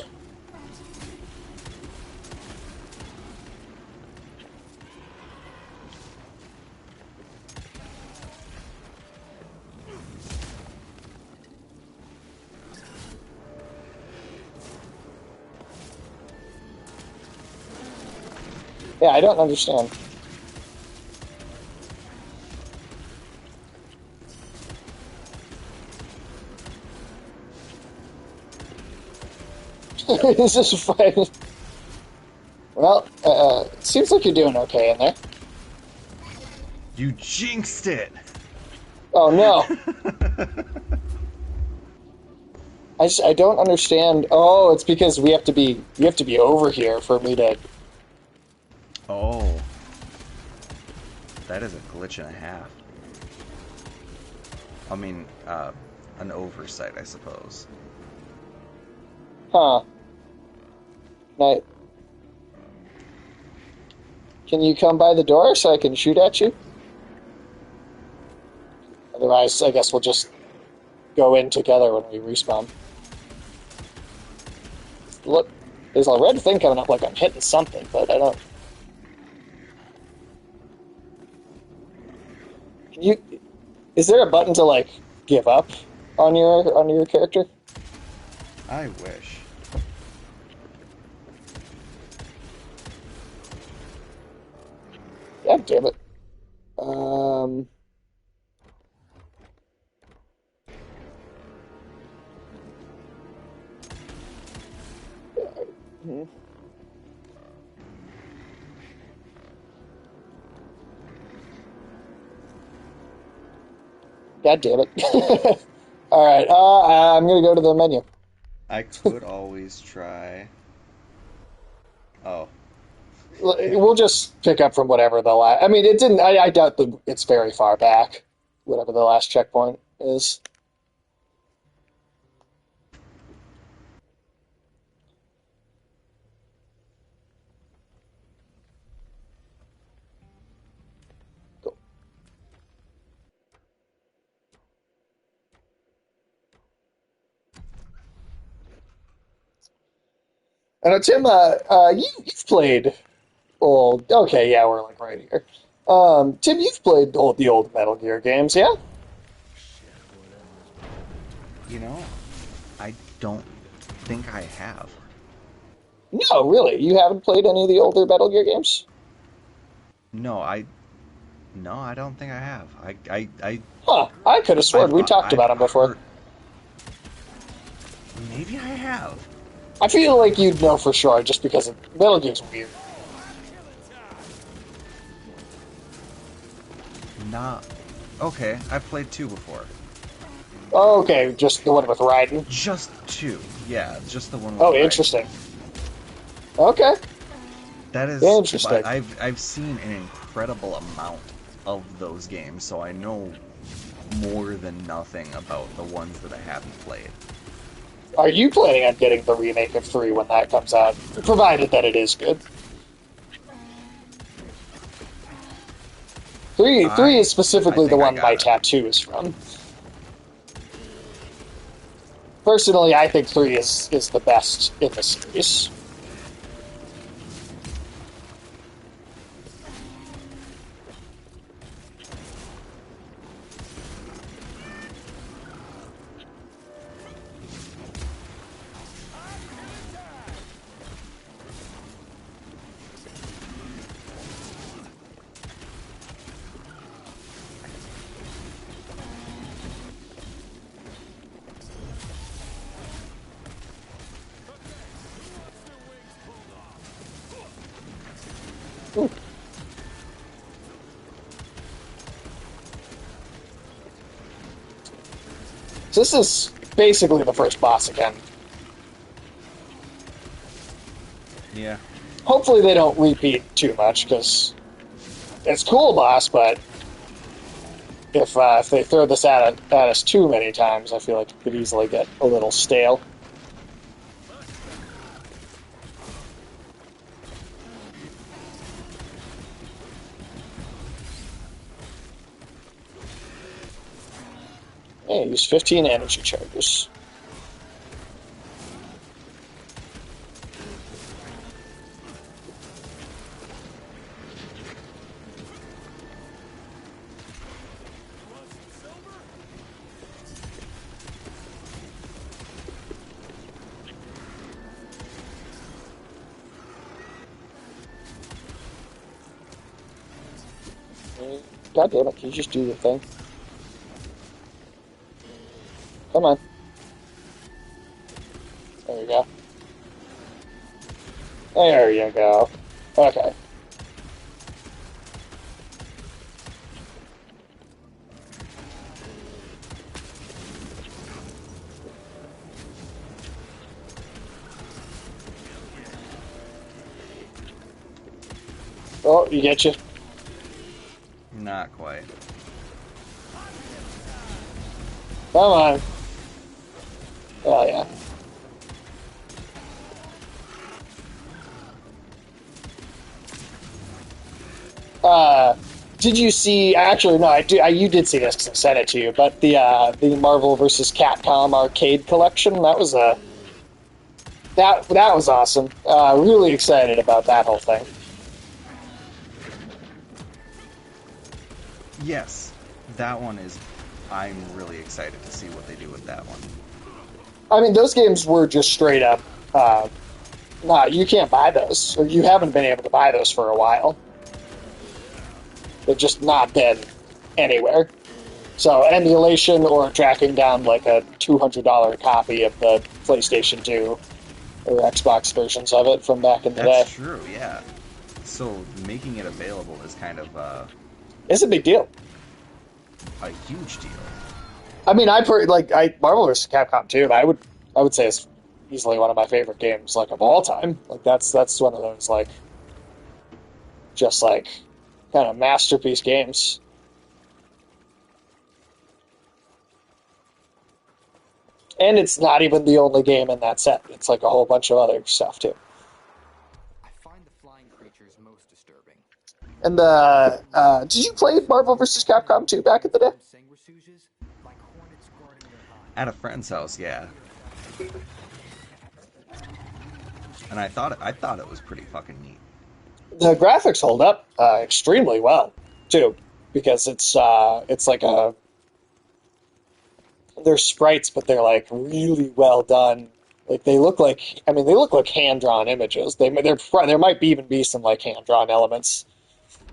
Yeah, I don't understand. This is fine. Well, it seems like you're doing okay in there. You jinxed it! Oh no! I don't understand. Oh, it's because you have to be over here for me to... Oh. That is a glitch and a half. I mean, an oversight, I suppose. Huh. Can you come by the door so I can shoot at you? Otherwise, I guess we'll just go in together when we respawn. Look, there's a red thing coming up like I'm hitting something, but I don't... Is there a button to, like, give up on your character? I wish. God damn it. God damn it. Alright, I'm gonna go to the menu. I could always try... Oh. We'll just pick up from whatever the last... I mean, it didn't... I doubt it's very far back, whatever the last checkpoint is. Cool. And Tim, you've played old... Okay, yeah, we're like right here. Tim, you've played the old Metal Gear games, yeah? You know, I don't think I have. No, really? You haven't played any of the older Metal Gear games? No, I don't think I have. Huh, I could have sworn we talked about them before. Maybe I have. I feel like you'd know for sure just because Metal Gear's weird. Not. Okay, I've played 2 before. Oh, okay, just the one with Raiden. Just 2. Yeah, just the one with Oh, Raiden. interesting. Okay. That is interesting. I've seen an incredible amount of those games, so I know more than nothing about the ones that I haven't played. Are you planning on getting the remake of 3 when that comes out? Provided that it is good. 3 is specifically the one my tattoo is from. Personally, I think 3 is the best in the series. So this is basically the first boss again. Yeah. Hopefully they don't repeat too much, because it's cool boss, but if they throw this at us too many times, I feel like it could easily get a little stale. Yeah, use 15 energy charges. God damn it, can you just do the thing? Come on. There you go. There you go. Okay. Oh, you get you. Not quite. Come on. Oh, yeah. Did you see? Actually, no. You did see this because I sent it to you. But the Marvel vs. Capcom arcade collection, that was that was awesome. Really excited about that whole thing. Yes, that one is. I'm really excited to see what they do with that one. I mean, those games were just straight up. No, you can't buy those, or you haven't been able to buy those for a while. They've just not been anywhere. So emulation or tracking down like a $200 copy of the PlayStation 2 or Xbox versions of it from back in the day. That's true, yeah. So making it available is kind of it's a big deal. A huge deal. I mean, Marvel vs. Capcom 2. I would say it's easily one of my favorite games, like, of all time. Like that's one of those just kind of masterpiece games. And it's not even the only game in that set. It's like a whole bunch of other stuff too. I find the flying creatures most disturbing. And did you play Marvel vs. Capcom 2 back in the day? At a friend's house, yeah. And I thought it was pretty fucking neat. The graphics hold up extremely well too, because it's like they're sprites, but they're like really well done. Like they look like hand drawn images. There might even be some like hand drawn elements.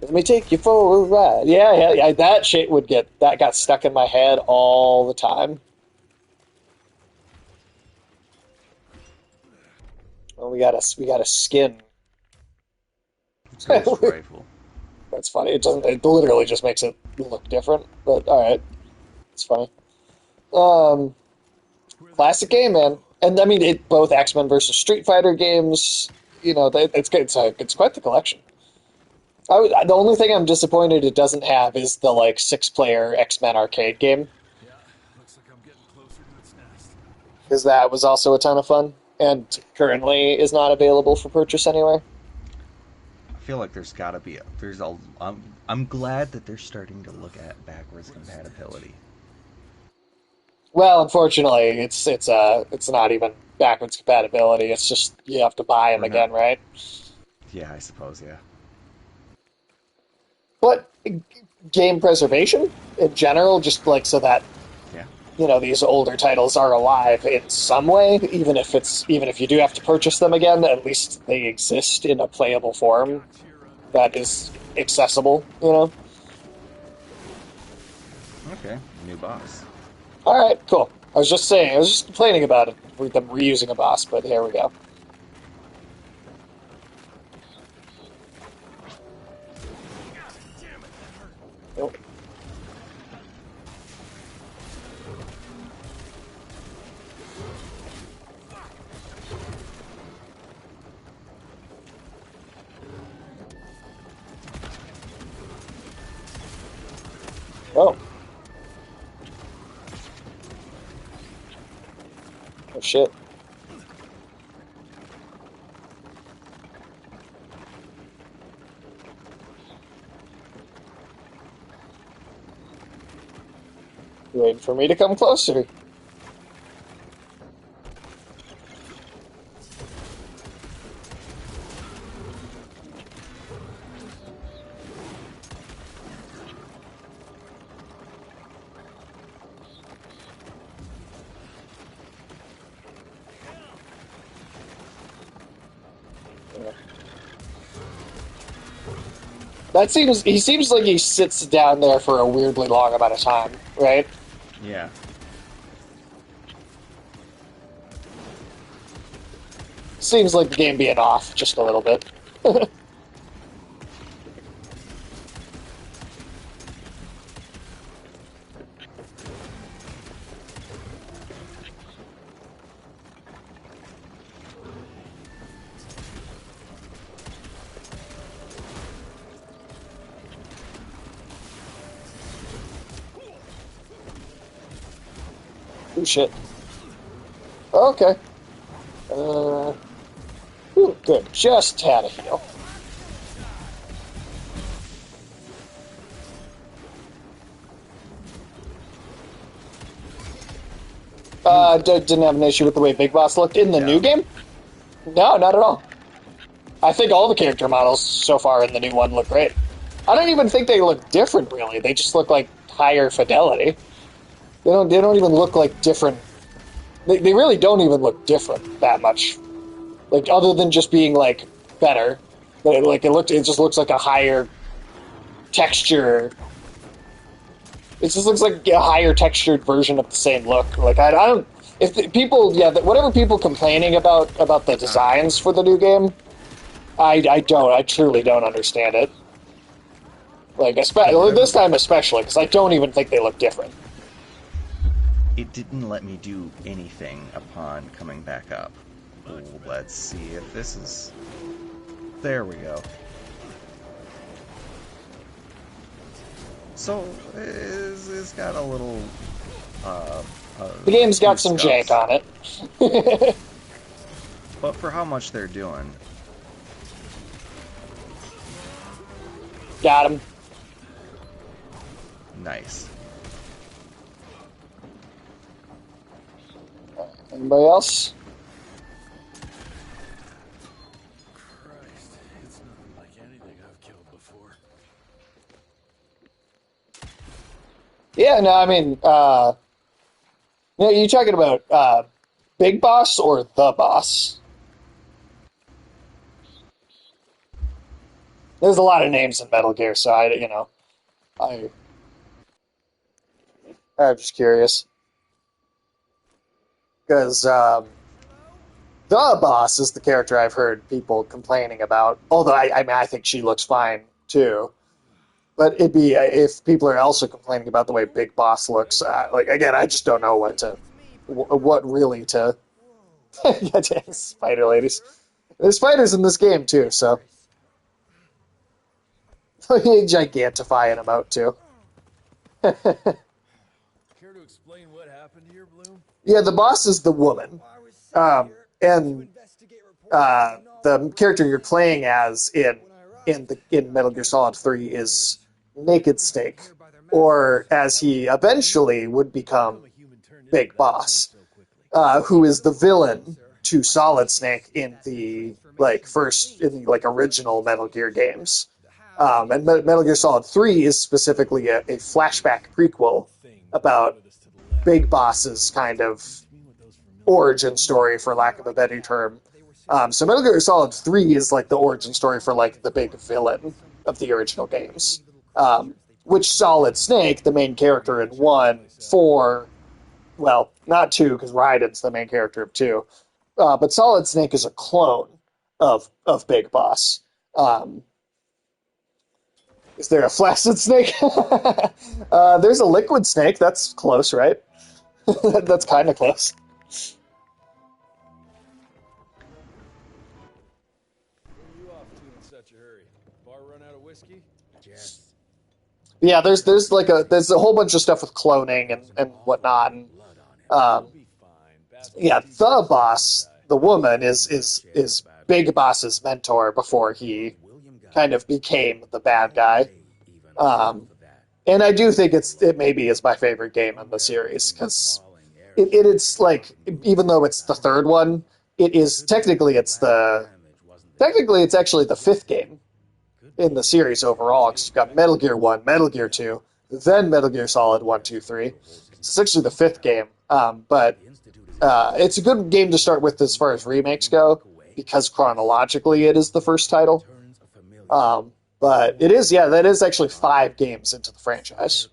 Let me take you for a ride. Yeah. That shit got stuck in my head all the time. Well, we got a skin. Ghost rifle. That's funny. It doesn't. It literally just makes it look different. But all right, it's funny. Um, Classic game, man. And I mean, it both X-Men versus Street Fighter games. You know, it's quite the collection. The only thing I'm disappointed it doesn't have is the like 6-player X-Men arcade game, Yeah, looks like I'm getting closer to its nest. because that was also a ton of fun and currently is not available for purchase anywhere. I feel like there's got to be there's a I'm glad that they're starting to look at backwards compatibility. Well, unfortunately, it's not even backwards compatibility. It's just you have to buy them Or not. again, right? Yeah, I suppose, yeah. But game preservation in general, just like so that Yeah. these older titles are alive in some way, even if you do have to purchase them again, at least they exist in a playable form that is accessible. Okay, new boss. All right, cool. I was just saying, I was just complaining about it with them reusing a boss, but here we go. Oh. Oh. Oh shit. You waiting for me to come closer? He seems like he sits down there for a weirdly long amount of time, right? Yeah. Seems like the game being off just a little bit. Oh shit. Okay. Ooh, good. Just had a heal. Didn't have an issue with the way Big Boss looked in the new game? No, not at all. I think all the character models so far in the new one look great. I don't even think they look different, really. They just look like higher fidelity. They don't even look like different. They really don't even look different that much. Like, other than just being, like, better. It just looks like a higher texture. It just looks like a higher textured version of the same look. Like, I don't... If the people... Yeah, whatever people complaining about the designs for the new game, I truly don't understand it. Like, especially this time especially, because I don't even think they look different. It didn't let me do anything upon coming back up. Ooh, let's see if this is... There we go. So, it's got a little... The game's got some jank on it. But for how much they're doing... Got him. Nice. Anybody else? Christ, it's nothing like anything I've killed before. Yeah, no, I mean, you talking about Big Boss or The Boss? There's a lot of names in Metal Gear, so I'm just curious. Because, The boss is the character I've heard people complaining about. Although I mean, I think she looks fine too. But it'd be if people are also complaining about the way Big Boss looks. Like again, I just don't know what really to. Yeah, spider ladies. There's spiders in this game too, so gigantifying them out too. Care to explain what happened here, Bloom? Yeah, the boss is the woman, and the character you're playing as in Metal Gear Solid 3 is Naked Snake, or as he eventually would become, Big Boss, who is the villain to Solid Snake in the original Metal Gear games. And Metal Gear Solid 3 is specifically a flashback prequel about Big Boss's kind of origin story, for lack of a better term. So Metal Gear Solid 3 is like the origin story for like the big villain of the original games. Which Solid Snake, the main character in 1, 4, well, not 2, because Raiden's the main character of 2, but Solid Snake is a clone of Big Boss. Is there a flaccid snake? There's a liquid snake. That's close, right? That's kind of close. Where are you off to in such a hurry? Bar run out of whiskey? Yes. Yeah, there's a whole bunch of stuff with cloning and whatnot. And, yeah, the boss, the woman, is Big Boss's mentor before he kind of became the bad guy. And I do think it maybe is my favorite game in the series, because it's like, even though it's the third one, technically it's actually the fifth game in the series overall, because you've got Metal Gear 1, Metal Gear 2, then Metal Gear Solid 1, 2, 3. It's actually the fifth game, but it's a good game to start with as far as remakes go, because chronologically it is the first title. But it is, yeah, that is actually 5 games into the franchise.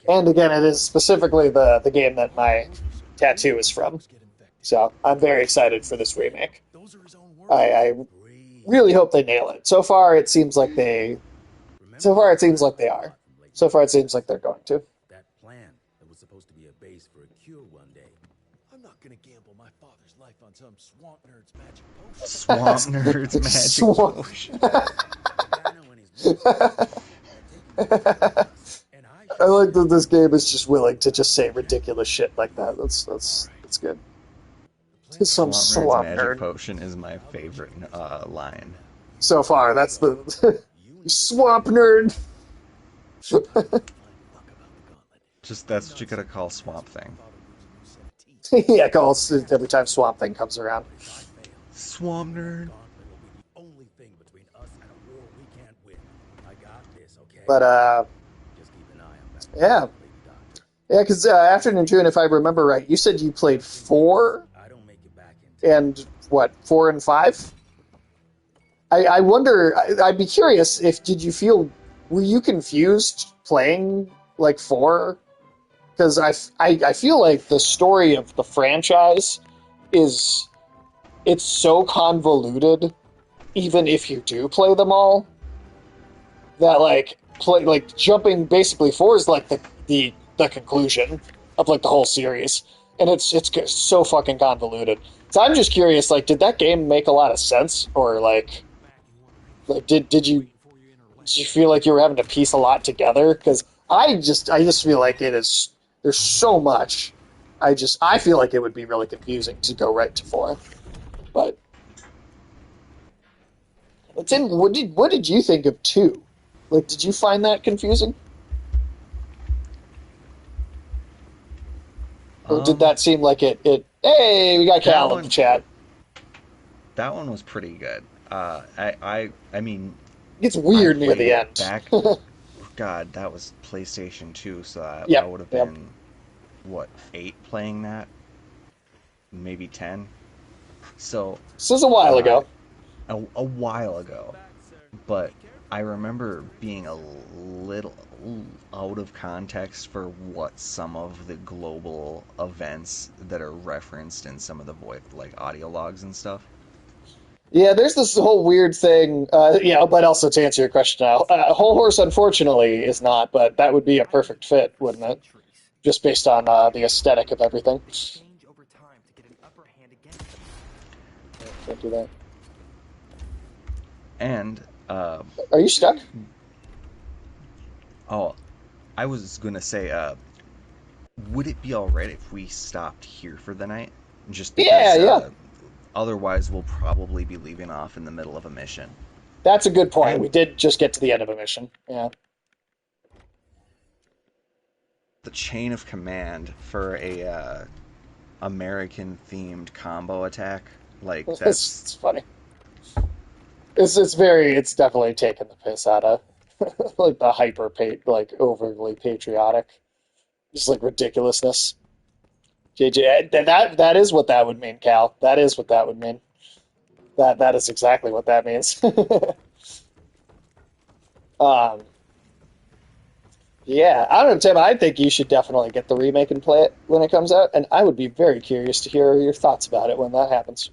And again, it is specifically the game that my tattoo is from. So I'm very excited for this remake. I really hope they nail it. So far it seems like they are. So far it seems like they're going to. That plan that was supposed to be a base for a cure one day. I'm not gonna gamble my father's life on some swamp nerd's magic potion. I like that this game is just willing to just say ridiculous shit like that. That's good. Some swamp magic nerd. potion is my favorite line. So far, that's the swamp nerd. Just that's what you gotta call Swamp Thing. Yeah, calls every time Swamp Thing comes around. Swamp nerd. But yeah, because Afternoon Tune, if I remember right, you said you played 4, and what, 4 and 5? I wonder. I'd be curious were you confused playing like 4? Because I feel like the story of the franchise it's so convoluted, even if you do play them all, that jumping basically 4 is like the conclusion of like the whole series, and it's so fucking convoluted. So I'm just curious, like, did that game make a lot of sense, or like did you feel like you were having to piece a lot together? Because I just feel like there's so much. I feel like it would be really confusing to go right to 4. But Tim, what did you think of 2? Like, did you find that confusing? Or did that seem like it? Hey, we got Cal in the chat. That one was pretty good. I mean, it's weird near the end. God, that was PlayStation 2, so that would have been what, 8 playing that, maybe 10. So this was a while ago. A while ago, but I remember being a little out of context for what some of the global events that are referenced in some of the like audio logs and stuff. Yeah, there's this whole weird thing. Yeah, but also to answer your question now, Whole Horse unfortunately is not, but that would be a perfect fit, wouldn't it? Just based on the aesthetic of everything. Change over time to get an upper hand against them. Can't do that. And Are you stuck? oh, I was gonna say, would it be alright if we stopped here for the night? Just because Yeah. otherwise we'll probably be leaving off in the middle of a mission. That's a good point. We did just get to the end of a mission. Yeah. The chain of command for a American-themed combo attack, like that's It's funny. It's definitely taken the piss out of like the like overly patriotic, just like ridiculousness. JJ, that is what that would mean, Cal. That is what that would mean. That is exactly what that means. Yeah, I don't know, Tim. I think you should definitely get the remake and play it when it comes out, and I would be very curious to hear your thoughts about it when that happens.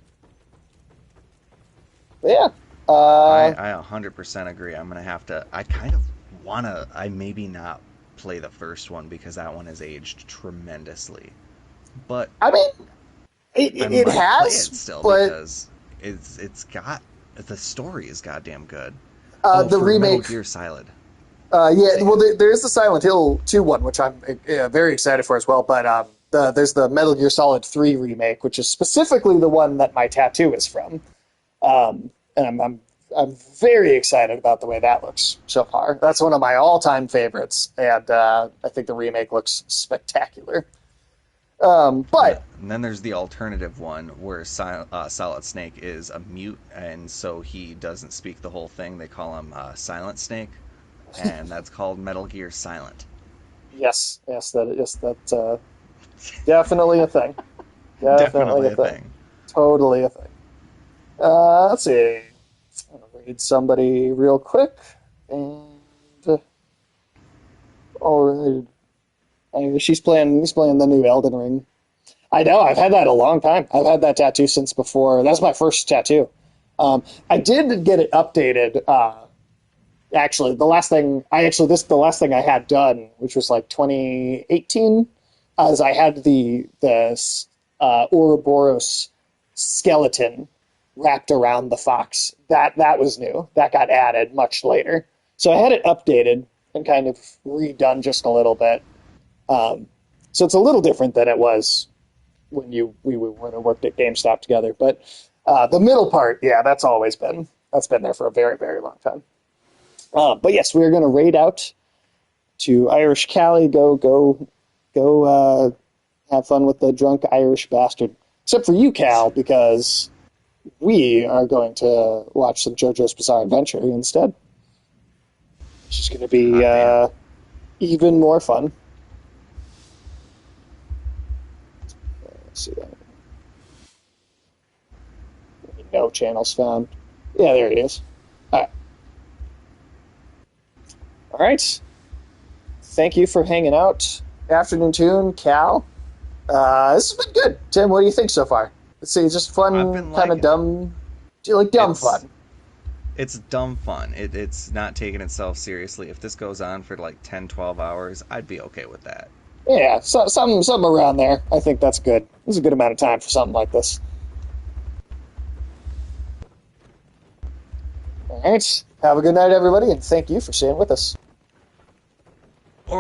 But yeah, I 100% agree. I'm gonna have to. I kind of wanna. I maybe not play the first one because that one has aged tremendously. But I mean, it might has, play it still but because it's got the story is goddamn good. the for remake. Metal Gear Solid. Yeah, well, there is the Silent Hill 2 one, which I'm very excited for as well. But there's the Metal Gear Solid 3 remake, which is specifically the one that my tattoo is from. And I'm very excited about the way that looks so far. That's one of my all-time favorites, and I think the remake looks spectacular. But And then there's the alternative one where Solid Snake is a mute, and so he doesn't speak the whole thing. They call him Silent Snake, and that's called Metal Gear Silent. yes, that's definitely a thing. Definitely a thing. Totally a thing. Let's see. I'm gonna read somebody real quick, and he's playing the new Elden Ring. I know, I've had that a long time. I've had that tattoo since before. That's my first tattoo. I did get it updated. Actually, the last thing I had done, which was like 2018, is I had the Ouroboros skeleton wrapped around the fox. That was new. That got added much later. So I had it updated and kind of redone just a little bit. So it's a little different than it was when we worked at GameStop together. But the middle part, yeah, that's been there for a very, very long time. But yes, we're going to raid out to Irish Cali. Go have fun with the drunk Irish bastard. Except for you, Cal, because we are going to watch some JoJo's Bizarre Adventure instead. Which is going to be even more fun. Let's see that. No channels found. Yeah, there it is. All right. All right. Thank you for hanging out. Afternoon Tune, Cal. This has been good. Tim, what do you think so far? Let's see, just fun, kind of dumb. Do you like dumb fun? It's dumb fun. It's not taking itself seriously. If this goes on for like 10, 12 hours, I'd be okay with that. Yeah, something around there. I think that's good. It's a good amount of time for something like this. All right. Have a good night, everybody, and thank you for staying with us.